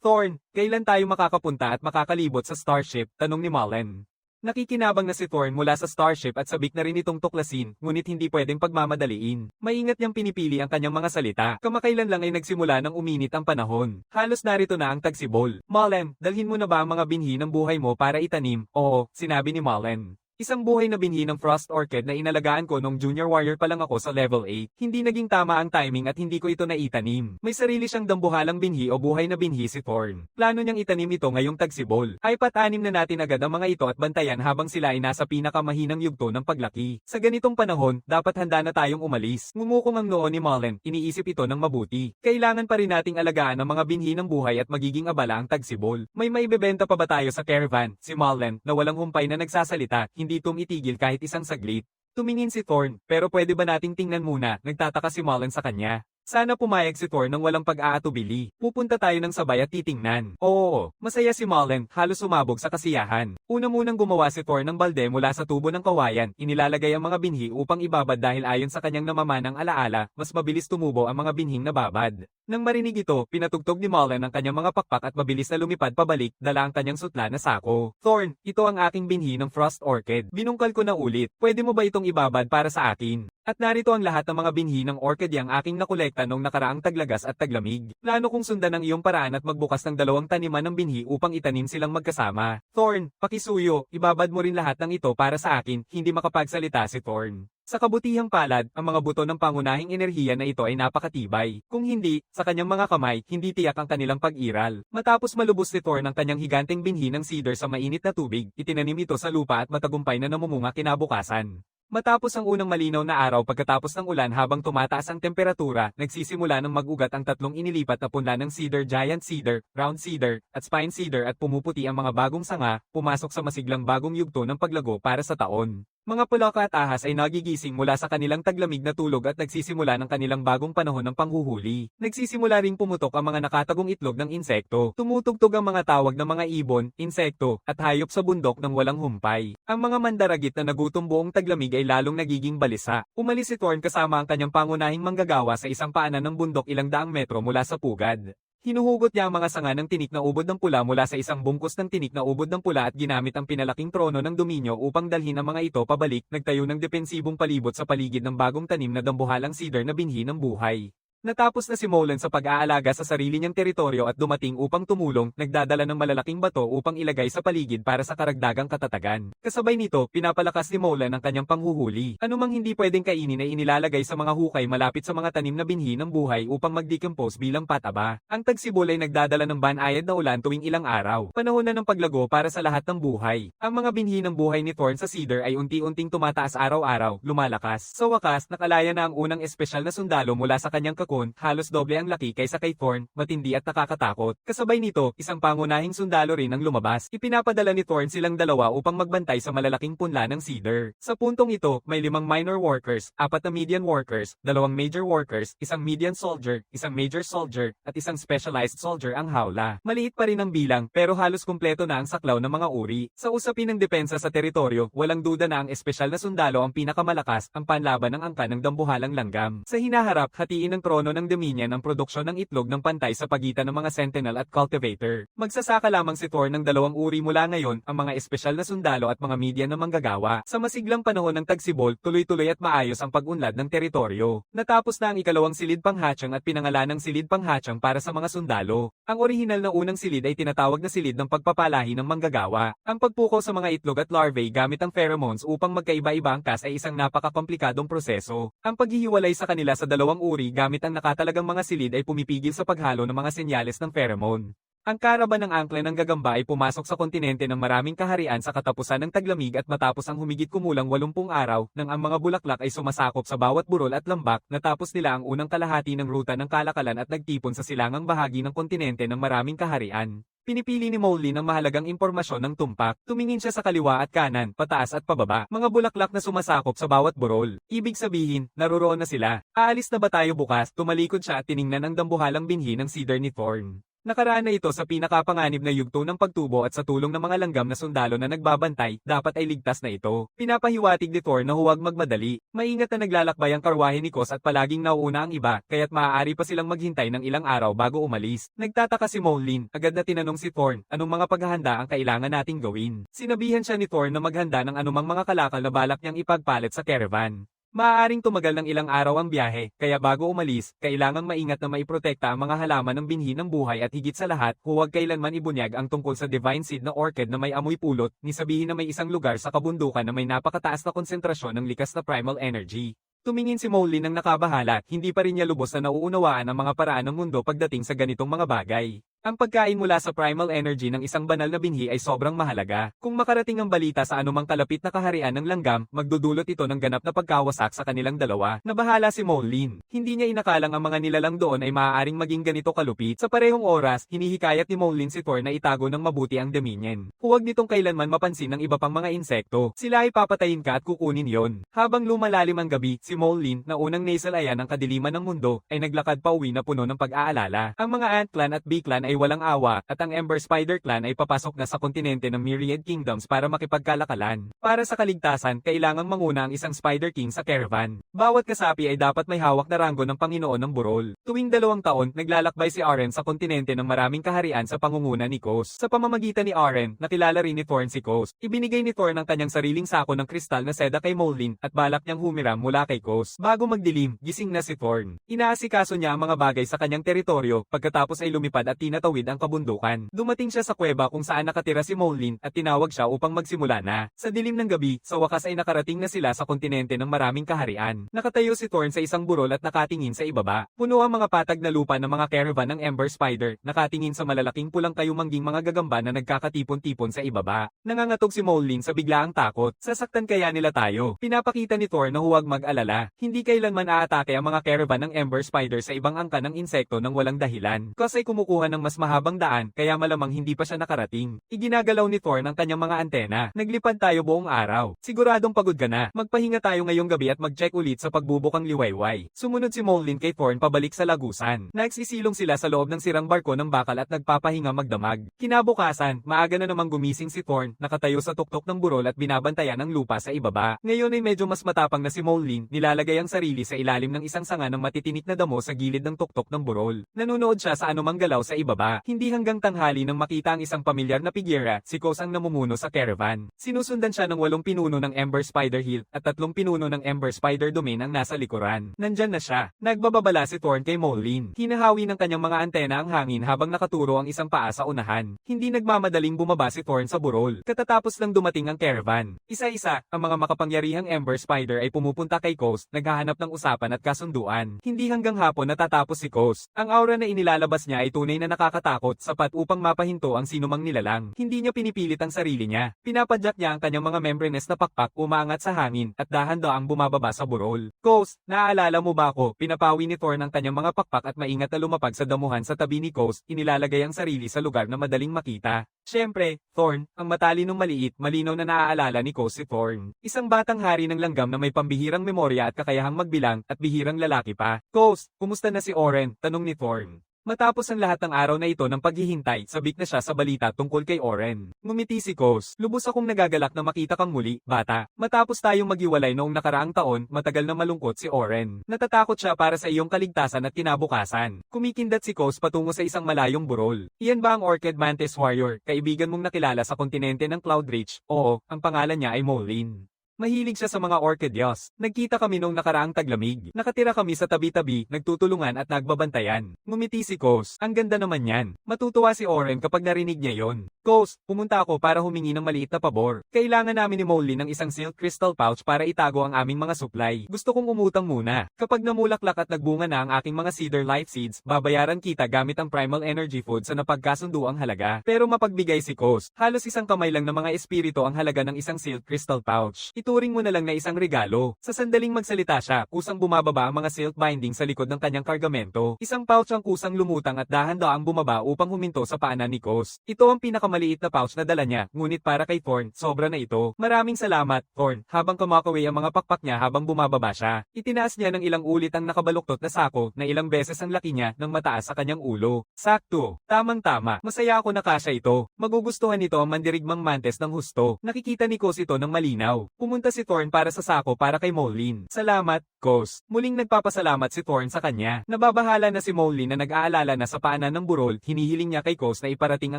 [SPEAKER 1] Thorn, kailan tayo makakapunta at makakalibot sa Starship? Tanong ni Mullen. Nakikinabang na si Thorn mula sa Starship at sabik na rin itong tuklasin, ngunit hindi pwedeng pagmamadaliin. Maingat niyang pinipili ang kanyang mga salita. Kamakailan lang ay nagsimula ng uminit ang panahon. Halos narito na ang tagsibol. Mullen, dalhin mo na ba ang mga binhi ng buhay mo para itanim? Oo, sinabi ni Mullen. Isang buhay na binhi ng Frost Orchid na inalagaan ko nung junior warrior pa lang ako sa level 8. Hindi naging tama ang timing at hindi ko ito naitanim. May sarili siyang dambuhalang binhi o buhay na binhi si Thorn. Plano niyang itanim ito ngayong tagsibol. Ay pat-anim na natin agad ang mga ito at bantayan habang sila ay nasa pinakamahinang yugto ng paglaki. Sa ganitong panahon, dapat handa na tayong umalis. Ngumukong ang noo ni Mullen, iniisip ito ng mabuti. Kailangan pa rin nating alagaan ang mga binhi ng buhay at magiging abala ang tagsibol. May maibebenta pa ba tayo sa caravan? Si Mullen, na walang humpay na nagsasalita, hindi tumitigil kahit isang saglit. Tumingin si Thorn, pero pwede ba nating tingnan muna? Nagtataka si Mullen sa kanya. Sana pumayag si Thorn nang walang pag-aatubili. Pupunta tayo ng sabay at titingnan. Oo, masaya si Mullen, halos sumabog sa kasiyahan. Una munang gumawa si Thorn ng balde mula sa tubo ng kawayan, inilalagay ang mga binhi upang ibabad dahil ayon sa kanyang namamanang alaala, mas mabilis tumubo ang mga binhing nababad. Nang marinig ito, pinatugtog ni Mullen ang kanyang mga pakpak at mabilis na lumipad pabalik, dala ang kanyang sutla na sako. Thorn, ito ang aking binhi ng Frost Orchid. Binungkal ko na ulit. Pwede mo ba itong ibabad para sa akin? At narito ang lahat ng mga binhi ng orchidyang aking nakolekta noong nakaraang taglagas at taglamig. Plano kong sundan ang iyong paraan at magbukas ng 2 taniman ng binhi upang itanim silang magkasama. Thorn, pakisuyo, ibabad mo rin lahat ng ito para sa akin, hindi makapagsalita si Thorn. Sa kabutihang palad, ang mga buto ng pangunahing enerhiya na ito ay napakatibay. Kung hindi, sa kanyang mga kamay, hindi tiyak ang kanilang pag-iral. Matapos malubos ni Thorn ang kanyang higanteng binhi ng cedar sa mainit na tubig, itinanim ito sa lupa at matagumpay na namumunga kinabukasan. Matapos ang unang malinaw na araw pagkatapos ng ulan habang tumataas ang temperatura, nagsisimula ng mag-ugat ang 3 inilipat na punla ng cedar, giant cedar, round cedar, at spine cedar at pumuputi ang mga bagong sanga, pumasok sa masiglang bagong yugto ng paglago para sa taon. Mga pulaka at ahas ay nagigising mula sa kanilang taglamig na tulog at nagsisimula ng kanilang bagong panahon ng panghuhuli. Nagsisimula ring pumutok ang mga nakatagong itlog ng insekto. Tumutugtog ang mga tawag ng mga ibon, insekto, at hayop sa bundok ng walang humpay. Ang mga mandaragit na nagutom buong taglamig ay lalong nagiging balisa. Umalis si Thorn kasama ang kanyang pangunahing manggagawa sa isang paanan ng bundok ilang daang metro mula sa pugad. Hinuhugot niya ang mga sanga ng tinik na ubod ng pula mula sa isang bungkus ng tinik na ubod ng pula at ginamit ang pinalaking trono ng dominyo upang dalhin ang mga ito pabalik, nagtayo ng depensibong palibot sa paligid ng bagong tanim na dambuhalang cedar na binhi ng buhay. Natapos na si Mullen sa pag-aalaga sa sarili niyang teritoryo at dumating upang tumulong, nagdadala ng malalaking bato upang ilagay sa paligid para sa karagdagang katatagan. Kasabay nito, pinapalakas ni Mullen ang kanyang panghuhuli. Anumang hindi pwedeng kainin ay inilalagay sa mga hukay malapit sa mga tanim na binhi ng buhay upang mag-decompose bilang pataba. Ang tagsibol ay nagdadala ng banayad na ulan tuwing ilang araw. Panahon na ng paglago para sa lahat ng buhay. Ang mga binhi ng buhay ni Thorn sa cedar ay unti-unting tumataas araw-araw, lumalakas. Sa wakas, nakalaya na ang unang espesyal na sundalo mula sa kanyang halos doble ang laki kaysa kay Thorn, matindi at nakakatakot. Kasabay nito, isang pangunahing sundalo rin ang lumabas. Ipinapadala ni Thorn silang dalawa upang magbantay sa malalaking punla ng cedar. Sa puntong ito, may 5 minor workers, 4 na median workers, 2 major workers, 1 median soldier, 1 major soldier, at 1 specialized soldier ang hawla. Maliit pa rin ang bilang, pero halos kumpleto na ang saklaw ng mga uri. Sa usapin ng depensa sa teritoryo, walang duda na ang espesyal na sundalo ang pinakamalakas, ang panlaban ng angka ng dambuhalang langgam. Sa hinaharap, hatiin ng trono ng Dominion ang produksyon ng itlog ng pantay sa pagitan ng mga sentinel at cultivator. Magsasaka lamang si Thorn ng 2 uri mula ngayon, ang mga espesyal na sundalo at mga median na manggagawa. Sa masiglang panahon ng tagsibol, tuloy-tuloy at maayos ang pag-unlad ng teritoryo. Natapos na ang ikalawang silid panghatsang at pinangalanang silid panghatsang para sa mga sundalo. Ang orihinal na unang silid ay tinatawag na silid ng pagpapalahi ng manggagawa. Ang pagpukaw sa mga itlog at larvae gamit ang pheromones upang magkaiba-iba ang kas ay isang napakakomplikadong proseso. Ang paghihiwalay sa kanila sa 2 uri gamit ang nakatalagang mga silid ay pumipigil sa paghalo ng mga senyales ng pheromone. Ang karaban ng angkle ng gagamba ay pumasok sa kontinente ng maraming kaharian sa katapusan ng taglamig at matapos ang humigit kumulang 80 araw, nang ang mga bulaklak ay sumasakop sa bawat burol at lambak, natapos nila ang unang kalahati ng ruta ng kalakalan at nagtipon sa silangang bahagi ng kontinente ng maraming kaharian. Pinipili ni Mullen ang mahalagang impormasyon ng tumpak. Tumingin siya sa kaliwa at kanan, pataas at pababa. Mga bulaklak na sumasakop sa bawat burol. Ibig sabihin, naroroon na sila. Aalis na ba tayo bukas? Tumalikod siya at tiningnan ang dambuhalang binhi ng cedar ni Thorn. Nakaraan na ito sa pinakapanganib na yugto ng pagtubo at sa tulong ng mga langgam na sundalo na nagbabantay, dapat ay ligtas na ito. Pinapahiwatig ni Thorn na huwag magmadali. Maingat na naglalakbay ang karwahe ni Kos at palaging nauuna ang iba, kaya't maaari pa silang maghintay ng ilang araw bago umalis. Nagtataka si Mullen, agad na tinanong si Thorn, anong mga paghahanda ang kailangan nating gawin. Sinabihan siya ni Thorn na maghanda ng anumang mga kalakal na balak niyang ipagpalit sa caravan. Maaaring tumagal ng ilang araw ang biyahe, kaya bago umalis, kailangang maingat na maiprotekta ang mga halaman ng binhi ng buhay at higit sa lahat, huwag kailanman ibunyag ang tungkol sa divine seed na orchid na may amoy pulot, ni sabihin na may isang lugar sa kabundukan na may napakataas na konsentrasyon ng likas na primal energy. Tumingin si Mullen ng nakabahala, hindi pa rin niya lubos na nauunawaan ang mga paraan ng mundo pagdating sa ganitong mga bagay. Ang pagkain mula sa primal energy ng isang banal na binhi ay sobrang mahalaga. Kung makarating ang balita sa anumang kalapit na kaharian ng langgam, magdudulot ito ng ganap na pagkawasak sa kanilang dalawa. Nabahala si Mullen. Hindi niya inakalang ang mga nilalang doon ay maaaring maging ganito kalupit. Sa parehong oras, hinihikayat ni Mullen si Thorn na itago ng mabuti ang Dominion. Huwag nitong kailanman mapansin ng iba pang mga insekto. Sila ay papatayin ka at kukunin yon. Habang lumalalim ang gabi, si Mullen, na unang nasal ayan ng kadiliman ng mundo, ay naglakad pa uwi na puno ng pag-aalala. Ang mga ant clan at bee clan ay ay walang awa, at ang Ember Spider Clan ay papasok na sa kontinente ng Myriad Kingdoms para makipagkalakalan. Para sa kaligtasan, kailangang manguna ang isang Spider King sa caravan. Bawat kasapi ay dapat may hawak na ranggo ng Panginoon ng Burol. Tuwing 2 taon, naglalakbay si Oren sa kontinente ng maraming kaharian sa pangunguna ni Kos. Sa pamamagitan ni Oren, nakilala rin ni Thorn si Kos. Ibinigay ni Thorn ang kanyang sariling sako ng kristal na seda kay Moulin at balak niyang humiram mula kay Kos. Bago magdilim, gising na si Thorn. Inaasikaso niya ang mga bagay sa kanyang teritoryo, pagkatapos ay lumipad at tinatawid ang kabundukan. Dumating siya sa kuweba kung saan nakatira si Moulin at tinawag siya upang magsimula na. Sa dilim ng gabi, sa wakas ay nakarating na sila sa kontinente ng maraming kaharian. Nakatayo si Thorn sa isang burol at nakatingin sa ibaba. Puno ang mga patag na lupa ng mga caravan ng Ember Spider, nakatingin sa malalaking pulang kayumangging mga gagamba na nagkakatipon-tipon sa ibaba. Nangangatog si Moulin sa biglaang takot. Sasaktan kaya nila tayo? Pinapakita ni Thorn na huwag mag-alala. Hindi kailanman aatake ang mga caravan ng Ember Spider sa ibang angka ng insekto nang walang dahilan. Kasi kumukuha ng mas mahabang daan, kaya malamang hindi pa siya nakarating. Iginagalaw ni Thorn ang kanyang mga antena. Naglipad tayo buong araw. Siguradong pagod ka na. Magpahinga tayo ngayong gabi at mag-check ulit sa pagbubukang liwayway. Sumunod si Moulin kay Thorn pabalik sa lagusan. Nagsisilong sila sa loob ng sirang barko ng bakal at nagpapahinga magdamag. Kinabukasan, maaga na namang gumising si Thorn, nakatayo sa tuktok ng burol at binabantayan ang lupa sa ibaba. Ngayon ay medyo mas matapang na si Moulin, nilalagay ang sarili sa ilalim ng isang sanga ng matitinik na damo sa gilid ng tuktok ng burol. Nanunood siya sa anumang galaw sa ibaba. Hindi hanggang tanghali nang makita ang isang pamilyar na pigira, si Kos ang namumuno sa caravan. Sinusundan siya ng 8 pinuno ng Ember Spider Hill at 3 pinuno ng Ember Spider Domain ang nasa likuran. Nandyan na siya. Nagbababala si Thorn kay Moulin. Hinahawi ng kanyang mga antena ang hangin habang nakaturo ang isang paa sa unahan. Hindi nagmamadaling bumaba si Thorn sa burol. Katatapos lang dumating ang caravan. Isa-isa, ang mga makapangyarihang Ember Spider ay pumupunta kay Kos, naghahanap ng usapan at kasunduan. Hindi hanggang hapon natatapos si Kos. Ang aura na inilalabas niya ay tunay na nakakatakot, sapat upang mapahinto ang sinumang nilalang. Hindi niya pinipilit ang sarili niya. Pinapadyak niya ang kanyang mga membrenes na pakpak umaangat sa hangin at dahan-daang bumababa sa burol. Kos, naaalala mo ba ako? Pinapawi ni Thorn ang kanyang mga pakpak at maingat na lumapag sa damuhan sa tabi ni Kos, inilalagay ang sarili sa lugar na madaling makita. Siyempre, Thorn, ang matalinong maliit, malinaw na naaalala ni Kos si Thorn. Isang batang hari ng langgam na may pambihirang memorya at kakayahang magbilang at bihirang lalaki pa. Kos, kumusta na si Oren? Tanong ni Thorn. Matapos ang lahat ng araw na ito ng paghihintay, sabik na siya sa balita tungkol kay Oren. Ngumiti si Kos. Lubos akong nagagalak na makita kang muli, bata. Matapos tayong maghiwalay noong nakaraang taon, matagal na malungkot si Oren. Natatakot siya para sa iyong kaligtasan at kinabukasan. Kumikindat si Kos patungo sa isang malayong burol. Iyan ba ang Orchid Mantis Warrior, kaibigan mong nakilala sa kontinente ng Cloudreach? Oo, ang pangalan niya ay Moulin. Mahilig siya sa mga orchidyas. Nagkita kami noong nakaraang taglamig. Nakatira kami sa tabi-tabi, nagtutulungan at nagbabantayan. Ngumiti si Kos. Ang ganda naman yan. Matutuwa si Oren kapag narinig niya yon. Kos, pumunta ako para humingi ng maliit na pabor. Kailangan namin ni Moulin ng isang silk crystal pouch para itago ang aming mga supply. Gusto kong umutang muna. Kapag namulaklak at nagbunga na ang aking mga cedar life seeds, babayaran kita gamit ang primal energy food sa napagkasunduang halaga. Pero mapagbigay si Kos. Halos isang kamay lang ng mga espiritu ang halaga ng isang silk crystal pouch. Ituring mo na lang na isang regalo. Sa sandaling magsalita siya, kusang bumababa ang mga silk binding sa likod ng kanyang kargamento. Isang pouch ang kusang lumutang at dahan-daang bumaba upang huminto sa paanan ni Kos. Ito ang pinakamaliit na pouch na dala niya, ngunit para kay Thorn, sobra na ito. Maraming salamat, Thorn, habang kumakaway ang mga pakpak niya habang bumababa siya. Itinaas niya ng ilang ulit ang nakabaluktot na sako na ilang beses ang laki niya nang mataas sa kanyang ulo. Sakto. Tamang-tama. Masaya ako na kasya ito. Magugustuhan nito ang mandirigmang mantes ng husto. Nakikita ni Kos ito ng malinaw. Pumunta si Thorn para sa sako para kay Moulin. Salamat, Kos. Muling nagpapasalamat si Thorn sa kanya. Nababahala na si Moulin na nag-aalala na sa paanan ng burol, hinihiling niya kay Kos na iparating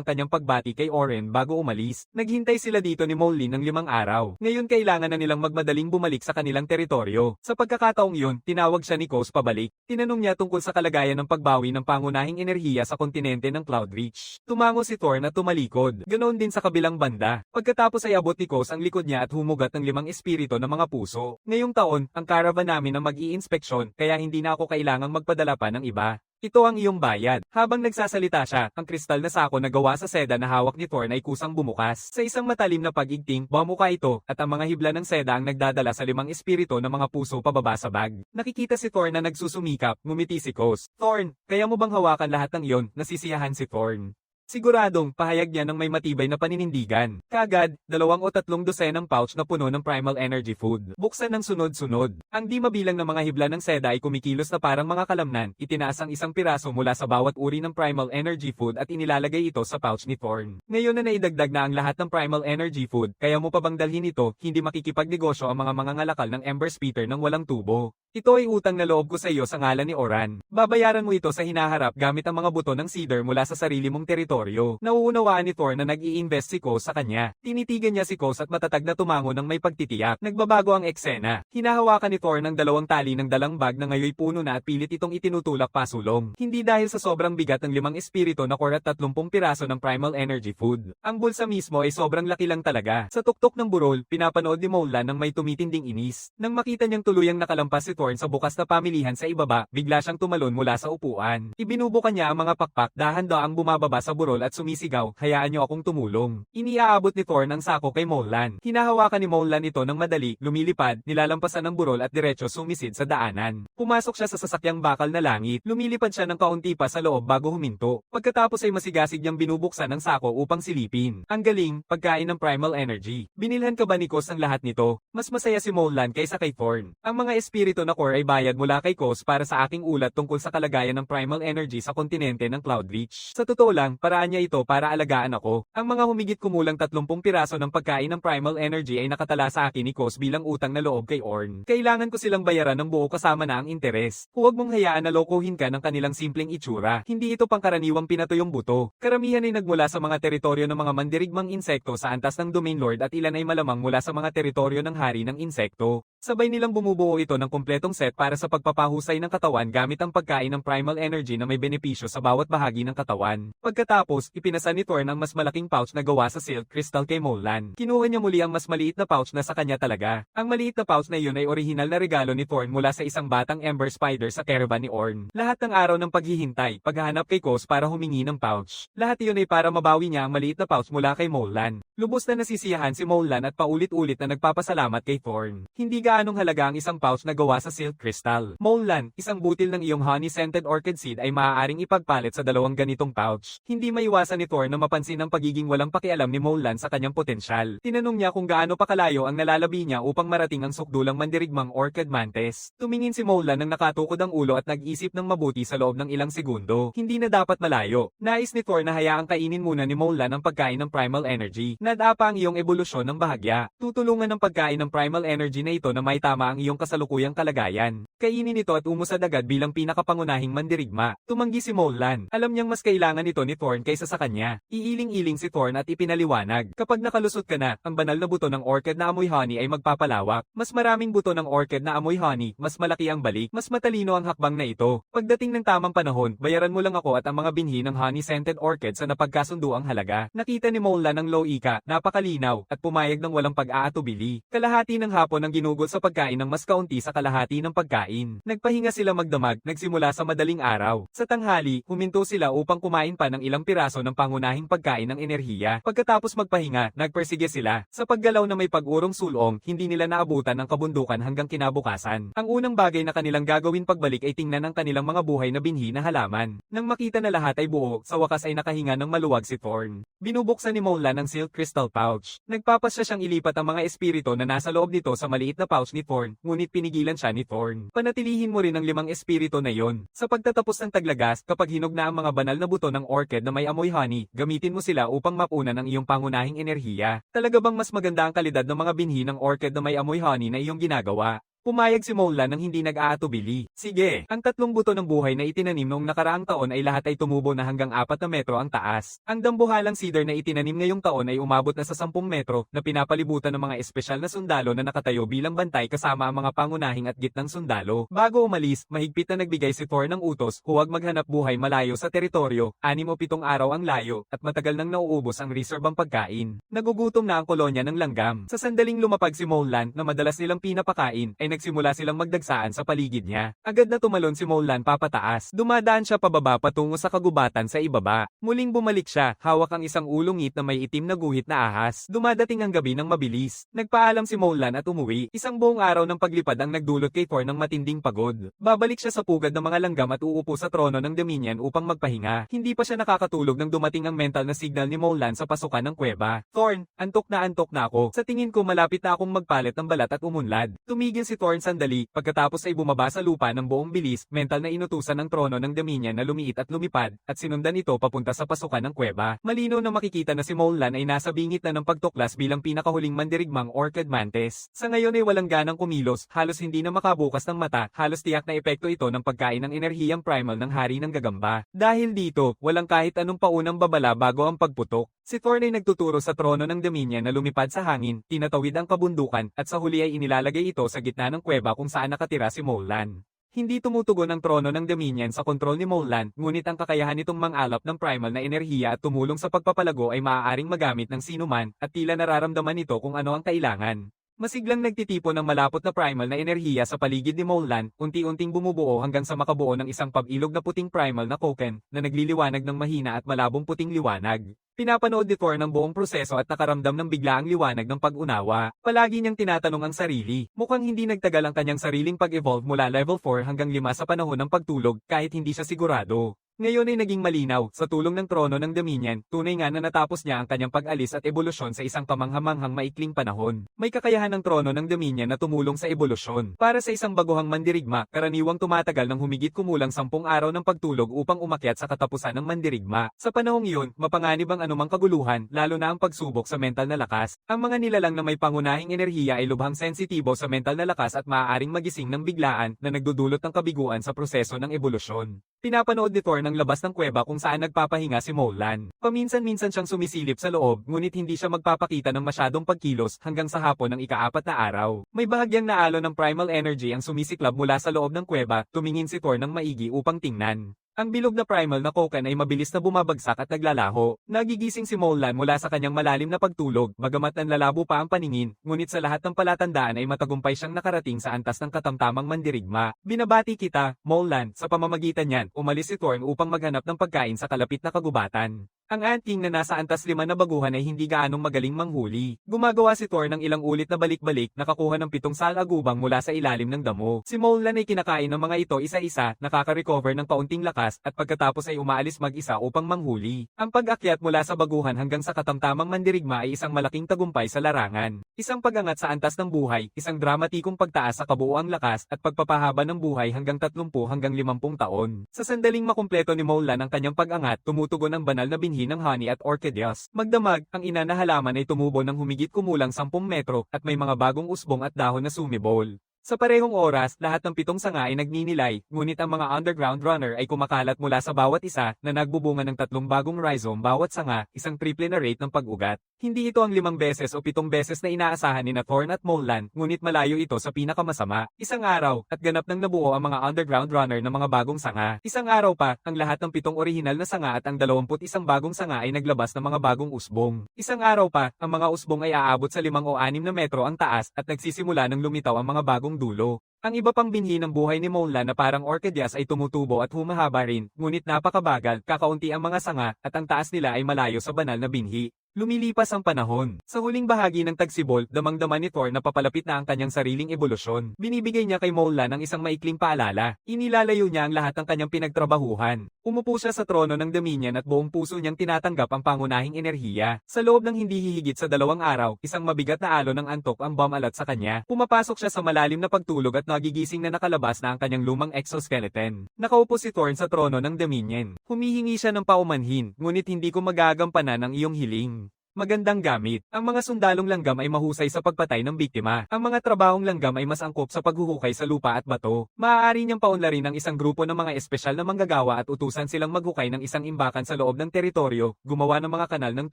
[SPEAKER 1] ang kanyang pagbati kay Oren bago umalis. Naghintay sila dito ni Moulin ng 5 araw. Ngayon kailangan na nilang magmadaling bumalik sa kanilang teritoryo. Sa pagkakataong yun, tinawag siya ni Kos pabalik. Tinanong niya tungkol sa kalagayan ng pagbawi ng pangunahing enerhiya sa kontinente ng Cloudreach. Tumango si Thorn at tumalikod. Ganoon din sa kabilang banda. Pagkatapos ay abot ni Kos ang likod niya at humugat ng 5 espiritu ng mga puso. Ngayong taon, ang caravan namin ang mag-i-inspeksyon, kaya hindi na ako kailangang magpadala pa ng iba. Ito ang iyong bayad. Habang nagsasalita siya, ang kristal na sako na gawa sa seda na hawak ni Thorn ay kusang bumukas. Sa isang matalim na pag-igting, bumuka ito, at ang mga hibla ng seda ang nagdadala sa 5 espiritu ng mga puso pababa sa bag. Nakikita si Thorn na nagsusumikap, ngumiti si Kos. Thorn, kaya mo bang hawakan lahat ng iyon? Nasisiyahan si Thorn. Siguradong, pahayag niya ng may matibay na paninindigan. Kagad, 2 o 3 dosenang pouch na puno ng primal energy food. Buksan ng sunod-sunod. Ang di mabilang na mga hibla ng seda ay kumikilos na parang mga kalamnan, itinaas ang isang piraso mula sa bawat uri ng primal energy food at inilalagay ito sa pouch ni Thorn. Ngayon na naidagdag na ang lahat ng primal energy food, kaya mo pa bang dalhin ito, hindi makikipagnegosyo ang mga mangangalakal ng Ember Spitter ng walang tubo. Ito ay utang na loob ko sa iyo sa ngalan ni Oran. Babayaran mo ito sa hinaharap gamit ang mga buto ng cedar mula sa sarili mong teritoryo. Nauunawaan ni Thorn na nag-i-invest si Kos sa kanya. Tinitigan niya si Kos at matatag na tumango ng may pagtitiyak. Nagbabago ang eksena. Hinahawakan ni Thorn ng 2 tali ng dalang bag na ngayoy puno na at pilit itong itinutulak pasulong. Hindi dahil sa sobrang bigat ng 5 espiritu na core at 30 piraso ng primal energy food. Ang bulsa mismo ay sobrang laki lang talaga. Sa tuktok ng burol, pinapanood ni Molan ng may tumitinding inis. Nang makita niyang tuluyang nakalampas si Thorn sa bukas na pamilihan sa ibaba, bigla siyang tumalon mula sa upuan. Ibinubukan niya ang mga pakpak, dahan-daang bumababa sa burol at sumisigaw, hayaan niyo akong tumulong. Iniaabot ni Thorn ang sako kay Molan. Hinahawakan ni Molan ito ng madali, lumilipad, nilalampasan ng burol at diretso sumisid sa daanan. Pumasok siya sa sasakyang bakal na langit, lumilipad siya ng kaunti pa sa loob bago huminto. Pagkatapos ay masigasig niyang binubuksan ang sako upang silipin. Ang galing, pagkain ng primal energy. Binilhan ka ba ni Kos ang lahat nito? Mas masaya si Molan kaysa kay Thorn. Ang mga espiritu na core ay bayad mula kay Kos para sa aking ulat tungkol sa kalagayan ng primal energy sa kontinente ng Cloudreach. Sa totoo lang, paraan niya ito para alagaan ako. Ang mga humigit kumulang 30 piraso ng pagkain ng primal energy ay nakatala sa akin ni Kos bilang utang na loob kay Orn. Kailangan ko silang bayaran ng buo kasama na ang interes. Huwag mong hayaan na lokohin ka ng kanilang simpleng itsura. Hindi ito pangkaraniwang pinatuyong buto. Karamihan ay nagmula sa mga teritoryo ng mga mandirigmang insekto sa antas ng Domain Lord at ilan ay malamang mula sa mga teritoryo ng hari ng insekto. Sabay nilang bumubuo ito ng kumpletong set para sa pagpapahusay ng katawan gamit ang pagkain ng primal energy na may benepisyo sa bawat bahagi ng katawan. Pagkatapos, ipinasa ni Thorn ang mas malaking pouch na gawa sa silk crystal kay Molan. Kinuha niya muli ang mas maliit na pouch na sa kanya talaga. Ang maliit na pouch na iyon ay orihinal na regalo ni Thorn mula sa isang batang Ember Spider sa caravan ni Orn. Lahat ng araw ng paghihintay, paghahanap kay Kos para humingi ng pouch. Lahat iyon ay para mabawi niya ang maliit na pouch mula kay Molan. Lubos na nasisiyahan si Molan at paulit-ulit na nagpapasalamat kay Thorn. Hindi gaanong halaga ang isang pouch na gawa sa silk crystal. Molan, isang butil ng iyong honey-scented orchid seed ay maaaring ipagpalit sa 2 ganitong pouch. Hindi maiwasan ni Thorn na mapansin ang pagiging walang pakialam ni Molan sa kanyang potensyal. Tinanong niya kung gaano pa kalayo ang nalalabi niya upang marating ang sukdulang mandirigmang orchid mantis. Tumingin si Molan nang nakatukod ang ulo at nag-isip ng mabuti sa loob ng ilang segundo. Hindi na dapat malayo. Nais ni Thorn na hayaang kainin muna ni Molan ang pagkain ng primal energy. Nadapa ang iyong ebolusyon ng bahagya. Tutulungan ng pagkain ng primal energy na ito na may tama ang iyong kasalukuyang kalagayan. Kainin ito at umusad agad bilang pinakapangunahing mandirigma. Tumanggi si Molan. Alam niyang mas kailangan ito ni Thorn kaysa sa kanya. Iiling-iling si Thorn at ipinaliwanag. Kapag nakalusot ka na, ang banal na buto ng orchid na amoy honey ay magpapalawak. Mas maraming buto ng orchid na amoy honey, mas malaki ang balik, mas matalino ang hakbang na ito. Pagdating ng tamang panahon, bayaran mo lang ako at ang mga binhi ng honey-scented orchid sa napagkasunduang halaga. Nakita ni Molan ang loika, napakalinaw, at pumayag ng walang pag-aatubili. Kalahati ng hapon ang ginugol sa pagkain ng mas kaunti sa kalahati ng pagkain. Nagpahinga sila magdamag, nagsimula sa madaling araw. Sa tanghali, huminto sila upang kumain pa ng ilang piraso ng pangunahing pagkain ng enerhiya. Pagkatapos magpahinga, nagpersige sila. Sa paggalaw na may pag-urong sulong, hindi nila naabutan ang kabundukan hanggang kinabukasan. Ang unang bagay na kanilang gagawin pagbalik ay tingnan ang kanilang mga buhay na binhi na halaman. Nang makita na lahat ay buo, sa wakas ay nakahinga ng maluwag si Thorn. Binubuksan ni Molan ang silk crystal pouch. Nagpapasya siyang ilipat ang mga espiritu na nasa loob nito sa maliit na pouch ni Thorn, ngunit pinigilan siya ni Thorn. Panatilihin mo rin ang 5 espiritu na yon. Sa pagtatapos ng taglagas, kapag hinog na ang mga banal na buto ng orchid na may amoy honey, gamitin mo sila upang mapunan ang iyong pangunahing enerhiya. Talaga bang mas maganda ang kalidad ng mga binhi ng orchid na may amoy honey na iyong ginagawa? Pumayag si Molan nang hindi nag-aatubili. Sige, ang 3 buto ng buhay na itinanim noong nakaraang taon ay lahat ay tumubo na hanggang 4 na metro ang taas. Ang dambuhalang cedar na itinanim ngayong taon ay umabot na sa 10 metro na pinapalibutan ng mga espesyal na sundalo na nakatayo bilang bantay kasama ang mga pangunahing at gitnang sundalo. Bago umalis, mahigpit na nagbigay si Thorn ng utos, huwag maghanap buhay malayo sa teritoryo, 6 o 7 araw ang layo, at matagal nang nauubos ang reserbang pagkain. Nagugutom na ang kolonya ng langgam. Sa sandaling lumapag si Molan na madalas nilang pinapakain, ay nagsimula silang magdagsaan sa paligid niya. Agad na tumalon si Molan papataas. Dumadaan siya pababa patungo sa kagubatan sa ibaba. Muling bumalik siya, hawak ang isang ulungit na may itim na guhit na ahas. Dumadating ang gabi ng mabilis. Nagpaalam si Molan at umuwi. Isang buong araw ng paglipad ang nagdulot kay Thor ng matinding pagod. Babalik siya sa pugad ng mga langgam at uupo sa trono ng Dominion upang magpahinga. Hindi pa siya nakakatulog nang dumating ang mental na signal ni Molan sa pasukan ng kuweba. Thorn, antok na ako. Sa tingin ko malapit na akong magpalit ng balat at umunlad. Tumigil si Thorn sandali, pagkatapos ay bumaba sa lupa ng buong bilis, mental na inutusan ng trono ng Dominion na lumiit at lumipad, at sinundan ito papunta sa pasukan ng kuweba. Malinaw na makikita na si Molan ay nasa bingit na ng pagtuklas bilang pinakahuling mandirigmang Orchid Mantis. Sa ngayon ay walang ganang kumilos, halos hindi na makabukas ng mata, halos tiyak na epekto ito ng pagkain ng enerhiyang primal ng hari ng gagamba. Dahil dito, walang kahit anong paunang babala bago ang pagputok. Si Thorn ay nagtuturo sa trono ng Dominion na lumipad sa hangin, tinatawid ang kabundukan, at sa huli ay inilalagay ito sa gitna ng kuweba kung saan nakatira si Molan. Hindi tumutugon ang trono ng Dominion sa kontrol ni Molan, ngunit ang kakayahan nitong mangalap ng primal na enerhiya at tumulong sa pagpapalago ay maaaring magamit ng sinuman, at tila nararamdaman nito kung ano ang kailangan. Masiglang nagtitipon ng malapot na primal na enerhiya sa paligid ni Molan, unti-unting bumubuo hanggang sa makabuo ng isang pabilog na puting primal na Koken, na nagliliwanag ng mahina at malabong puting liwanag. Pinapanood ni Thor ng buong proseso at nakaramdam ng biglaang liwanag ng pag-unawa. Palagi niyang tinatanong ang sarili. Mukhang hindi nagtagal ang kanyang sariling pag-evolve mula level 4 hanggang 5 sa panahon ng pagtulog, kahit hindi siya sigurado. Ngayon ay naging malinaw, sa tulong ng trono ng Dominion, tunay nga na natapos niya ang kanyang pag-alis at ebolusyon sa isang kamanghamanghang maikling panahon. May kakayahan ng trono ng Dominion na tumulong sa ebolusyon. Para sa isang baguhang mandirigma, karaniwang tumatagal ng humigit kumulang 10 araw ng pagtulog upang umakyat sa katapusan ng mandirigma. Sa panahong iyon, mapanganib ang anumang kaguluhan, lalo na ang pagsubok sa mental na lakas. Ang mga nilalang na may pangunahing enerhiya ay lubhang sensitibo sa mental na lakas at maaaring magising ng biglaan na nagdudulot ng kabiguan sa proseso ng ebolusyon. Pinapanood ni Thor ng labas ng kuweba kung saan nagpapahinga si Molan. Paminsan-minsan siyang sumisilip sa loob, ngunit hindi siya magpapakita ng masyadong pagkilos hanggang sa hapon ng ika-4 na araw. May bahagyang naalo ng primal energy ang sumisiklab mula sa loob ng kuweba, tumingin si Thor ng maigi upang tingnan. Ang bilog na primal na Koken ay mabilis na bumabagsak at naglalaho. Nagigising si Molan mula sa kanyang malalim na pagtulog, bagamat nanlalabo pa ang paningin, ngunit sa lahat ng palatandaan ay matagumpay siyang nakarating sa antas ng katamtamang mandirigma. Binabati kita, Molan, sa pamamagitan niyan, umalis si Thorn upang maghanap ng pagkain sa kalapit na kagubatan. Ang Ant-King na nasa antas 5 na baguhan ay hindi gaanong magaling manghuli. Gumagawa si Thor ng ilang ulit na balik-balik, nakakuha ng 7 salagubang mula sa ilalim ng damo. Si Molan ay kinakain ng mga ito isa-isa, nakaka-recover ng kaunting lakas, at pagkatapos ay umaalis mag-isa upang manghuli. Ang pag-akyat mula sa baguhan hanggang sa katamtamang mandirigma ay isang malaking tagumpay sa larangan. Isang pag-angat sa antas ng buhay, isang dramatikong pagtaas sa kabuuang lakas, at pagpapahaba ng buhay hanggang 30 hanggang 50 taon. Sa sandaling makumpleto ni Molan ang kanyang pag-angat, tumutugon ang banal na binhi ng honey at orchideas. Magdamag, ang ina na halaman ay tumubo ng humigit kumulang 10 metro at may mga bagong usbong at dahon na sumibol. Sa parehong oras, lahat ng 7 sanga ay nagninilay, ngunit ang mga underground runner ay kumakalat mula sa bawat isa na nagbubunga ng 3 bagong rhizome bawat sanga, isang triple na rate ng pag-ugat. Hindi ito ang 5 beses o 7 beses na inaasahan ni Thorn at Molan, ngunit malayo ito sa pinakamasama. Isang araw, at ganap nang nabuo ang mga underground runner ng mga bagong sanga. Isang araw pa, ang lahat ng 7 orihinal na sanga at ang 21 bagong sanga ay naglabas ng mga bagong usbong. Isang araw pa, ang mga usbong ay aabot sa 5 o 6 na metro ang taas at nagsisimula ng lumitaw ang mga bagong dulo. Ang iba pang binhi ng buhay ni Molan na parang orchideas ay tumutubo at humahaba rin, ngunit napakabagal, kakaunti ang mga sanga, at ang taas nila ay malayo sa banal na binhi. Lumilipas ang panahon. Sa huling bahagi ng tagsibol, damang-dama ni Thor na papalapit na ang kanyang sariling ebolusyon. Binibigay niya kay Molan ang isang maikling paalala. Inilalayo niya ang lahat ng kanyang pinagtrabahuhan. Umupo siya sa trono ng Dominion at buong puso niyang tinatanggap ang pangunahing enerhiya. Sa loob ng hindi hihigit sa 2 araw, isang mabigat na alon ng antok ang bumalat sa kanya. Pumapasok siya sa malalim na pagtulog at nagigising na nakalabas na ang kanyang lumang exoskeleton. Nakaupo si Thorn sa trono ng Dominion. Humihingi siya ng paumanhin, ngunit hindi ko magagampanan ang iyong hiling. Magandang gamit. Ang mga sundalong langgam ay mahusay sa pagpatay ng biktima. Ang mga trabahong langgam ay mas angkop sa paghuhukay sa lupa at bato. Maaari niyang paunlarin ang isang grupo ng mga espesyal na manggagawa at utusan silang maghukay ng isang imbakan sa loob ng teritoryo, gumawa ng mga kanal ng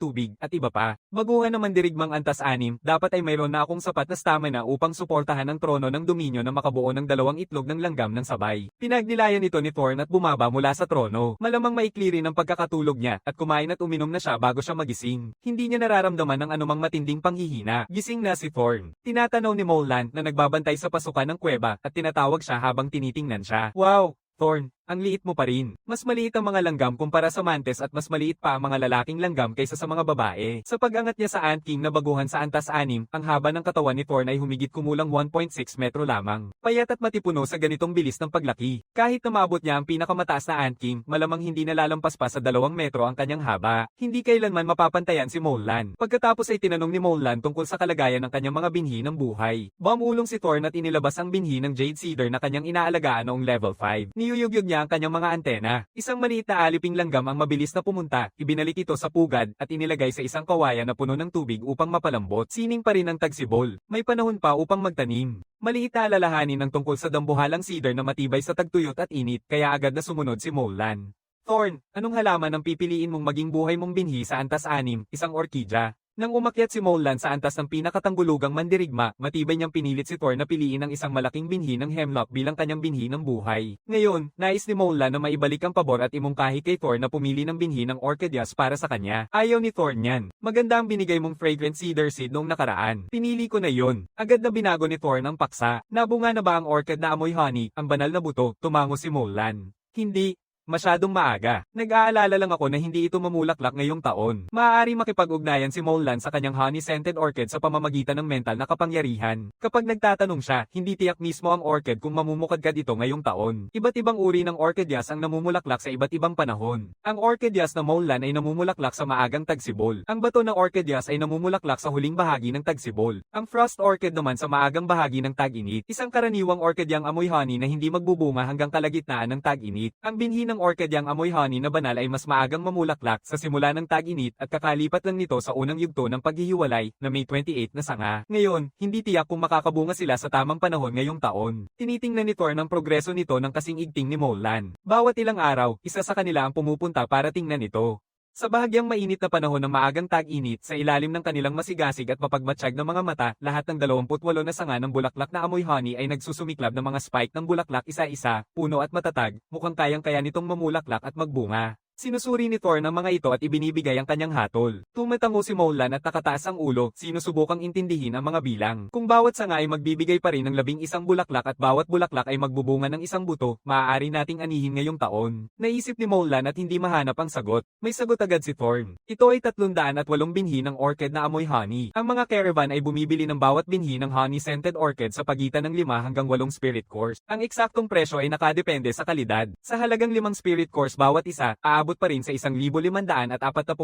[SPEAKER 1] tubig, at iba pa. Baguhan ng mandirigmang antas 6, dapat ay mayroon na akong sapat na stamina upang suportahan ang trono ng dominyo na makabuo ng 2 itlog ng langgam ng sabay. Pinagnilayan ito ni Thorn at bumaba mula sa trono. Malamang maikli rin ang pagkakatulog niya, at kumain at uminom na siya bago siya magising. Hindi niya nararamdaman ng anumang matinding panghihina. Gising na si Thorn. Tinatanaw ni Molan na nagbabantay sa pasukan ng kuweba at tinatawag siya habang tinitingnan siya. Wow! Thorn, ang liit mo pa rin. Mas maliit ang mga langgam kumpara sa mantis at mas maliit pa ang mga lalaking langgam kaysa sa mga babae. Sa pag-angat niya sa Ant King na baguhan sa antas 6, ang haba ng katawan ni Thorn ay humigit kumulang 1.6 metro lamang. Payat at matipuno sa ganitong bilis ng paglaki. Kahit na maabot niya ang pinakamataas na Ant King, malamang hindi nalalampas pa sa 2 metro ang kanyang haba. Hindi kailanman mapapantayan si Molan. Pagkatapos ay tinanong ni Molan tungkol sa kalagayan ng kanyang mga binhi ng buhay. Bumulong si Thorn at inilabas ang binhi ng Jade Cedar na kanyang inaalagaan noong level 5. Niyuyugyug niya ang kanyang mga antena. Isang maliit na aliping langgam ang mabilis na pumunta, ibinalik ito sa pugad at inilagay sa isang kawayan na puno ng tubig upang mapalambot. Sining pa rin ang tagsibol. May panahon pa upang magtanim. Maliit na alalahanin ng tungkol sa dambuhalang cedar na matibay sa tagtuyot at init, kaya agad na sumunod si Molan. Thorn, anong halaman ang pipiliin mong maging buhay mong binhi sa antas 6, isang orkidya? Nang umakyat si Molan sa antas ng pinakatanggulugang mandirigma, matibay niyang pinilit si Thorn na piliin ang isang malaking binhi ng hemlock bilang kanyang binhi ng buhay. Ngayon, nais ni Molan na maibalik ang pabor at imungkahi kay Thorn na pumili ng binhi ng orchideas para sa kanya. Ayaw ni Thorn yan. Maganda ang binigay mong fragrant cedar seed noong nakaraan. Pinili ko na yon. Agad na binago ni Thorn ang paksa. Nabunga na ba ang orchid na amoy honey, ang banal na buto? Tumango si Molan. Hindi. Masyadong maaga. Nag-aalala lang ako na hindi ito mamulaklak ngayong taon. Maaari makipag-ugnayan si Molan sa kanyang honey-scented orchid sa pamamagitan ng mental na kapangyarihan. Kapag nagtatanong siya, hindi tiyak mismo ang orchid kung mamumukadkad ito ngayong taon. Iba't ibang uri ng orchideas ang namumulaklak sa iba't ibang panahon. Ang orchideas na Molan ay namumulaklak sa maagang tagsibol. Ang bato ng orchideas ay namumulaklak sa huling bahagi ng tagsibol. Ang frost orchid naman sa maagang bahagi ng tag-init. Isang karaniwang orchidyang amoy honey na hindi magbubunga hanggang kalagitnaan ng tag-init. Ang binhi ng orchidyang amoy honey na banal ay mas maagang mamulaklak sa simula ng tag-init at kakalipat lang nito sa unang yugto ng paghihiwalay na May 28 na sanga. Ngayon, hindi tiyak kung makakabunga sila sa tamang panahon ngayong taon. Tinitingnan ni Thorn ang progreso nito ng kasing igting ni Molan. Bawat ilang araw, isa sa kanila ang pumupunta para tingnan ito. Sa bahagyang mainit na panahon ng maagang tag-init, sa ilalim ng kanilang masigasig at mapagmatsyag na mga mata, lahat ng 28 na sanga ng bulaklak na amoy honey ay nagsusumiklab ng mga spike ng bulaklak isa-isa, puno at matatag, mukhang kayang-kaya nitong mamulaklak at magbunga. Sinusuri ni Thorn ang mga ito at ibinibigay ang kanyang hatol. Tumatango si Molan at nakataas ang ulo, sinusubukang intindihin ang mga bilang. Kung bawat sanga ay magbibigay pa rin ng 11 bulaklak at bawat bulaklak ay magbubunga ng isang buto, maaari nating anihin ngayong taon. Naisip ni Molan at hindi mahanap ang sagot. May sagot agad si Thorn. Ito ay 308 binhi ng orchid na amoy honey. Ang mga caravan ay bumibili ng bawat binhi ng honey-scented orchid sa pagitan ng 5 hanggang 8 spirit cores. Ang eksaktong presyo ay nakadepende sa kalidad. Sa halagang 5 spirit cores bawat isa, aabot pa rin sa 1,540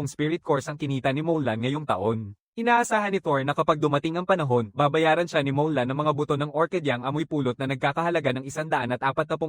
[SPEAKER 1] spirit cores ang kinita ni Molan ngayong taon. Inaasahan ni Thorn na kapag dumating ang panahon, babayaran siya ni Molan ng mga buto ng orchidyang amoy pulot na nagkakahalaga ng 140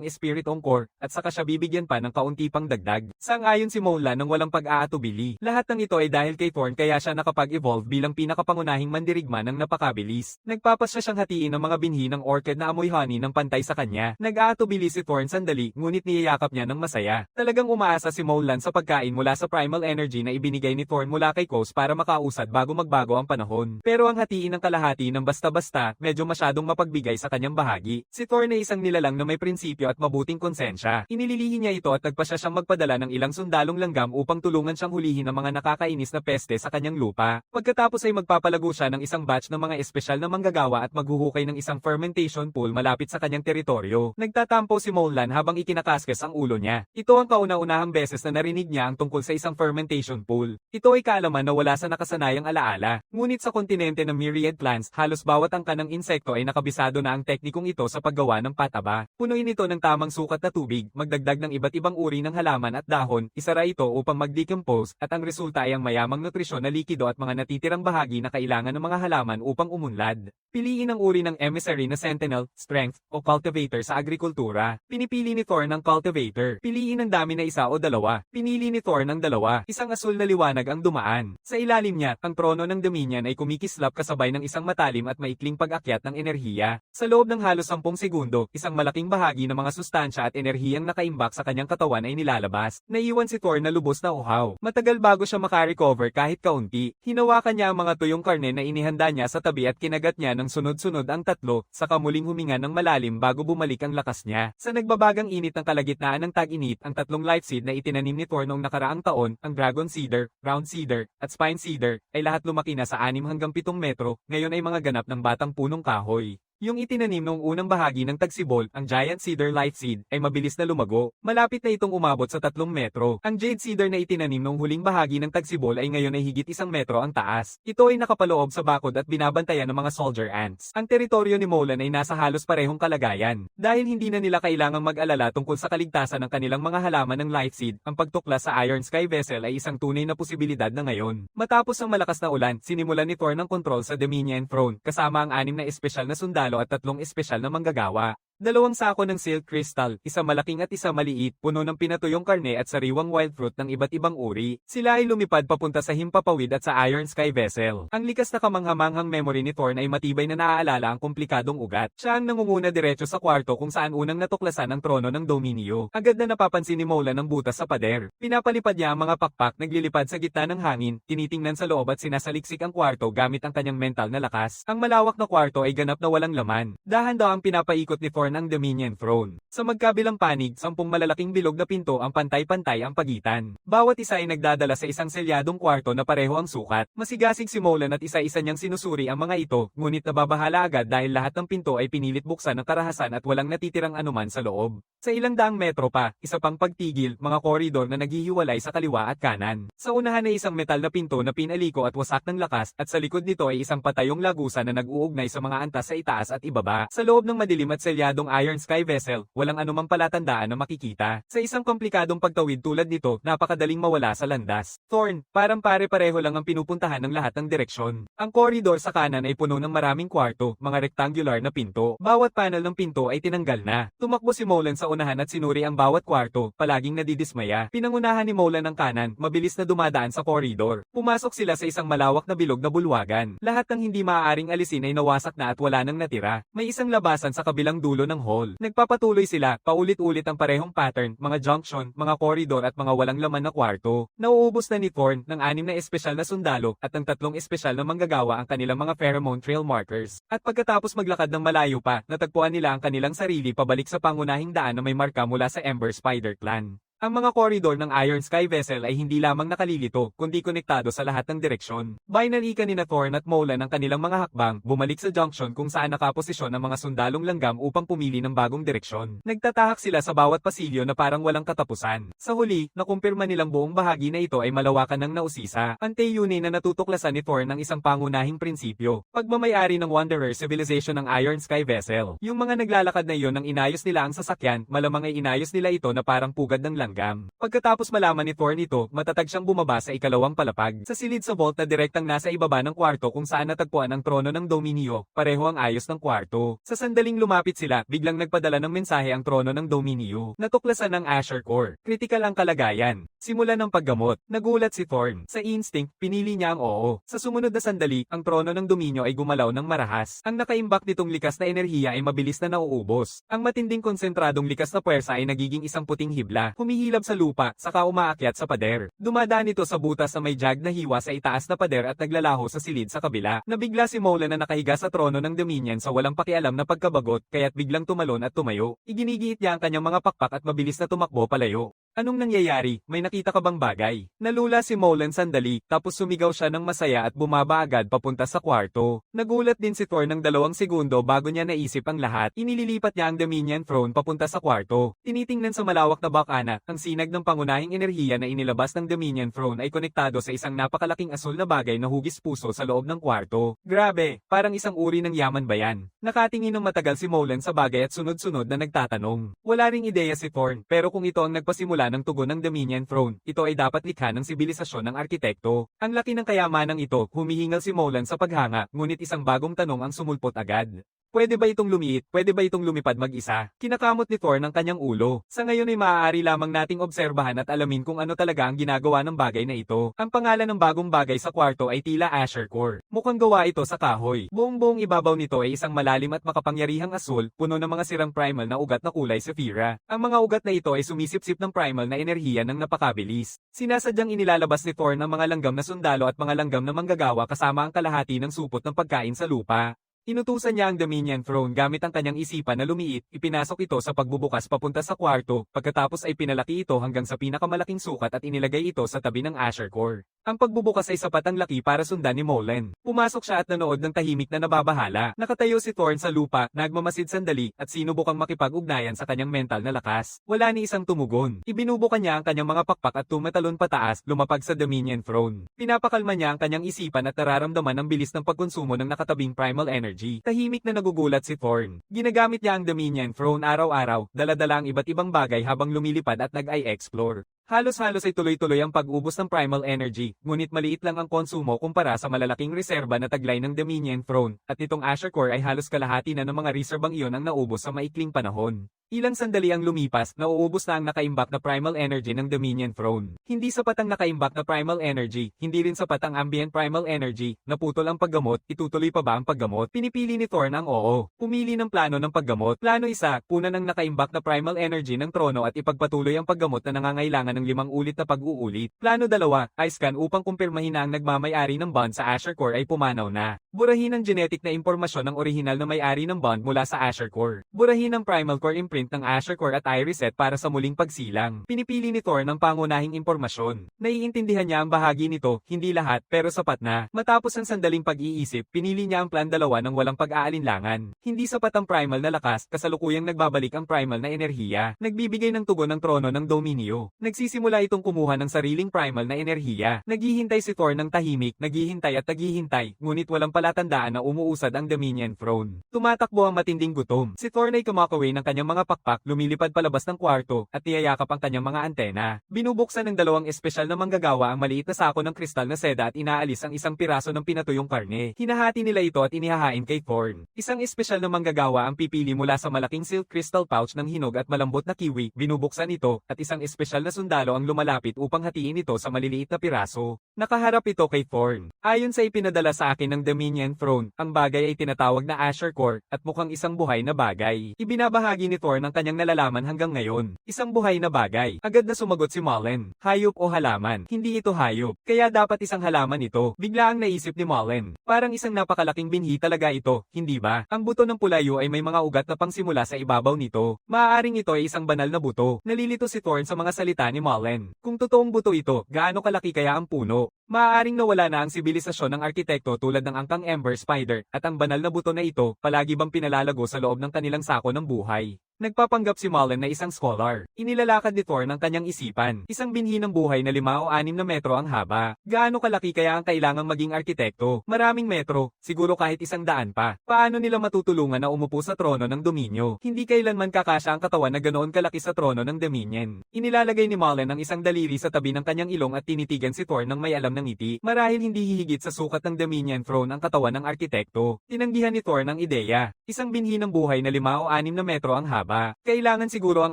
[SPEAKER 1] spirit core, at saka siya bibigyan pa ng kaunti pang dagdag. Sang-ayon si Molan ng walang pag-aatubili. Lahat ng ito ay dahil kay Thorn kaya siya nakapag-evolve bilang pinakapangunahing mandirigma ng napakabilis. Nagpapasya siyang hatiin ang mga binhi ng orchid na amoy honey ng pantay sa kanya. Nag-aatubili si Thorn sandali, ngunit niyayakap niya ng masaya. Talagang umaasa si Molan sa pagkain mula sa primal energy na ibinigay ni Thorn mula kay Kos para makausad bago magbago ang panahon. Pero ang hatiin ng kalahati ng basta-basta, medyo masyadong mapagbigay sa kanyang bahagi. Si Thorn ay isang nilalang na may prinsipyo at mabuting konsensya. Inililihi niya ito at nagpasya siyang magpadala ng ilang sundalong langgam upang tulungan siyang hulihin ang mga nakakainis na peste sa kanyang lupa. Pagkatapos ay magpapalago siya ng isang batch ng mga espesyal na manggagawa at maghuhukay ng isang fermentation pool malapit sa kanyang teritoryo. Nagtatampo si Molan habang ikinakaskas ang ulo niya. Ito ang kauna-unahang beses na narinig niya ang tungkol sa isang fermentation pool. Ito ay kaalaman na wala sa nakasanayang alaala. Ngunit sa kontinente ng myriad plants, halos bawat angka ng insekto ay nakabisado na ang teknikong ito sa paggawa ng pataba. Punuin ito ng tamang sukat na tubig, magdagdag ng iba't ibang uri ng halaman at dahon, isara ito upang mag-decompose, at ang resulta ay ang mayamang nutrisyon na likido at mga natitirang bahagi na kailangan ng mga halaman upang umunlad. Piliin ang uri ng emissary na sentinel, strength, o cultivator sa agrikultura. Pinipili ni Thorn ang cultivator. Piliin ang dami na isa o dalawa. Pinili ni Thorn ang dalawa. Isang asul na liwanag ang dumaan. Sa ilalim niya, ang trono ng ng Dominion ay kumikislap kasabay ng isang matalim at maikling pag-akyat ng enerhiya. Sa loob ng halos 10 segundo, isang malaking bahagi ng mga sustansya at enerhiyang nakaimbak sa kanyang katawan ay nilalabas. Naiwan si Thor na lubos na uhaw. Matagal bago siya makarecover kahit kaunti. Hinawakan niya ang mga tuyong karne na inihanda niya sa tabi at kinagat niya ng sunod-sunod ang tatlo, saka muling huminga ng malalim bago bumalik ang lakas niya. Sa nagbabagang init ng kalagitnaan ng tag-init, ang tatlong life seed na itinanim ni Thor noong nakaraang taon, ang Dragon Cedar, Round Cedar, at Spine Cedar, ay lahat lumaki na sa 6 hanggang 7 metro, ngayon ay mga ganap ng batang punong kahoy. Yung itinanim noong unang bahagi ng tagsibol, ang Giant Cedar Life Seed, ay mabilis na lumago. Malapit na itong umabot sa 3 metro. Ang Jade Cedar na itinanim noong huling bahagi ng tagsibol ay ngayon ay higit 1 metro ang taas. Ito ay nakapaloob sa bakod at binabantayan ng mga soldier ants. Ang teritoryo ni Molan ay nasa halos parehong kalagayan. Dahil hindi na nila kailangang mag-alala tungkol sa kaligtasan ng kanilang mga halaman ng Life Seed, ang pagtuklas sa Iron Sky Vessel ay isang tunay na posibilidad na ngayon. Matapos ang malakas na ulan, sinimulan ni Thor ng kontrol sa Dominion Throne, kasama ang 6 na espesyal na sundalo at 3 espesyal na manggagawa. 2 sako ng silk crystal, isa malaking at isa maliit, puno ng pinatuyong karne at sariwang wild fruit ng iba't ibang uri. Sila ay lumipad papunta sa Himpapawid at sa Iron Sky Vessel. Ang likas na kamanghamanghang memory ni Thorn ay matibay na naaalala ang komplikadong ugat. Siya ang nangunguna diretso sa kwarto kung saan unang natuklasan ang trono ng Dominio. Agad na napapansin ni Molan ang butas sa pader. Pinapalipad niya ang mga pakpak, naglilipad sa gitna ng hangin, tinitingnan sa loob at sinasaliksik ang kwarto gamit ang kanyang mental na lakas. Ang malawak na kwarto ay ganap na walang laman. Dahan-dahan ang pinapaikot ni Thorn ang Dominion Throne. Sa magkabilang panig, 10 malalaking bilog na pinto ang pantay-pantay ang pagitan. Bawat isa ay nagdadala sa isang selyadong kwarto na pareho ang sukat. Masigasig si Molan at isa-isa niyang sinusuri ang mga ito, ngunit nababahala agad dahil lahat ng pinto ay pinilit buksan ng karahasan at walang natitirang anuman sa loob. Sa ilang daang metro pa, isa pang pagtigil, mga koridor na naghihiwalay sa kaliwa at kanan. Sa unahan ay isang metal na pinto na pinaliko at wasak ng lakas, at sa likod nito ay isang patayong lagusan na nag-uugnay sa mga antas sa itaas at ibaba. Sa loob ng madilim at selyadong Iron Sky Vessel, walang anumang palatandaan na makikita. Sa isang komplikadong pagtawid tulad nito, napakadaling mawala sa landas. Thorn, parang pare-pareho lang ang pinupuntahan ng lahat ng direksyon. Ang koridor sa kanan ay puno ng maraming kwarto, mga rectangular na pinto. Bawat panel ng pinto ay tinanggal na. Tumakbo si Molan sa unahan at sinuri ang bawat kwarto, palaging nadidismaya. Pinangunahan ni Molan ang kanan, mabilis na dumadaan sa koridor. Pumasok sila sa isang malawak na bilog na bulwagan. Lahat ng hindi maaaring alisin ay nawasak na at wala nang natira. May isang labasan sa kabilang dulo ng hall. Nagpapatuloy sila, paulit-ulit ang parehong pattern, mga junction, mga koridor at mga walang laman na kwarto. Nauubos na ni Thorn ng 6 na espesyal na sundalo at ang 3 espesyal na manggagawa ang kanilang mga pheromone trail markers. At pagkatapos maglakad ng malayo pa, natagpuan nila ang kanilang sarili pabalik sa pangunahing daan na may marka mula sa Ember Spider Clan. Ang mga koridor ng Iron Sky Vessel ay hindi lamang nakalilito, kundi konektado sa lahat ng direksyon. Binalikan ni Thorn at Molan ang kanilang mga hakbang, bumalik sa junction kung saan nakaposisyon ang mga sundalong langgam upang pumili ng bagong direksyon. Nagtatahak sila sa bawat pasilyo na parang walang katapusan. Sa huli, nakumpirma nilang buong bahagi na ito ay malawakan ng nausisa. Ang Teyune na natutuklasan ni Thorn ng isang pangunahing prinsipyo. Pagmamayari ng Wanderer Civilization ng Iron Sky Vessel. Yung mga naglalakad na iyon nang inayos nila ang sasakyan, malamang ay inayos nila ito na parang pugad ng langgam. Pagkatapos malaman ni Thorn ito, matatag siyang bumaba sa ikalawang palapag. Sa silid sa vault na direktang nasa ibaba ng kwarto kung saan natagpuan ang trono ng Dominio, pareho ang ayos ng kwarto. Sa sandaling lumapit sila, biglang nagpadala ng mensahe ang trono ng Dominio. Natuklasan ng Asher Core. Kritikal ang kalagayan. Simulan ng paggamot. Nagulat si Thorn. Sa instinct, pinili niya ang oo. Sa sumunod na sandali, ang trono ng Dominio ay gumalaw ng marahas. Ang nakaimbak nitong likas na enerhiya ay mabilis na nauubos. Ang matinding konsentradong likas na puwersa ay nagiging isang puting hibla. Humihilab sa lupa, saka umaakyat sa pader. Dumadaan ito sa butas na may jag na hiwa sa itaas na pader at naglalaho sa silid sa kabila. Nabigla si Molan na nakahiga sa trono ng Dominion sa walang pakialam na pagkabagot, kaya't biglang tumalon at tumayo. Iginigiit niya ang kanyang mga pakpak at mabilis na tumakbo palayo. Anong nangyayari? May nakita ka bang bagay? Nalula si Molan sandali, tapos sumigaw siya ng masaya at bumaba agad papunta sa kwarto. Nagulat din si Thor ng 2 segundo bago niya naisip ang lahat. Inililipat niya ang Dominion Throne papunta sa kwarto. Tinitingnan sa malawak na bakana, ang sinag ng pangunahing enerhiya na inilabas ng Dominion Throne ay konektado sa isang napakalaking asul na bagay na hugis puso sa loob ng kwarto. Grabe, parang isang uri ng yaman ba yan? Nakatingin ng matagal si Molan sa bagay at sunod-sunod na nagtatanong. Wala ring ideya si Thorn, pero kung ito ang nagpasimula ng tugon ng Dominion Throne, ito ay dapat likha ng sibilisasyon ng arkitekto. Ang laki ng kayamanang ito, humihingal si Molan sa paghanga, ngunit isang bagong tanong ang sumulpot agad. Pwede ba itong lumiit? Pwede ba itong lumipad mag-isa? Kinakamot ni Thor ng kanyang ulo. Sa ngayon ay maaari lamang nating obserbahan at alamin kung ano talaga ang ginagawa ng bagay na ito. Ang pangalan ng bagong bagay sa kwarto ay tila Asher Core. Mukhang gawa ito sa kahoy. Buong-buong ibabaw nito ay isang malalim at makapangyarihang asul, puno ng mga sirang primal na ugat na kulay Saphira. Ang mga ugat na ito ay sumisipsip ng primal na enerhiya ng napakabilis. Sinasadyang inilalabas ni Thor ng mga langgam na sundalo at mga langgam na manggagawa kasama ang kalahati ng supot ng pagkain sa lupa. Inutusan niya ang Dominion Throne gamit ang kanyang isipan na lumiit, ipinasok ito sa pagbubukas papunta sa kwarto, pagkatapos ay pinalaki ito hanggang sa pinakamalaking sukat at inilagay ito sa tabi ng Asher Core. Ang pagbubukas ay sapat ang laki para sundan ni Molen. Pumasok siya at nanood ng tahimik na nababahala. Nakatayo si Thorn sa lupa, nagmamasid sandali, at sinubukang makipag-ugnayan sa kanyang mental na lakas. Wala ni isang tumugon. Ibinubukan niya ang kanyang mga pakpak at tumatalon pataas, lumapag sa Dominion Throne. Pinapakalma niya ang kanyang isipan at nararamdaman ang bilis ng pagkonsumo ng nakatabing primal energy. Tahimik na nagugulat si Thorn. Ginagamit niya ang Dominion Throne araw-araw, dala-dala ang iba't ibang bagay habang lumilipad at nag-i-explore. Halos-halos ay tuloy-tuloy ang pag-ubos ng primal energy, ngunit maliit lang ang konsumo kumpara sa malalaking reserba na taglay ng Dominion Throne, at itong Asher Core ay halos kalahati na ng mga reserbang iyon ang naubos sa maikling panahon. Ilang sandali ang lumipas, nauubos na ang nakaimbak na primal energy ng Dominion Throne. Hindi sapat ang nakaimbak na primal energy, hindi rin sapat ang ambient primal energy, naputol ang paggamot, itutuloy pa ba ang paggamot? Pinipili ni Thorn ang oo. Pumili ng plano ng paggamot. Plano 1, punan ang nakaimbak na primal energy ng trono at ipagpatuloy ang paggamot na nangangailangan ng 5 ulit na pag-uulit. Plano 2, i-scan upang kumpirmahin na ang nagmamay-ari ng bond sa Asher Core ay pumanaw na. Burahin ang genetic na impormasyon ng orihinal na may-ari ng bond mula sa Asher Core. Burahin ang primal core imprint ng Asher Core at i-reset para sa muling pagsilang. Pinipili ni Thor ng pangunahing impormasyon. Naiintindihan niya ang bahagi nito, hindi lahat, pero sapat na. Matapos ang sandaling pag-iisip, pinili niya ang plan 2 ng walang pag-aalinlangan. Hindi sapat ang primal na lakas, kasalukuyang nagbabalik ang primal na enerhiya. Nagbibigay ng tugon ng trono ng dominio. Nagsisimula itong kumuha ng sariling primal na enerhiya. Naghihintay si Thor ng tahimik, naghihintay at naghihintay, ngunit walang palatandaan na umuusad ang Dominion Throne. Tumatakbo ang matinding gutom. Si Thor ay kumakaway ng kanyang mga pakpak, lumilipad palabas ng kwarto, at niyayakap ang kanyang mga antena. Binubuksan ng 2 espesyal na manggagawa ang maliit na sako ng kristal na seda at inaalis ang isang piraso ng pinatuyong karne. Hinahati nila ito at inihahain kay Thorn. Isang espesyal na manggagawa ang pipili mula sa malaking silk crystal pouch ng hinog at malambot na kiwi, binubuksan ito, at isang espesyal na sundalo ang lumalapit upang hatiin ito sa maliliit na piraso. Nakaharap ito kay Thorn. Ayon sa ipinadala sa akin ng Dominion Throne, ang bagay ay tinatawag na Asher Core, at mukhang isang buhay na bagay. Ibinabahagi ni Thorn ang kanyang nalalaman hanggang ngayon. Isang buhay na bagay. Agad na sumagot si Mullen. Hayop o halaman? Hindi ito hayop. Kaya dapat isang halaman ito. Bigla ang naisip ni Mullen. Parang isang napakalaking binhi talaga ito, hindi ba? Ang buto ng pulayo ay may mga ugat na pangsimula sa ibabaw nito. Maaaring ito ay isang banal na buto. Nalilito si Thorn sa mga salita ni Mullen. Kung totoong buto ito, gaano kalaki kaya ang puno? Maaaring nawala na ang sibilisasyon ng arkitekto tulad ng angkang Ember Spider, at ang banal na buto na ito, palagi bang pinalalago sa loob ng kanilang sako ng buhay? Nagpapanggap si Mullen na isang scholar. Inilalakad ni Thor ng kanyang isipan. Isang binhi ng buhay na 5 o 6 na metro ang haba. Gaano kalaki kaya ang kailangang maging arkitekto? Maraming metro, siguro kahit 100 pa. Paano nila matutulungan na umupo sa trono ng dominyo? Hindi kailanman kakasya ang katawan na ganoon kalaki sa trono ng Dominion. Inilalagay ni Mullen ang isang daliri sa tabi ng kanyang ilong at tinitigan si Thor ng may alam ng ngiti. Marahil hindi hihigit sa sukat ng Dominion Throne ang katawan ng arkitekto. Tinanggihan ni Thor ng ideya. Isang binhi ng buhay na 5 o 6 na metro ang haba. Kailangan siguro ang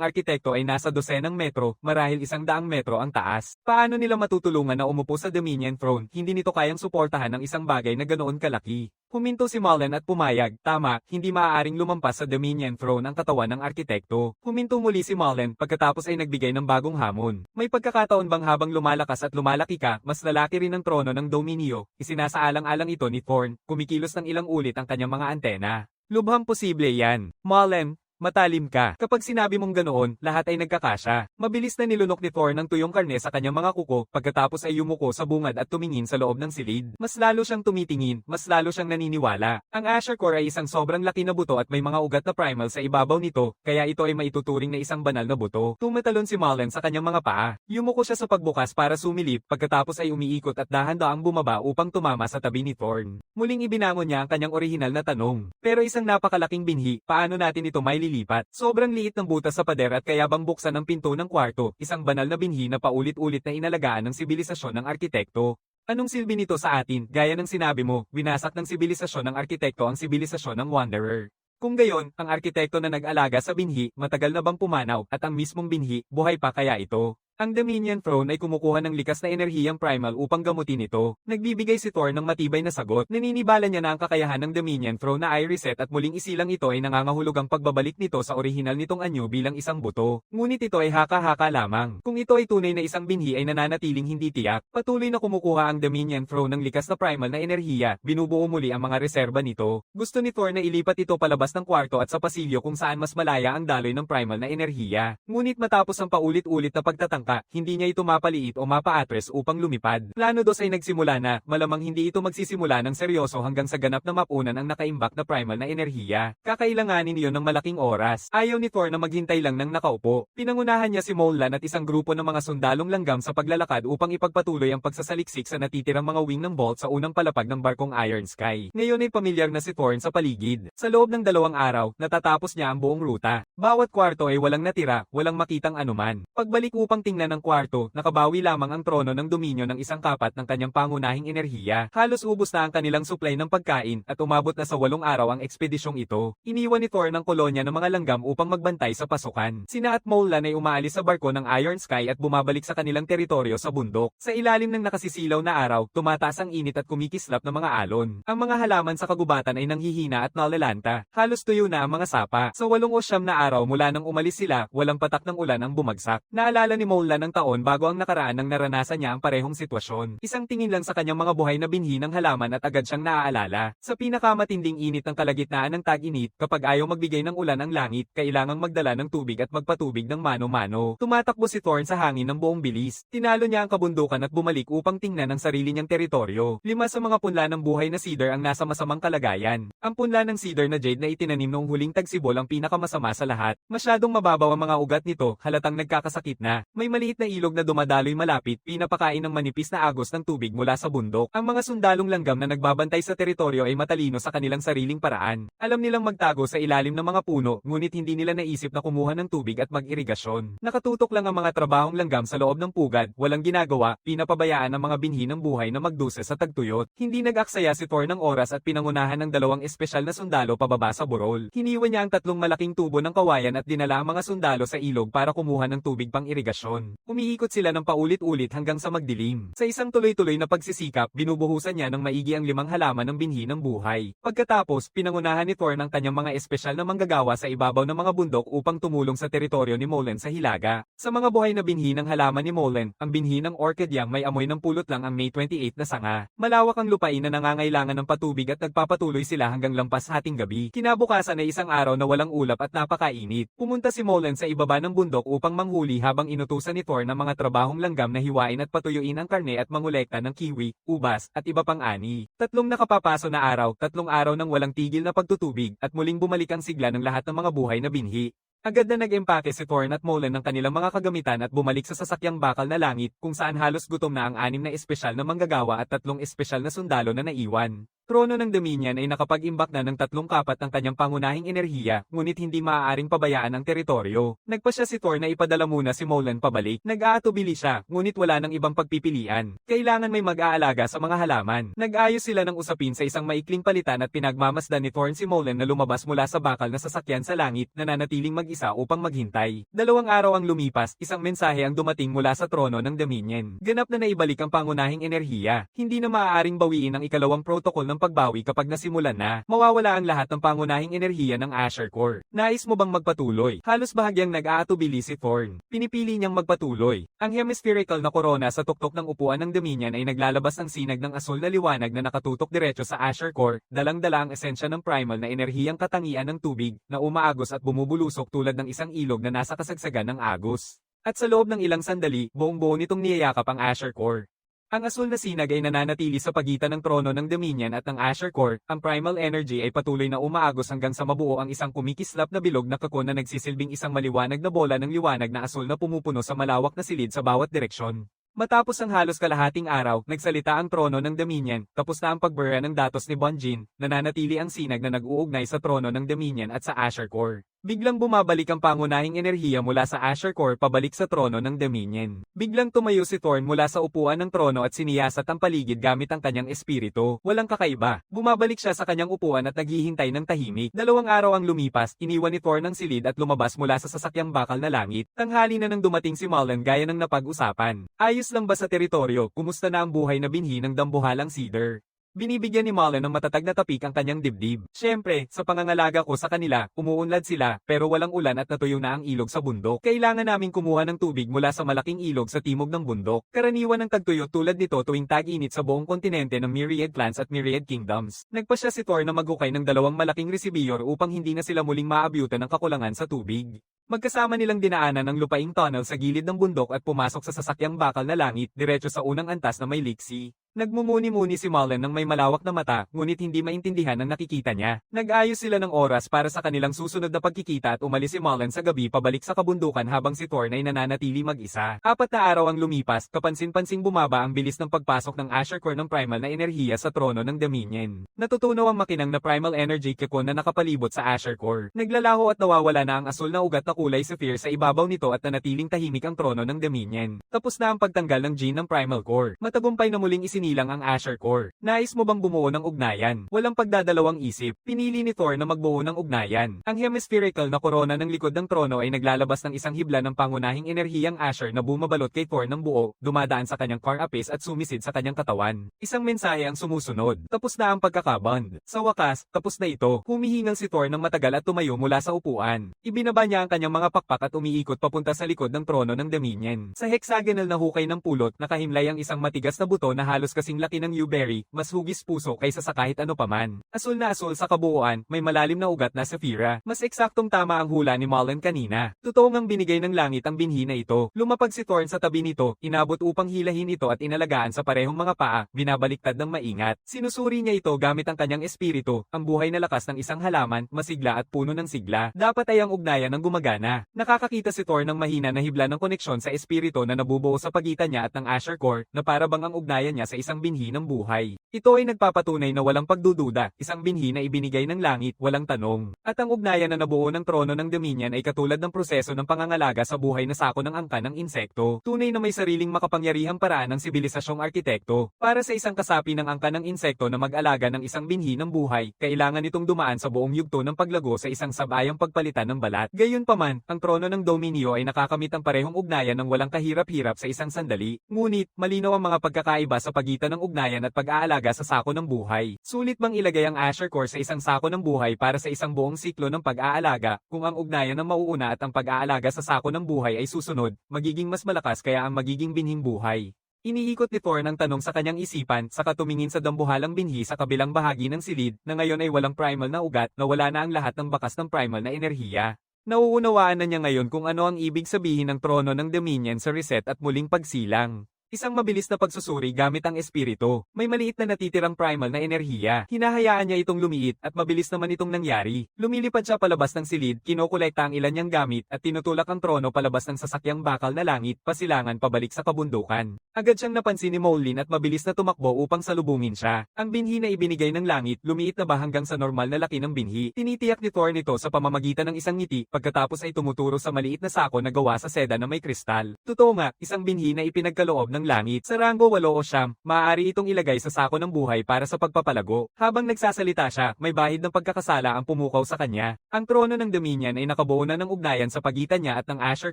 [SPEAKER 1] arkitekto ay nasa 12 metro, marahil 100 metro ang taas. Paano nila matutulungan na umupo sa Dominion Throne? Hindi nito kayang suportahan ng isang bagay na ganoon kalaki. Huminto si Mullen at pumayag, tama, hindi maaaring lumampas sa Dominion Throne ang katawan ng arkitekto. Huminto muli si Mullen, pagkatapos ay nagbigay ng bagong hamon. May pagkakataon bang habang lumalakas at lumalaki ka, mas lalaki rin ang trono ng dominio? Isinasaalang-alang ito ni Thorn, kumikilos ng ilang ulit ang kanyang mga antena. Lubhang posible yan. Mullen, matalim ka. Kapag sinabi mong ganoon, lahat ay nagkakasya. Mabilis na nilunok ni Thor ng tuyong karne sa kanyang mga kuko, pagkatapos ay yumuko sa bungad at tumingin sa loob ng silid. Mas lalo siyang tumitingin, mas lalo siyang naniniwala. Ang Asher Core ay isang sobrang laki na buto at may mga ugat na primal sa ibabaw nito, kaya ito ay maituturing na isang banal na buto. Tumatalon si Mullen sa kanyang mga paa. Yumuko siya sa pagbukas para sumilip, pagkatapos ay umiikot at dahan-dahang bumaba upang tumama sa tabi ni Thorn. Muling ibinangon niya ang kanyang orihinal na tanong. Pero isang napakalaking binhi, paano natin ito may lilipat? Sobrang liit ng butas sa pader at kaya bang buksan ang pinto ng kwarto, isang banal na binhi na paulit-ulit na inalagaan ng sibilisasyon ng arkitekto. Anong silbi nito sa atin? Gaya ng sinabi mo, winasak ng sibilisasyon ng arkitekto ang sibilisasyon ng Wanderer. Kung gayon, ang arkitekto na nag-alaga sa binhi, matagal na bang pumanaw, at ang mismong binhi, buhay pa kaya ito? Ang Dominion Throne ay kumukuha ng likas na enerhiyang primal upang gamutin ito. Nagbibigay si Thor ng matibay na sagot. Naninibala niya na ang kakayahan ng Dominion Throne na ay reset at muling isilang ito ay nangangahulugang pagbabalik nito sa orihinal nitong anyo bilang isang buto. Ngunit ito ay haka-haka lamang. Kung ito ay tunay na isang binhi ay nananatiling hindi tiyak. Patuloy na kumukuha ang Dominion Throne ng likas na primal na enerhiya, binubuo muli ang mga reserba nito. Gusto ni Thor na ilipat ito palabas ng kwarto at sa pasilyo kung saan mas malaya ang daloy ng primal na enerhiya. Ngunit matapos ang paulit-ulit na pagtatangka, hindi niya ito mapaliit o mapa-atres upang lumipad. Plano 2 ay nagsimula na, malamang hindi ito magsisimula ng seryoso hanggang sa ganap na mapunan ang nakaimbak na primal na enerhiya. Kakailanganin iyon ng malaking oras. Ayaw ni Thor na maghintay lang ng nakaupo. Pinangunahan niya si Molan at isang grupo ng mga sundalong langgam sa paglalakad upang ipagpatuloy ang pagsasaliksik sa natitirang mga wing ng Bolt sa unang palapag ng barkong Iron Sky. Ngayon ay pamilyar na si Thorn sa paligid. Sa loob ng 2 araw, natatapos niya ang buong ruta. Bawat kwarto ay walang natira, walang makitang anuman. Pagbalik upang tingnan ang kwarto, nakabawi lamang ang trono ng dominyo ng isang kapat ng kanyang pangunahing enerhiya. Halos ubos na ang kanilang supply ng pagkain at umabot na sa 8 araw ang ekspedisyong ito. Iniwan ni Thor ng kolonya ng mga langgam upang magbantay sa pasukan. Sina at Molan ay umaalis sa barko ng Iron Sky at bumabalik sa kanilang teritoryo sa bundok. Sa ilalim ng nakasisilaw na araw, tumataas ang init at kumikislap ng mga alon. Ang mga halaman sa kagubatan ay nanghihina at nalalanta. Halos tuyo na ang mga sapa. Sa 8 o 9 na araw mula nang umalis sila, walang patak ng ulan ang bumagsak. Naalala ni Molan ng taon bago ang nakaraan nang naranasan niya ang parehong sitwasyon. Isang tingin lang sa kanyang mga buhay na binhi ng halaman at agad siyang naaalala. Sa pinakamatinding init ng kalagitnaan ng tag-init, kapag ayaw magbigay ng ulan ang langit, kailangang magdala ng tubig at magpatubig ng mano-mano. Tumatakbo si Thorn sa hangin ng buong bilis. Tinalo niya ang kabundukan at bumalik upang tingnan ang sarili niyang teritoryo. 5 sa mga punla ng buhay na cedar ang nasa masamang kalagayan. Ang punla ng cedar na jade na itinanim noong huling tagsibol ang pinakamasama sa lahat. Masyadong mababaw ang mga ugat nito, halatang nagkakasakit na. May maliit na ilog na dumadaloy malapit, pinapakain ng manipis na agos ng tubig mula sa bundok. Ang mga sundalong langgam na nagbabantay sa teritoryo ay matalino sa kanilang sariling paraan. Alam nilang magtago sa ilalim ng mga puno, ngunit hindi nila naisip na kumuha ng tubig at mag-irigasyon. Nakatutok lang ang mga trabahong langgam sa loob ng pugad, walang ginagawa, pinapabayaan ang mga binhi ng buhay na magduse sa tagtuyot. Hindi nag-aksaya si Thor ng oras at pinangunahan ng 2 espesyal na sundalo pababa sa burol. Hiniwan niya ang 3 malaking tubo ng kawayan at dinala ang mga sundalo sa ilog para kumuha ng tubig pang irigasyon. Umiikot sila ng paulit-ulit hanggang sa magdilim. Sa isang tuloy-tuloy na pagsisikap, binubuhusan niya ng maigi ang 5 halaman ng binhi ng buhay. Pagkatapos, pinangunahan ni Thor ng kanyang mga espesyal na manggagawa sa ibabaw ng mga bundok upang tumulong sa teritoryo ni Molan sa Hilaga. Sa mga buhay na binhi ng halaman ni Molan, ang binhi ng orchid yang may amoy ng pulot lang ang May 28 na sanga. Malawak ang lupain na nangangailangan ng patubig at nagpapatuloy sila hanggang lampas hating gabi. Kinabukasan ay isang araw na walang ulap at napakainit. Pumunta si Molan sa ibaba ng bundok upang manghuli habang inutusan ni Thor ng mga trabahong langgam na hiwain at patuyuin ang karne at mangolekta ng kiwi, ubas, at iba pang ani. 3 nakapapaso na araw, 3 araw ng walang tigil na pagtutubig, at muling bumalik ang sigla ng lahat ng mga buhay na binhi. Agad na nag-empake si Thorn at Molan ng kanilang mga kagamitan at bumalik sa sasakyang bakal na langit kung saan halos gutom na ang 6 na espesyal na manggagawa at 3 espesyal na sundalo na naiwan. Trono ng Dominion ay nakapag-imbak na ng 3 kapat ng kanyang pangunahing enerhiya, ngunit hindi maaaring pabayaan ang teritoryo. Nagpasya si Thor na ipadala muna si Molan pabalik. Nag-aatubili siya, ngunit wala nang ibang pagpipilian. Kailangan may mag-aalaga sa mga halaman. Nag-ayos sila ng usapin sa isang maikling palitan at pinagmamasdan ni Thorn si Molan na lumabas mula sa bakal na sasakyan sa langit na nanatiling mag-isa upang maghintay. 2 araw ang lumipas, isang mensahe ang dumating mula sa trono ng Dominion. Ganap na naibalik ang pangunahing enerhiya. Hindi na maaaring bawiin ang ikalawang protocol ng pagbawi kapag nasimulan na. Mawawala ang lahat ng pangunahing enerhiya ng Asher Core. Nais mo bang magpatuloy? Halos bahagyang nag-aatubili si Thorn. Pinipili niyang magpatuloy. Ang hemispherical na korona sa tuktok ng upuan ng Dominion ay naglalabas ng sinag ng asul na liwanag na nakatutok diretso sa Asher Core, dalang-dala ang esensya ng primal na enerhiyang katangian ng tubig na umaagos at bumubulusok tulad ng isang ilog na nasa kasagsagan ng agos. At sa loob ng ilang sandali, buong-buo nitong niyayakap ang Asher Core. Ang asul na sinag ay nananatili sa pagitan ng trono ng Dominion at ng Asher Core. Ang primal energy ay patuloy na umaagos hanggang sa mabuo ang isang kumikislap na bilog na kakon na nagsisilbing isang maliwanag na bola ng liwanag na asul na pumupuno sa malawak na silid sa bawat direksyon. Matapos ang halos kalahating araw, nagsalita ang trono ng Dominion, tapos na ang pagbura ng datos ni Bonjin, nananatili ang sinag na nag-uugnay sa trono ng Dominion at sa Asher Core. Biglang bumabalik ang pangunahing enerhiya mula sa Asher Core pabalik sa trono ng Dominion. Biglang tumayo si Thorn mula sa upuan ng trono at siniyasat ang paligid gamit ang kanyang espiritu. Walang kakaiba. Bumabalik siya sa kanyang upuan at naghihintay ng tahimik. 2 araw ang lumipas, iniwan ni Thorn ang silid at lumabas mula sa sasakyang bakal na langit. Tanghali na nang dumating si Mullen gaya ng napag-usapan. Ayos lang ba sa teritoryo? Kumusta na ang buhay na binhi ng dambuhalang Cedar? Binibigyan ni Mullen ng matatag na tapik ang kanyang dibdib. Siyempre, sa pangangalaga ko sa kanila, umuunlad sila, pero walang ulan at natuyo na ang ilog sa bundok. Kailangan naming kumuha ng tubig mula sa malaking ilog sa timog ng bundok. Karaniwan ng tagtuyo tulad nito tuwing tag-init sa buong kontinente ng Myriad Clans at Myriad Kingdoms. Nagpasya si Thor na maghukay ng 2 malaking resibiyor upang hindi na sila muling maabyutan ng kakulangan sa tubig. Magkasama nilang dinaanan ang lupaing tunnel sa gilid ng bundok at pumasok sa sasakyang bakal na langit diretso sa unang antas na may liksi. Nagmumuni-muni si Mullen ng may malawak na mata, ngunit hindi maintindihan ang nakikita niya. Nag-ayos sila ng oras para sa kanilang susunod na pagkikita at umalis si Mullen sa gabi pabalik sa kabundukan habang si Thorn ay nananatili mag-isa. 4 na araw ang lumipas, kapansin-pansing bumaba ang bilis ng pagpasok ng Asher Core ng primal na enerhiya sa trono ng Dominion. Natutunaw ang makinang na primal energy kikon na nakapalibot sa Asher Core. Naglalaho at nawawala na ang asul na ugat na kulay sapphire sa ibabaw nito at nanatiling tahimik ang trono ng Dominion. Tapos na ang pagtanggal ng gene ng primal core. Matagumpay na muling isinilang ang Asher Core. Nais mo bang bumuo ng ugnayan? Walang pagdadalawang isip, pinili ni Thor na magbuo ng ugnayan. Ang hemispherical na korona ng likod ng trono ay naglalabas ng isang hibla ng pangunahing enerhiyang Asher na bumabalot kay Thor ng buo, dumadaan sa kanyang carapace at sumisid sa kanyang katawan. Isang mensahe ang sumusunod. Tapos na ang pagkakabond. Sa wakas, tapos na ito. Humihingal si Thor ng matagal at tumayo mula sa upuan. Ibinaba niya ang kanyang mga pakpak at umiikot papunta sa likod ng trono ng Dominion. Sa hexagonal na hukay ng pulot, nakahimlay ang isang matigas na buto na halos kasing laki ng Uberry, mas hugis puso kaysa sa kahit ano paman. Asul na asul sa kabuuan, may malalim na ugat na saphira. Mas eksaktong tama ang hula ni Mullen kanina. Totoo ngang binigay ng langit ang binhi na ito. Lumapag si Thorn sa tabi nito, inabot upang hilahin ito at inalagaan sa parehong mga paa, binabaliktad ng maingat. Sinusuri niya ito gamit ang kanyang espiritu, ang buhay na lakas ng isang halaman, masigla at puno ng sigla. Dapat ay ang ugnayan ng gumagana. Nakakakita si Thorn ng mahina na hibla ng koneksyon sa espiritu na nabubuo sa pagitan niya at ng Asher Core, na para bang ang ugnayan niya sa isang binhi ng buhay. Ito ay nagpapatunay na walang pagdududa, isang binhi na ibinigay ng langit, walang tanong. At ang ugnayan na nabuo ng trono ng Dominion ay katulad ng proseso ng pangangalaga sa buhay na sako ng angka ng insekto. Tunay na may sariling makapangyarihang paraan ng sibilisasyong arkitekto. Para sa isang kasapi ng angka ng insekto na mag-alaga ng isang binhi ng buhay, kailangan itong dumaan sa buong yugto ng paglago sa isang sabayang pagpalitan ng balat. Gayunpaman, ang trono ng Dominio ay nakakamit ang parehong ugnayan ng walang kahirap-hirap sa isang sandali. Ngunit, malinaw ang mga pagkakaiba sa pagitan ng ugnayan at pag-aalaga sa sako ng buhay. Sulit bang ilagay ang Asher Core sa isang sako ng buhay para sa isang buong siklo ng pag-aalaga, kung ang ugnayan ang mauuna at ang pag-aalaga sa sako ng buhay ay susunod, magiging mas malakas kaya ang magiging binhing buhay. Iniikot ni Thorn ang tanong sa kanyang isipan, saka tumingin sa dambuhalang binhi sa kabilang bahagi ng silid, na ngayon ay walang primal na ugat, na wala na ang lahat ng bakas ng primal na enerhiya. Nauunawaan na niya ngayon kung ano ang ibig sabihin ng trono ng Dominion sa reset at muling pagsilang. Isang mabilis na pagsusuri gamit ang espiritu. May maliit na natitirang primal na enerhiya. Hinahayaan niya itong lumiit at mabilis naman itong nangyari. Lumilipad siya palabas ng silid, kinokolekta ang ilan niyang gamit at tinutulak ang trono palabas ng sasakyang bakal na langit, pasilangan pabalik sa kabundukan. Agad siyang napansin ni Moulin at mabilis na tumakbo upang salubungin siya. Ang binhi na ibinigay ng langit, lumiit na ba hanggang sa normal na laki ng binhi? Tinitiyak ni Thor nito sa pamamagitan ng isang ngiti, pagkatapos ay tumuturo sa maliit na sako na gawa sa seda na may kristal. Totoo nga, isang binhi na ipinagkaloob ng langit. Sa ranggo 8 o 9, maaari itong ilagay sa sako ng buhay para sa pagpapalago. Habang nagsasalita siya, may bahid ng pagkakasala ang pumukaw sa kanya. Ang trono ng Dominion ay nakabuo na ng ugnayan sa pagitan niya at ng Asher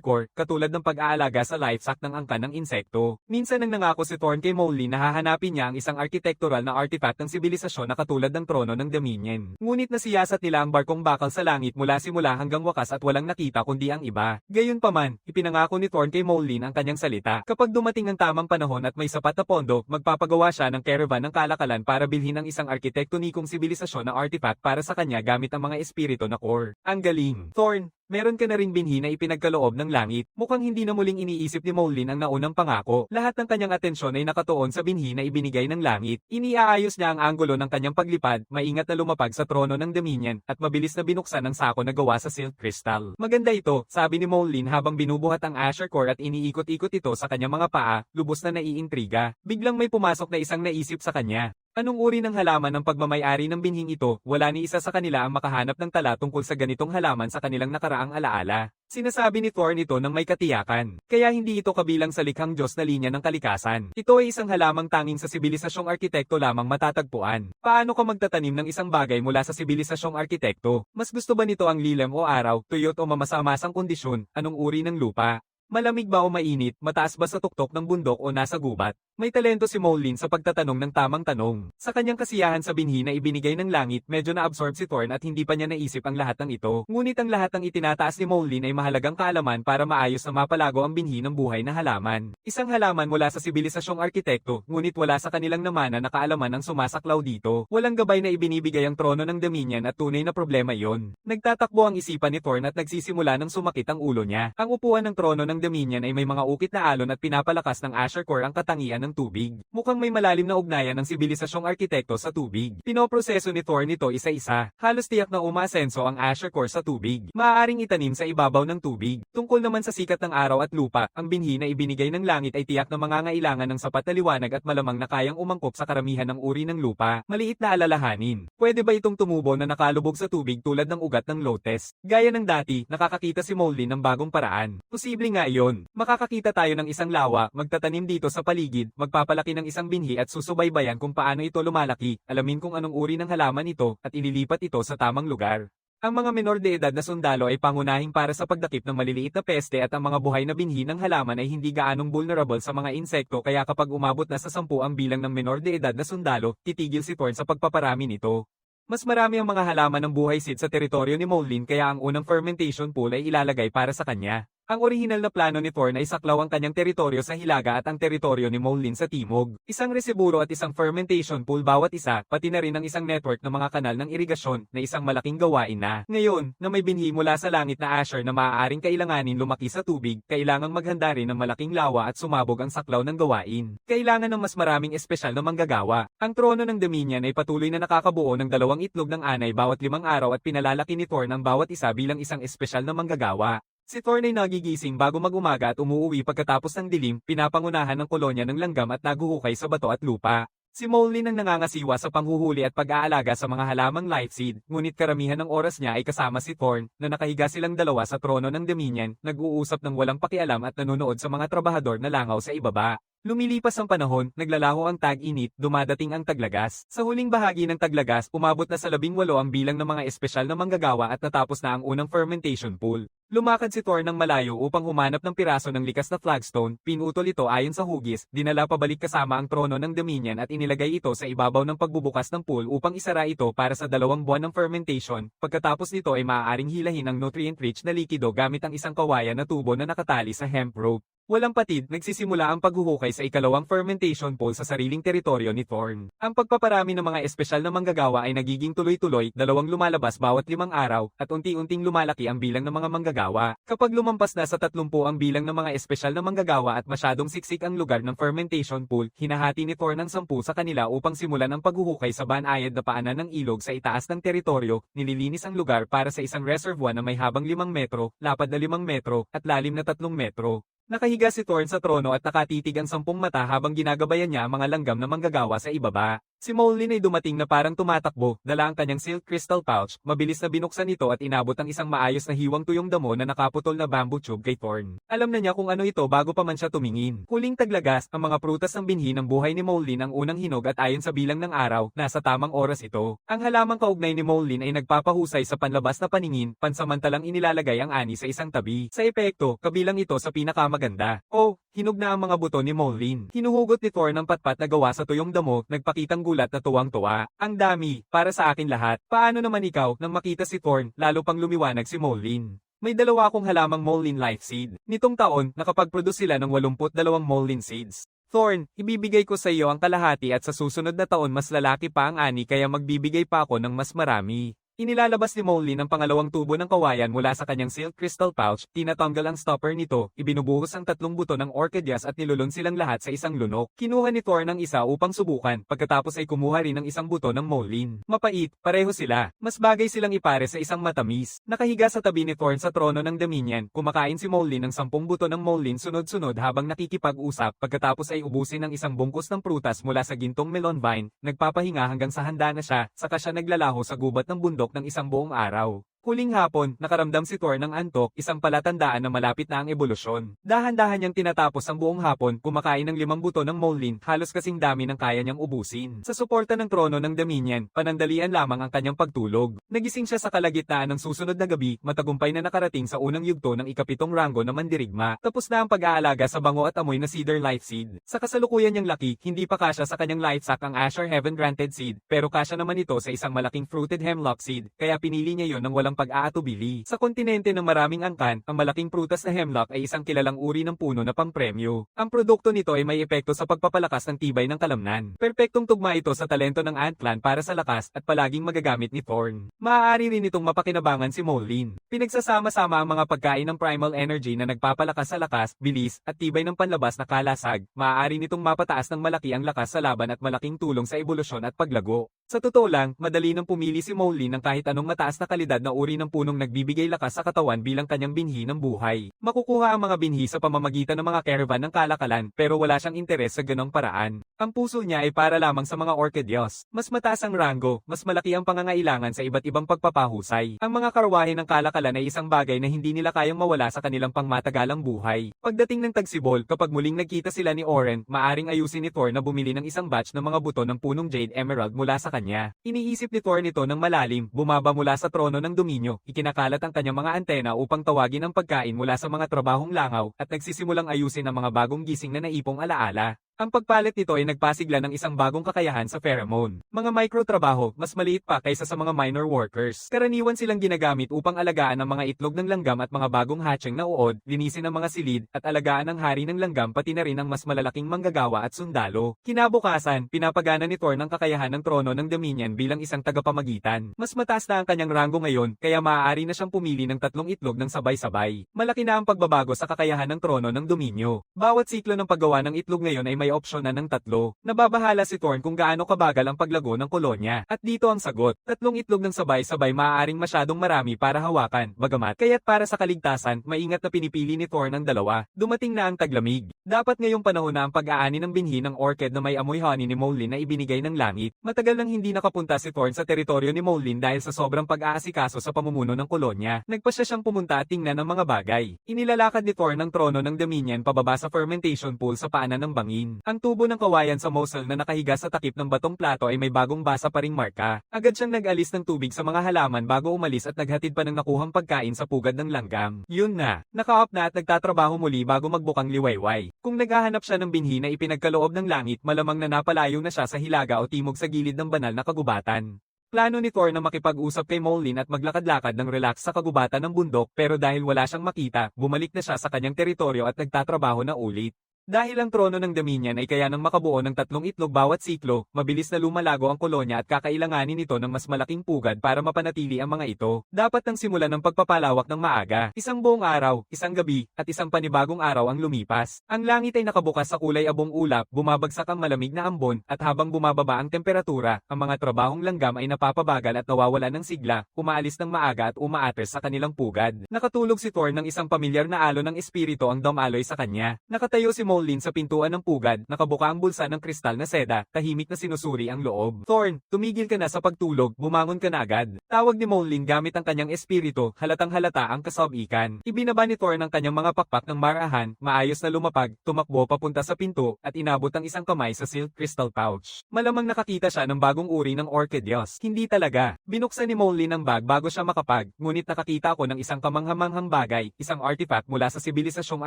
[SPEAKER 1] Core, katulad ng pag-aalaga sa life sack ng angka ng insekto. Minsan nang nangako si Thorn kay Moulin na hahanapin niya ang isang architectural na artifact ng sibilisasyon na katulad ng trono ng Dominion. Ngunit nasiyasat nila ang barkong bakal sa langit mula simula hanggang wakas at walang nakita kundi ang iba. Gayunpaman, ipinangako ni Thorn kay Moulin ang kanyang salita. Kapag dumating ang tamang panahon at may sapat na pondo, magpapagawa siya ng caravan ng kalakalan para bilhin ang isang arkitektonikong sibilisasyon na artifact para sa kanya gamit ang mga espiritu na core. Ang galing. Thorn, meron ka na ring binhi na ipinagkaloob ng langit. Mukhang hindi na muling iniisip ni Moulin ang naunang pangako. Lahat ng kanyang atensyon ay nakatuon sa binhi na ibinigay ng langit. Iniaayos niya ang anggulo ng kanyang paglipad, maingat na lumapag sa trono ng Dominion, at mabilis na binuksan ang sako na gawa sa silk crystal. Maganda ito, sabi ni Moulin habang binubuhat ang Asher Core at iniikot-ikot ito sa kanyang mga paa, lubos na naiintriga. Biglang may pumasok na isang naisip sa kanya. Anong uri ng halaman ang pagmamayari ng binhing ito? Wala ni isa sa kanila ang makahanap ng tala tungkol sa ganitong halaman sa kanilang nakaraang alaala. Sinasabi ni Thorn ito ng may katiyakan. Kaya hindi ito kabilang sa likhang Diyos na linya ng kalikasan. Ito ay isang halamang tanging sa sibilisasyong arkitekto lamang matatagpuan. Paano ka magtatanim ng isang bagay mula sa sibilisasyong arkitekto? Mas gusto ba nito ang lilim o araw, tuyot o mamasa-masang kondisyon? Anong uri ng lupa? Malamig ba o mainit, mataas ba sa tuktok ng bundok o nasa gubat? May talento si Moulin sa pagtatanong ng tamang tanong. Sa kanyang kasiyahan sa binhi na ibinigay ng langit, medyo na-absorb si Thorn at hindi pa niya naisip ang lahat ng ito. Ngunit ang lahat ng itinataas ni Moulin ay mahalagang kaalaman para maayos na mapalago ang binhi ng buhay na halaman. Isang halaman mula sa sibilisasyong arkitekto, ngunit wala sa kanilang namana na kaalaman ang sumasaklaw dito. Walang gabay na ibinibigay ang trono ng Dominion at tunay na problema iyon. Nagtatakbo ang isipan ni Thorn at nagsisimula ng sumakit ang ulo niya. Ang upuan ng trono ng Dominion ay may mga ukit na alon at pinapalakas ng Asher Core ang katangian ng tubig. Mukhang may malalim na ugnayan ng sibilisasyong arkitekto sa tubig. Pinoproseso ni Thorn ito isa-isa. Halos tiyak na umaasenso ang Asher Core sa tubig. Maaaring itanim sa ibabaw ng tubig. Tungkol naman sa sikat ng araw at lupa, ang binhi na ibinigay ng langit ay tiyak na mangangailangan ng sapat na liwanag at malamang na kayang umangkop sa karamihan ng uri ng lupa. Maliit na alalahanin. Pwede ba itong tumubo na nakalubog sa tubig tulad ng ugat ng lotus? Gaya ng dati, nakakakita si Moulin ng bagong paraan. Posible nga iyon. Makakakita tayo ng isang lawa, magtatanim dito sa paligid, magpapalaki ng isang binhi at susubaybayan kung paano ito lumalaki, alamin kung anong uri ng halaman ito, at ililipat ito sa tamang lugar. Ang mga menor de edad na sundalo ay pangunahing para sa pagdakip ng maliliit na peste at ang mga buhay na binhi ng halaman ay hindi gaanong vulnerable sa mga insekto kaya kapag umabot na sa 10 ang bilang ng menor de edad na sundalo, titigil si Thorn sa pagpaparami nito. Mas marami ang mga halaman ng buhay seed sa teritoryo ni Moulin kaya ang unang fermentation pool ay ilalagay para sa kanya. Ang orihinal na plano ni Thorn ay saklaw ang kanyang teritoryo sa hilaga at ang teritoryo ni Moulin sa timog. Isang resiburo at isang fermentation pool bawat isa, pati na rin ang isang network ng mga kanal ng irigasyon na isang malaking gawain na. Ngayon, na may binhi mula sa langit na Asher na maaaring kailanganin lumaki sa tubig, kailangang maghanda rin ng malaking lawa at sumabog ang saklaw ng gawain. Kailangan ng mas maraming espesyal na manggagawa. Ang trono ng Dominion ay patuloy na nakakabuo ng 2 itlog ng anay bawat 5 araw at pinalalaki ni Thorn ang bawat isa bilang isang espesyal na manggagawa. Si Thorn ay nagigising bago mag-umaga at umuuwi pagkatapos ng dilim, pinapangunahan ng kolonya ng langgam at naguhukay sa bato at lupa. Si Moulin ang nangangasiwa sa panghuhuli at pag-aalaga sa mga halamang life seed, ngunit karamihan ng oras niya ay kasama si Thorn, na nakahiga silang dalawa sa trono ng Dominion, nag-uusap ng walang pakialam at nanonood sa mga trabahador na langaw sa ibaba. Lumilipas ang panahon, naglalaho ang tag-init, dumadating ang taglagas. Sa huling bahagi ng taglagas, umabot na sa 18 ang bilang ng mga espesyal na manggagawa at natapos na ang unang fermentation pool. Lumakad si Thorn ng malayo upang humanap ng piraso ng likas na flagstone, pinutol ito ayon sa hugis, dinala pabalik kasama ang trono ng Dominion at inilagay ito sa ibabaw ng pagbubukas ng pool upang isara ito para sa 2 buwan ng fermentation. Pagkatapos nito ay maaaring hilahin ang nutrient-rich na likido gamit ang isang kawayan na tubo na nakatali sa hemp rope. Walang patid, nagsisimula ang paghuhukay sa ikalawang fermentation pool sa sariling teritoryo ni Thorn. Ang pagpaparami ng mga espesyal na manggagawa ay nagiging tuloy-tuloy, 2 lumalabas bawat 5 araw, at unti-unting lumalaki ang bilang ng mga manggagawa. Kapag lumampas na sa 30 ang bilang ng mga espesyal na manggagawa at masyadong siksik ang lugar ng fermentation pool, hinahati ni Thorn ang 10 sa kanila upang simulan ang paghuhukay sa banayad na paanan ng ilog sa itaas ng teritoryo, nililinis ang lugar para sa isang reservoir na may habang 5 metro, lapad na 5 metro, at lalim na 3 metro. Nakahiga si Thorn sa trono at nakatitig ang 10 mata habang ginagabayan niya ang mga langgam na manggagawa sa ibaba. Si Moulin ay dumating na parang tumatakbo, dala ang kanyang silk crystal pouch, mabilis na binuksan ito at inabot ang isang maayos na hiwang tuyong damo na nakaputol na bamboo tube kay Thorn. Alam na niya kung ano ito bago pa man siya tumingin. Huling taglagas, ang mga prutas ng binhi ng buhay ni Moulin ang unang hinog at ayon sa bilang ng araw, nasa tamang oras ito. Ang halamang kaugnay ni Moulin ay nagpapahusay sa panlabas na paningin, pansamantalang inilalagay ang ani sa isang tabi. Sa epekto, kabilang ito sa pinakamaganda. Oh, hinog na ang mga buto ni Moulin. Hinuhugot ni Thorn ang patpat na gawa sa tuyong damo, nagpakitang gulat na tuwang-tuwa. Ang dami, para sa akin lahat. Paano naman ikaw, nang makita si Thorn, lalo pang lumiwanag si Moulin? May 2 akong halamang Moulin life seed. Nitong taon, nakapag-produce sila ng 82 Moulin seeds. Thorn, ibibigay ko sa iyo ang kalahati at sa susunod na taon mas lalaki pa ang ani kaya magbibigay pa ako ng mas marami. Inilalabas ni Molin ang pangalawang tubo ng kawayan mula sa kanyang silk crystal pouch, tinatanggal ang stopper nito, ibinubuhos ang tatlong buto ng orchidyas at nilulun silang lahat sa isang lunok. Kinuha ni Thor ng isa upang subukan, pagkatapos ay kumuha rin ng isang buto ng Molin. Mapait, pareho sila. Mas bagay silang ipare sa isang matamis. Nakahiga sa tabi ni Thor sa trono ng Dominion, kumakain si Molin ng 10 buto ng Molin sunod-sunod habang nakikipag-usap, pagkatapos ay ubusin ng isang bungkus ng prutas mula sa gintong melon vine, nagpapahinga hanggang sa handa na siya, saka siya naglalaho sa gubat ng bundok ng isang buong araw. Huling hapon, nakaramdam si Thor ng antok, isang palatandaan na malapit na ang ebolusyon. Dahan-dahan niyang tinatapos ang buong hapon, kumakain ng 5 buto ng Molin, halos kasing dami ng kaya niyang ubusin. Sa suporta ng trono ng Dominion, panandalian lamang ang kanyang pagtulog. Nagising siya sa kalagitnaan ng susunod na gabi, matagumpay na nakarating sa unang yugto ng ikapitong rango na mandirigma. Tapos na ang pag-aalaga sa bango at amoy na cedar life seed. Sa kasalukuyan niyang laki, hindi pa kasya sa kanyang life sack ang Asher Heaven Granted seed, pero kasya naman ito sa isang malaking fruited hemlock seed, kaya pinili niya yon ng walang pag-aatubili. Sa kontinente ng maraming angkan, ang malaking prutas na hemlock ay isang kilalang uri ng puno na pampremyo. Ang produkto nito ay may epekto sa pagpapalakas ng tibay ng kalamnan. Perpektong tugma ito sa talento ng ant clan para sa lakas at palaging magagamit ni Thorn. Maaari rin itong mapakinabangan si Molin. Pinagsasama-sama ang mga pagkain ng primal energy na nagpapalakas sa lakas, bilis, at tibay ng panlabas na kalasag. Maaari nitong mapataas ng malaki ang lakas sa laban at malaking tulong sa ebolusyon at paglago. Sa totoo lang, madali nang pumili si Molin ng kahit anong mataas na kalidad na uri ng punong nagbibigay lakas sa katawan bilang kanyang binhi ng buhay. Makukuha ang mga binhi sa pamamagitan ng mga caravan ng kalakalan, pero wala siyang interes sa ganong paraan. Ang puso niya ay para lamang sa mga orchidyas. Mas mataas ang rango, mas malaki ang pangangailangan sa iba't ibang pagpapahusay. Ang mga karwahe ng kalakalan ay isang bagay na hindi nila kayang mawala sa kanilang pangmatagalang buhay. Pagdating ng tagsibol, kapag muling nagkita sila ni Oren, maaring ayusin ni Thor na bumili ng isang batch ng mga buto ng punong Jade Emerald mula sa kanya. Iniisip ni Thor nito ng malalim, bumaba mula sa trono ng dominyo, ikinakalat ang kanyang mga antena upang tawagin ang pagkain mula sa mga trabahong langaw, at nagsisimulang ayusin ang mga bagong gising na naipong alaala. Ang pagpalit nito ay nagpasigla ng isang bagong kakayahan sa pheromone. Mga microtrabaho, mas maliit pa kaysa sa mga minor workers. Karaniwan silang ginagamit upang alagaan ang mga itlog ng langgam at mga bagong hatching na uod, linisin ang mga silid, at alagaan ang hari ng langgam pati na rin ang mas malalaking manggagawa at sundalo. Kinabukasan, pinapagana ni Thor ng kakayahan ng trono ng Dominion bilang isang tagapamagitan. Mas mataas na ang kanyang ranggo ngayon, kaya maaari na siyang pumili ng 3 itlog ng sabay-sabay. Malaki na ang pagbabago sa kakayahan ng trono ng Dominyo. Bawat siklo ng paggawa ng itlog ngayon ay may opsyon na ng 3. Nababahala si Thorn kung gaano kabagal ang paglago ng kolonya. At dito ang sagot. 3 itlog ng sabay-sabay maaaring masyadong marami para hawakan, bagamat kaya't para sa kaligtasan, maingat na pinipili ni Thorn ang 2. Dumating na ang taglamig. Dapat ngayong panahon na ang pag-aani ng binhi ng orchid na may amoy honey ni Molin na ibinigay ng langit. Matagal nang hindi nakapunta si Thorn sa teritoryo ni Molin dahil sa sobrang pag-aasikaso sa pamumuno ng kolonya. Nagpasya siyang pumunta at tingnan ng mga bagay. Inilalakad ni Thorn ang trono ng Dominion pababa sa fermentation pool sa paanan ng bangin. Ang tubo ng kawayan sa Mosul na nakahiga sa takip ng batong plato ay may bagong basa pa ring marka. Agad siyang nag-alis ng tubig sa mga halaman bago umalis at naghatid pa ng nakuhang pagkain sa pugad ng langgam. Yun na, naka-off na at nagtatrabaho muli bago magbukang liwayway. Kung naghahanap siya ng binhi na ipinagkaloob ng langit, malamang na napalayo na siya sa hilaga o timog sa gilid ng banal na kagubatan. Plano ni Thor na makipag-usap kay Molin at maglakad-lakad ng relax sa kagubatan ng bundok, pero dahil wala siyang makita, bumalik na siya sa kanyang teritoryo at nagtatrabaho na ulit. Dahil ang trono ng Dominion ay kaya ng makabuo ng 3 itlog bawat siklo, mabilis na lumalago ang kolonya at kakailanganin nito ng mas malaking pugad para mapanatili ang mga ito. Dapat nang simulan ng pagpapalawak ng maaga. Isang buong araw, isang gabi, at isang panibagong araw ang lumipas. Ang langit ay nakabukas sa kulay abong ulap, bumabagsak ang malamig na ambon, at habang bumababa ang temperatura, ang mga trabahong langgam ay napapabagal at nawawala ng sigla, umaalis ng maaga at umaatres sa kanilang pugad. Nakatulog si Thor ng isang pamilyar na alon ng espiritu ang dumaloy sa kanya. Nakatayo si Molin sa pintuan ng pugad, nakabuka ang bulsa ng kristal na seda, tahimik na sinusuri ang loob. Thorn, tumigil ka na sa pagtulog, bumangon ka na agad. Tawag ni Molin gamit ang kanyang espiritu, halatang halata ang kasabikan. Ibinaba ni Thorn ang kanyang mga pakpak ng marahan, maayos na lumapag, tumakbo papunta sa pinto, at inabot ang isang kamay sa silk crystal pouch. Malamang nakakita siya ng bagong uri ng orchidyas. Hindi talaga. Binuksan ni Molin ang bag bago siya makapag, ngunit nakakita ako ng isang kamanghamanghang bagay, isang artifact mula sa sibilisasyong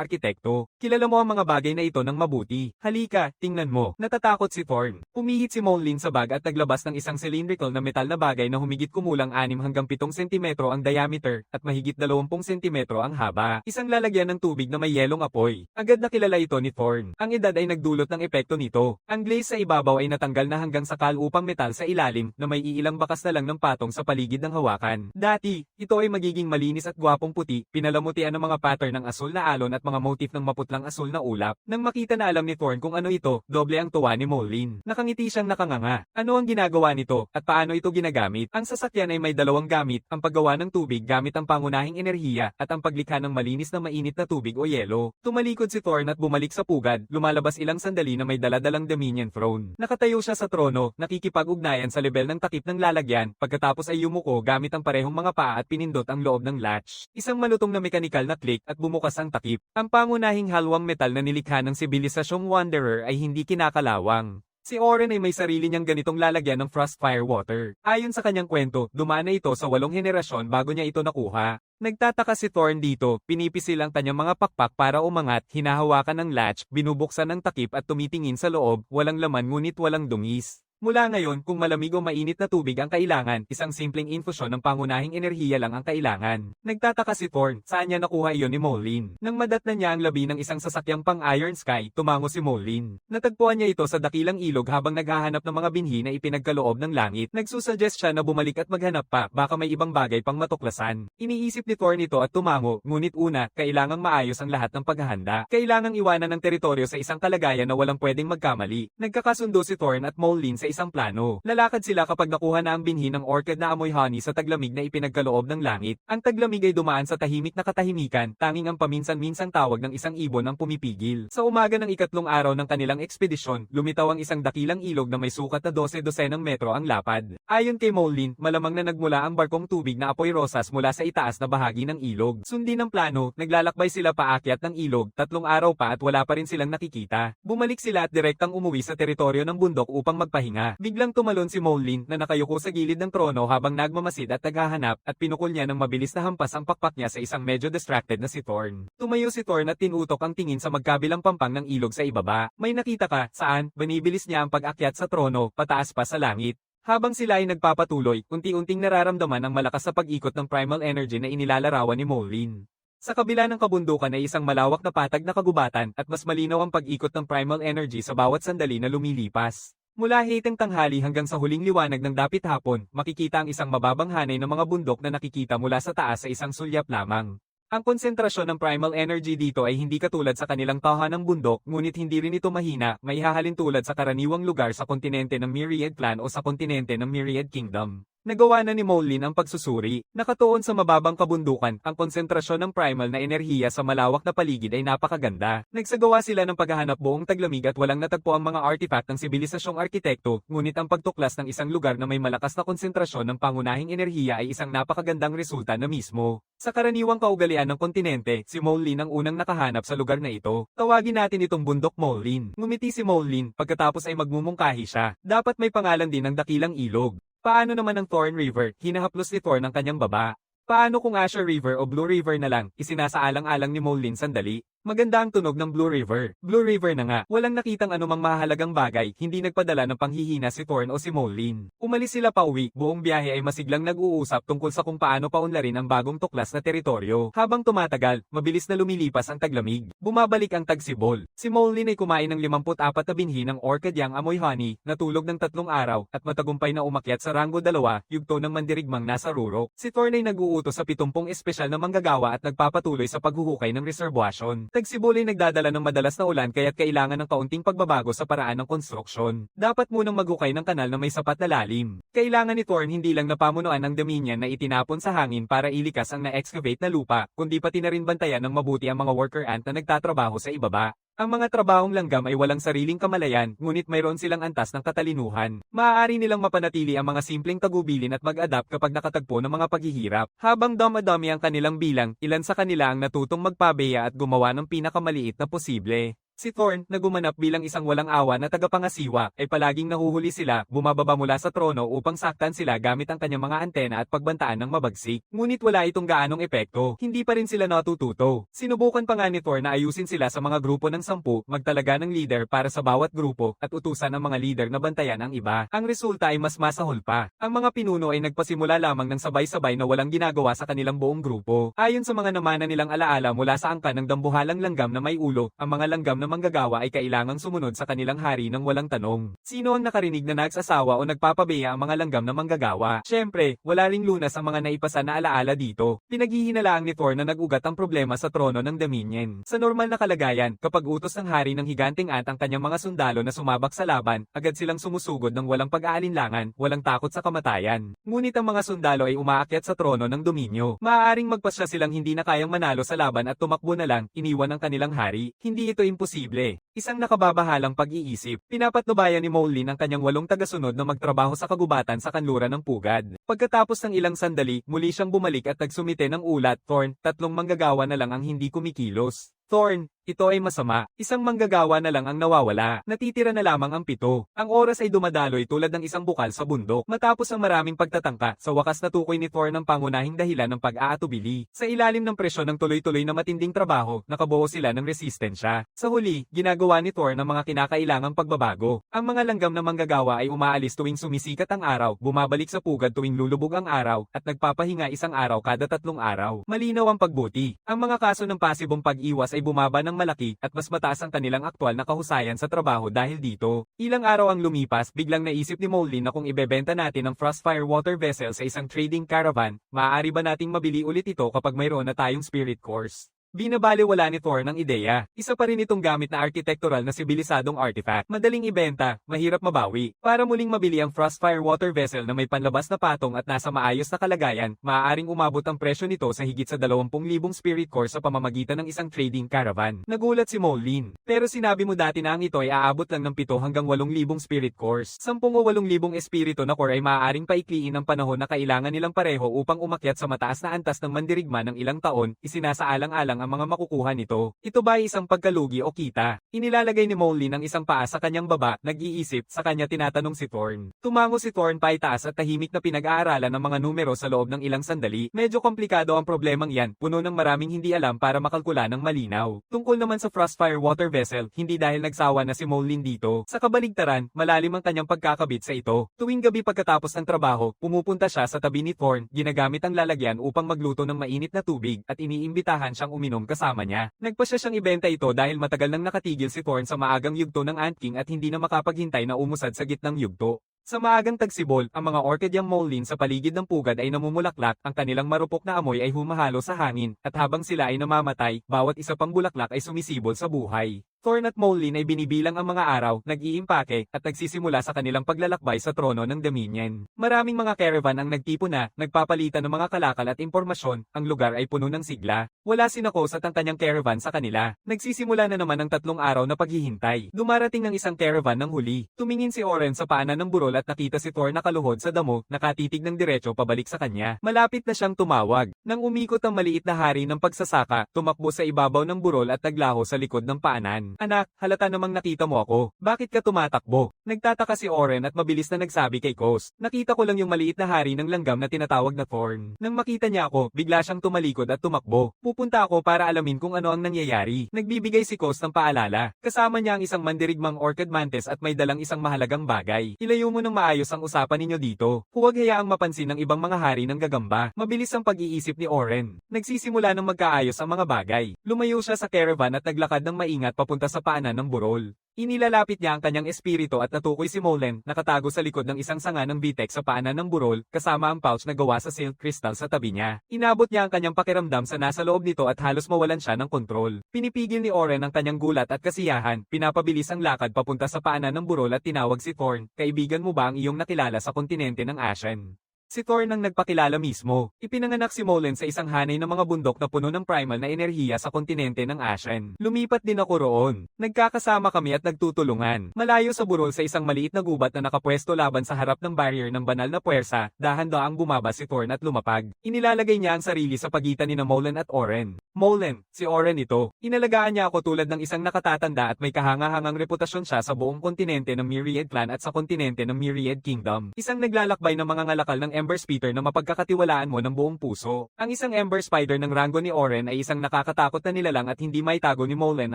[SPEAKER 1] arkitekto. Kilala mo ang mga bagay na na ito ng mabuti. Halika, tingnan mo. Natatakot si Thorn. Pumihit si Moonlin sa bag at naglabas ng isang cylindrical na metal na bagay na humigit kumulang 6 hanggang 7 sentimetro ang diameter at mahigit 20 sentimetro ang haba. Isang lalagyan ng tubig na may yelong apoy. Agad na kilala ito ni Thorn. Ang edad ay nagdulot ng epekto nito. Ang glaze sa ibabaw ay natanggal na hanggang sa kalupang metal sa ilalim na may iilang bakas na lang ng patong sa paligid ng hawakan. Dati, ito ay magiging malinis at gwapong puti, pinalamutian ng mga pattern ng asul na alon at mga motif ng maputlang asul na ulap. Nang makita na alam ni Thorn kung ano ito, doble ang tuwa ni Moonlin. Nakangiti siyang nakanganga. Ano ang ginagawa nito, at paano ito ginagamit? Ang sasakyan ay may dalawang gamit, ang paggawa ng tubig gamit ang pangunahing enerhiya, at ang paglikha ng malinis na mainit na tubig o yelo. Tumalikod si Thorn at bumalik sa pugad, lumalabas ilang sandali na may daladalang Dominion throne. Nakatayo siya sa trono, nakikipag-ugnayan sa level ng takip ng lalagyan, pagkatapos ay yumuko gamit ang parehong mga paa at pinindot ang loob ng latch. Isang malutong na mekanikal na click at bumukas ang takip. Ang pangunahing halwang metal na nilikha ng sibilisasyong Wanderer ay hindi kinakalawang. Si Oren ay may sarili niyang ganitong lalagyan ng Frostfire Water. Ayon sa kanyang kwento, dumaan na ito sa 8 henerasyon bago niya ito nakuha. Nagtataka si Thorn dito, pinipisil ang kanyang mga pakpak para umangat, hinahawakan ng latch, binubuksan ng takip at tumitingin sa loob, walang laman ngunit walang dungis. Mula ngayon, kung malamig o mainit na tubig ang kailangan, isang simpleng infusyon ng pangunahing enerhiya lang ang kailangan. Nagtataka si Thorn, saan niya nakuha iyon ni Moonlin? Nang madatnan niya ang labi ng isang sasakyang pang Iron Sky, tumango si Moonlin. Natagpuan niya ito sa dakilang ilog habang naghahanap ng mga binhi na ipinagkaloob ng langit. Nagsusuggest siya na bumalik at maghanap pa, baka may ibang bagay pang matuklasan. Iniisip ni Thorn ito at tumango, ngunit una, kailangang maayos ang lahat ng paghahanda. Kailangang iwanan ng teritoryo sa isang kalagayan na walang pwedeng magkamali. Nagkakasundo si Thorn at Moonlin sa isang plano. Lalakad sila kapag nakuha na ang binhi ng orchid na amoy honey sa taglamig na ipinagkaloob ng langit. Ang taglamig ay dumaan sa tahimik na katahimikan, tanging ang paminsan-minsang tawag ng isang ibon ang pumipigil. Sa umaga ng ikatlong araw ng kanilang ekspedisyon, lumitaw ang isang dakilang ilog na may sukat na 12 metro ang lapad. Ayon kay Moonlin, malamang na nagmula ang barkong tubig na apoy rosas mula sa itaas na bahagi ng ilog. Sundin ang plano, naglalakbay sila paakyat ng ilog, 3 araw pa at wala pa rin silang nakikita. Bumalik sila at direktang umuwi sa teritoryo ng bundok upang magpahinga. Biglang tumalon si Moonlin na nakayuko sa gilid ng trono habang nagmamasid at naghahanap at pinukol niya ng mabilis na hampas ang pakpak niya sa isang medyo distracted na si Thorn. Tumayo si Thorn at tinutok ang tingin sa magkabilang pampang ng ilog sa ibaba. May nakita ka, saan? Binibilis niya ang pag-akyat sa trono, pataas pa sa langit. Habang sila ay nagpapatuloy, unti-unting nararamdaman ang malakas sa pag-ikot ng primal energy na inilalarawan ni Moonlin. Sa kabila ng kabundukan ay isang malawak na patag na kagubatan at mas malinaw ang pag-ikot ng primal energy sa bawat sandali na lumilipas. Mula hiteng tanghali hanggang sa huling liwanag ng dapit hapon, makikita ang isang mababang hanay ng mga bundok na nakikita mula sa taas sa isang sulyap lamang. Ang konsentrasyon ng primal energy dito ay hindi katulad sa kanilang tahanang bundok, ngunit hindi rin ito mahina, may hahalin tulad sa karaniwang lugar sa kontinente ng Myriad Clan o sa kontinente ng Myriad Kingdom. Nagawa na ni Moonlin ang pagsusuri. Nakatuon sa mababang kabundukan, ang konsentrasyon ng primal na enerhiya sa malawak na paligid ay napakaganda. Nagsagawa sila ng paghahanap buong taglamig at walang natagpo ang mga artifact ng sibilisasyong arkitekto, ngunit ang pagtuklas ng isang lugar na may malakas na konsentrasyon ng pangunahing enerhiya ay isang napakagandang resulta na mismo. Sa karaniwang kaugalian ng kontinente, si Moonlin ang unang nakahanap sa lugar na ito. Tawagin natin itong bundok Moonlin. Ngumiti si Moonlin, pagkatapos ay magmumungkahi siya. Dapat may pangalan din ang dakilang ilog. Paano naman ang Thorn River? Hinahaplos ni Thorn ang kanyang baba. Paano kung Asher River o Blue River na lang? Isinasaalang-alang ni Moonlin sandali. Maganda ang tunog ng Blue River. Blue River na nga. Walang nakitang anumang mahalagang bagay, hindi nagpadala ng panghihina si Thorn o si Moonlin. Umalis sila pauwi, buong biyahe ay masiglang nag-uusap tungkol sa kung paano paunlarin ang bagong tuklas na teritoryo. Habang tumatagal, mabilis na lumilipas ang taglamig. Bumabalik ang tagsibol. Si Moonlin ay kumain ng 54 na binhi ng orchid yang amoy honey, natulog ng 3 araw, at matagumpay na umakyat sa ranggo 2, yugto ng mandirigmang nasa rurok. Si Thorn ay nag-uutos sa 70 espesyal na manggagawa at nagpapatuloy sa paghuhukay ng reserbuasyon. Tagsibol ay nagdadala ng madalas na ulan kaya't kailangan ng kaunting pagbabago sa paraan ng konstruksyon. Dapat munang maghukay ng kanal na may sapat na lalim. Kailangan ni Thorn hindi lang napamunuan ang Dominion na itinapon sa hangin para ilikas ang na-excavate na lupa, kundi pati na rin bantayan ng mabuti ang mga worker ant na nagtatrabaho sa ibaba. Ang mga trabahong langgam ay walang sariling kamalayan, ngunit mayroon silang antas ng katalinuhan. Maaari nilang mapanatili ang mga simpleng tagubilin at mag-adapt kapag nakatagpo ng mga paghihirap. Habang dami ang kanilang bilang, ilan sa kanila ang natutong magpabeya at gumawa ng pinakamaliit na posible. Si Thorn, na gumanap bilang isang walang awa na tagapangasiwa, ay palaging nahuhuli sila, bumababa mula sa trono upang saktan sila gamit ang kanyang mga antena at pagbantaan ng mabagsik. Ngunit wala itong gaanong epekto, hindi pa rin sila natututo. Sinubukan pa nga ni Thorn na ayusin sila sa mga grupo ng 10, magtalaga ng leader para sa bawat grupo, at utusan ang mga leader na bantayan ang iba. Ang resulta ay mas masahol pa. Ang mga pinuno ay nagpasimula lamang ng sabay-sabay na walang ginagawa sa kanilang buong grupo. Ayon sa mga namana nilang alaala mula sa angkan ng dambuhalang langgam na may ulo, ang mga langgam na manggagawa ay kailangang sumunod sa kanilang hari ng walang tanong. Sino ang nakarinig na nagsasawa o nagpapabeya ang mga langgam na manggagawa? Siyempre, wala ring lunas ang mga naipasa na alaala dito. Pinaghihinalaang ni Thorn na nag-ugat ang problema sa trono ng Dominion. Sa normal na kalagayan, kapag utos ng hari ng higanting ant ang kanyang mga sundalo na sumabak sa laban, agad silang sumusugod ng walang pag-aalinlangan, walang takot sa kamatayan. Ngunit ang mga sundalo ay umaakyat sa trono ng dominyo. Maaaring magpasya silang hindi na kayang manalo sa laban at tumakbo na lang, iniwan ang kanilang hari. Hindi ito imposible. Isang nakababahalang pag-iisip. Pinapatnubayan ni Moulin ang kanyang 8 tagasunod na magtrabaho sa kagubatan sa kanluran ng pugad. Pagkatapos ng ilang sandali, muli siyang bumalik at nagsumite ng ulat. Thorn, 3 manggagawa na lang ang hindi kumikilos. Thorn, ito ay masama. Isang manggagawa na lang ang nawawala. Natitira na lamang ang 7. Ang oras ay dumadaloy tulad ng isang bukal sa bundok. Matapos ang maraming pagtatangka, sa wakas natukoy ni Thorn ang pangunahing dahilan ng pag-aatubili. Sa ilalim ng presyon ng tuloy-tuloy na matinding trabaho, nakabuo sila ng resistensya. Sa huli, ginagawa ni Thorn ang mga kinakailangang pagbabago. Ang mga langgam na manggagawa ay umaalis tuwing sumisikat ang araw, bumabalik sa pugad tuwing lulubog ang araw, at nagpapahinga isang araw kada 3 araw. Malinaw ang pagbuti. Ang mga kaso ng pasibong pag-iwas ay bumaba ng malaki at mas mataas ang kanilang aktwal na kahusayan sa trabaho dahil dito. Ilang araw ang lumipas, biglang naisip ni Moulin na kung ibebenta natin ang Frostfire water vessel sa isang trading caravan, maaari ba nating mabili ulit ito kapag mayroon na tayong spirit course? Binabaliwala ni Thorn ang ideya. Isa pa rin itong gamit na arkitektural na sibilisadong artifact. Madaling ibenta, mahirap mabawi. Para muling mabili ang Frostfire water vessel na may panlabas na patong at nasa maayos na kalagayan, maaaring umabot ang presyo nito sa higit sa 20,000 spirit core sa pamamagitan ng isang trading caravan. Nagulat si Moulin. Pero sinabi mo dati na ang ito ay aabot lang ng 7 hanggang 8,000 spirit cores. 10 o 8,000 espiritu na core ay maaaring paikliin ang panahon na kailangan nilang pareho upang umakyat sa mataas na antas ng mandirigma ng ilang taon, isinasaalang-alang ang mga makukuha nito. Ito ba ay isang pagkalugi o kita? Inilalagay ni Moulin ang isang paa sa kanyang baba, nag-iisip, sa kanya tinatanong si Thorn. Tumango si Thorn paitaas at tahimik na pinag-aaralan ng mga numero sa loob ng ilang sandali. Medyo komplikado ang problemang yan, puno ng maraming hindi alam para makalkula ng malinaw. Tungkol naman sa Frostfire water vessel, hindi dahil nagsawa na si Moulin dito. Sa kabaligtaran, malalim ang kanyang pagkakabit sa ito. Tuwing gabi pagkatapos ng trabaho, pumupunta siya sa tabi ni Thorn, ginagamit ang lalagyan upang magluto ng mainit na tubig at iniimbitahan siyang uminom kasama niya. Nagpasya siyang ibenta ito dahil matagal nang nakatigil si Thorn sa maagang yugto ng Ant King at hindi na makapaghintay na umusad sa gitnang yugto. Sa maagang tagsibol, ang mga orchidyang Moulin sa paligid ng pugad ay namumulaklak, ang kanilang marupok na amoy ay humahalo sa hangin, at habang sila ay namamatay, bawat isa pang bulaklak ay sumisibol sa buhay. Thorn at Moulin ay binibilang ang mga araw, nag-iimpake, at nagsisimula sa kanilang paglalakbay sa trono ng Dominion. Maraming mga caravan ang nagtipon na, nagpapalitan ng mga kalakal at impormasyon, ang lugar ay puno ng sigla. Wala si Nakos at ang kanyang caravan sa kanila. Nagsisimula na naman ang 3 araw na paghihintay. Dumarating ng isang caravan ng huli. Tumingin si Oren sa paanan ng burol at nakita si Thorn nakaluhod sa damo, nakatitig ng diretso pabalik sa kanya. Malapit na siyang tumawag. Nang umikot ang maliit na hari ng pagsasaka, tumakbo sa ibabaw ng burol at naglaho sa likod ng paanan. Anak, halata namang nakita mo ako. Bakit ka tumatakbo? Nagtataka si Oren at mabilis na nagsabi kay Kos. Nakita ko lang yung maliit na hari ng langgam na tinatawag na Thorn. Nang makita niya ako, bigla siyang tumalikod at tumakbo. Pupunta ako para alamin kung ano ang nangyayari. Nagbibigay si Kos ng paalala. Kasama niya ang isang mandirigmang orchid mantis at may dalang isang mahalagang bagay. Ilayo mo ng maayos ang usapan ninyo dito. Huwag hayaang mapansin ng ibang mga hari ng gagamba. Mabilis ang pag-iisip ni Oren. Nagsisimula ng magkaayos ang mga bagay. Lumayo siya sa caravan at naglakad ng maingat papunta sa paanan ng burol. Inilalapit niya ang kanyang espiritu at natukoy si Moulin, nakatago sa likod ng isang sanga ng bitek sa paanan ng burol, kasama ang pouch na gawa sa silk crystal sa tabi niya. Inabot niya ang kanyang pakiramdam sa nasa loob nito at halos mawalan siya ng kontrol. Pinipigil ni Oren ang kanyang gulat at kasiyahan, pinapabilis ang lakad papunta sa paanan ng burol at tinawag si Thorn. Kaibigan mo ba ang iyong nakilala sa kontinente ng Ashen? Si Thorn ang nagpakilala mismo. Ipinanganak si Molen sa isang hanay ng mga bundok na puno ng primal na enerhiya sa kontinente ng Ashen. Lumipat din ako roon. Nagkakasama kami at nagtutulungan. Malayo sa burol sa isang maliit na gubat na nakapwesto laban sa harap ng barrier ng banal na puwersa, dahan-daang bumaba si Thorn at lumapag. Inilalagay niya ang sarili sa pagitan ni Molen at Oren. Molen, si Oren ito. Inalagaan niya ako tulad ng isang nakatatanda at may kahangahangang reputasyon siya sa buong kontinente ng Myriad Clan at sa kontinente ng Myriad Kingdom. Isang naglalakbay ng mga ngalakal ng Ember Spider na mapagkakatiwalaan mo ng buong puso. Ang isang Ember Spider ng ranggo ni Oren ay isang nakakatakot na nilalang at hindi maitago ni Molen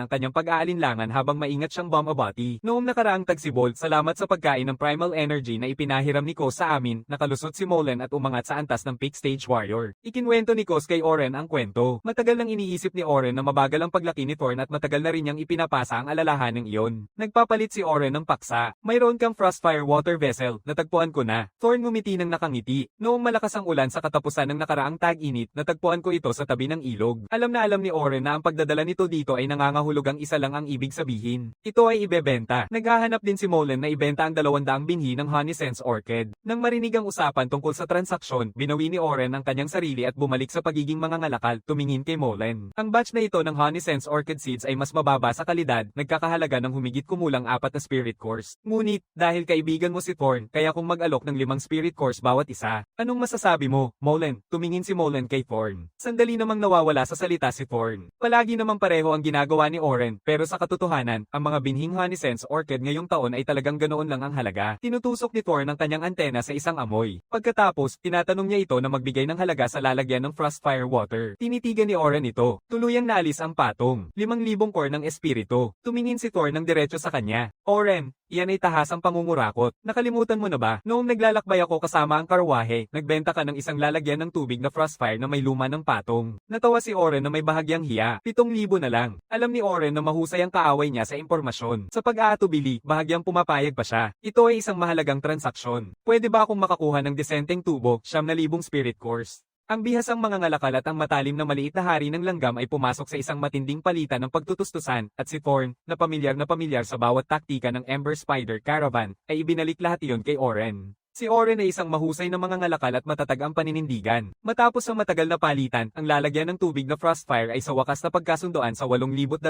[SPEAKER 1] ang kanyang pag-aalinlangan habang maingat siyang bomb-abati. Noong nakaraang tagsibolt, salamat sa pagkain ng primal energy na ipinahiram ni Kos sa amin, nakalusot si Molen at umangat sa antas ng Peak Stage Warrior. Ikinwento ni Kos kay Oren ang kwento. Matagal nang iniisip ni Oren na mabagal ang paglaki ni Thorn at matagal na rin niyang ipinapasa ang alalahaning iyon. Nagpapalit si Oren ng paksa. Mayroon kang Frostfire water vessel, natagpuan ko na. Thorn ngumiti ng nakangiti. Noong malakas ang ulan sa katapusan ng nakaraang tag-init, natagpuan ko ito sa tabi ng ilog. Alam na alam ni Oren na ang pagdadala nito dito ay nangangahulugang isa lang ang ibig sabihin. Ito ay ibebenta. Naghahanap din si Molen na ibenta ang 200 binhi ng Honeysense Orchid. Nang marinig ang usapan tungkol sa transaksyon, binawi ni Oren ang kanyang sarili at bumalik sa pagiging mangangalakal, tumingin kay Molen. Ang batch na ito ng Honeysense Orchid Seeds ay mas mababa sa kalidad, nagkakahalaga ng humigit kumulang 4 na Spirit Cores. Ngunit, dahil kaibigan mo si Thorn, kaya kung mag-alok ng 5 Spirit Cores bawat isa. Anong masasabi mo, Molen? Tumingin si Molen kay Thorn. Sandali namang nawawala sa salita si Thorn. Palagi namang pareho ang ginagawa ni Oren, pero sa katotohanan, ang mga binhing Honeysense Orchid ngayong taon ay talagang ganoon lang ang halaga. Tinutusok ni Thorn ang kanyang antena sa isang amoy. Pagkatapos, tinatanong niya ito na magbigay ng halaga sa lalagyan ng Frostfire water. Tinitigan ni Oren ito. Tuluyang naalis ang patong. 5,000 core ng espiritu. Tumingin si Thorn ng diretso sa kanya. Oren, iyan ay tahasang pangungurakot. Nakalimutan mo na ba? Noong naglalakbay ako kasama ang karwahe, nagbenta ka ng isang lalagyan ng tubig na Frostfire na may luma ng patong. Natawa si Oren na may bahagyang hiya. 7,000 na lang. Alam ni Oren na mahusay ang kaaway niya sa impormasyon. Sa pag-aatubili, bahagyang pumapayag pa siya. Ito ay isang mahalagang transaksyon. Pwede ba akong makakuha ng desenteng tubo, 9,000 spirit cores? Ang bihasang mga ngalakal at ang matalim na maliit na hari ng langgam ay pumasok sa isang matinding palitan ng pagtutustusan, at si Thorn, na pamilyar sa bawat taktika ng Ember Spider Caravan, ay ibinalik lahat iyon kay Oren. Si Oren ay isang mahusay na mga ngalakal at matatag ang paninindigan. Matapos ang matagal na palitan, ang lalagyan ng tubig na Frostfire ay sa wakas na pagkasundoan sa 8,200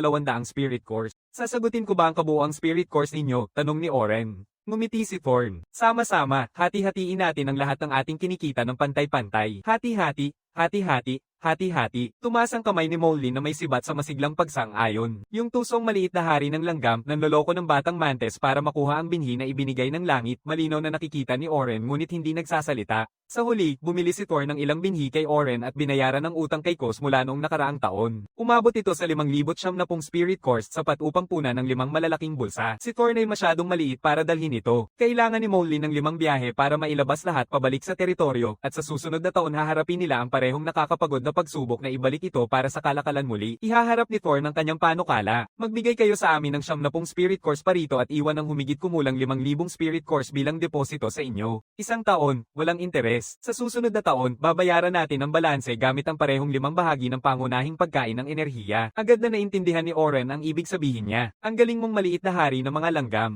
[SPEAKER 1] Spirit Cores. Sasagutin ko ba ang kabuuang Spirit Cores ninyo? Tanong ni Oren. Ngumiti si Thorn. Sama-sama, hati-hatiin natin ang lahat ng ating kinikita ng pantay-pantay. Hati-hati, hati-hati, hati-hati. Tumaas ang kamay ni Molly na may sibat sa masiglang pagsang-ayon. Yung tusong maliit na hari ng langgam, nanloloko ng batang mantes para makuha ang binhi na ibinigay ng langit, malinaw na nakikita ni Oren ngunit hindi nagsasalita. Sa huli, bumili si Thorn ng ilang binhi kay Oren at binayaran ng utang kay Kos mula noong nakaraang taon. Umabot ito sa 5,900 Spirit Cores, sapat upang punan ng 5 malalaking bulsa. Si Thorn ay masyadong maliit para dalhin ito. Kailangan ni Molly ng 5 biyahe para mailabas lahat pabalik sa teritoryo, at sa susunod na taon haharapin nila ang parehong nakakapagod na pagsubok na ibalik ito para sa kalakalan muli. Ihaharap ni Thorn ang kanyang panukala. Magbigay kayo sa amin ng 90 Spirit Cores parito at iwan ng humigit kumulang 5,000 Spirit Cores bilang deposito sa inyo. 1 taon, walang interes. Sa susunod na taon, babayaran natin ang balanse gamit ang parehong 5 bahagi ng pangunahing pagkain ng enerhiya. Agad na naintindihan ni Oren ang ibig sabihin niya. Ang galing mong maliit na hari ng mga langgam.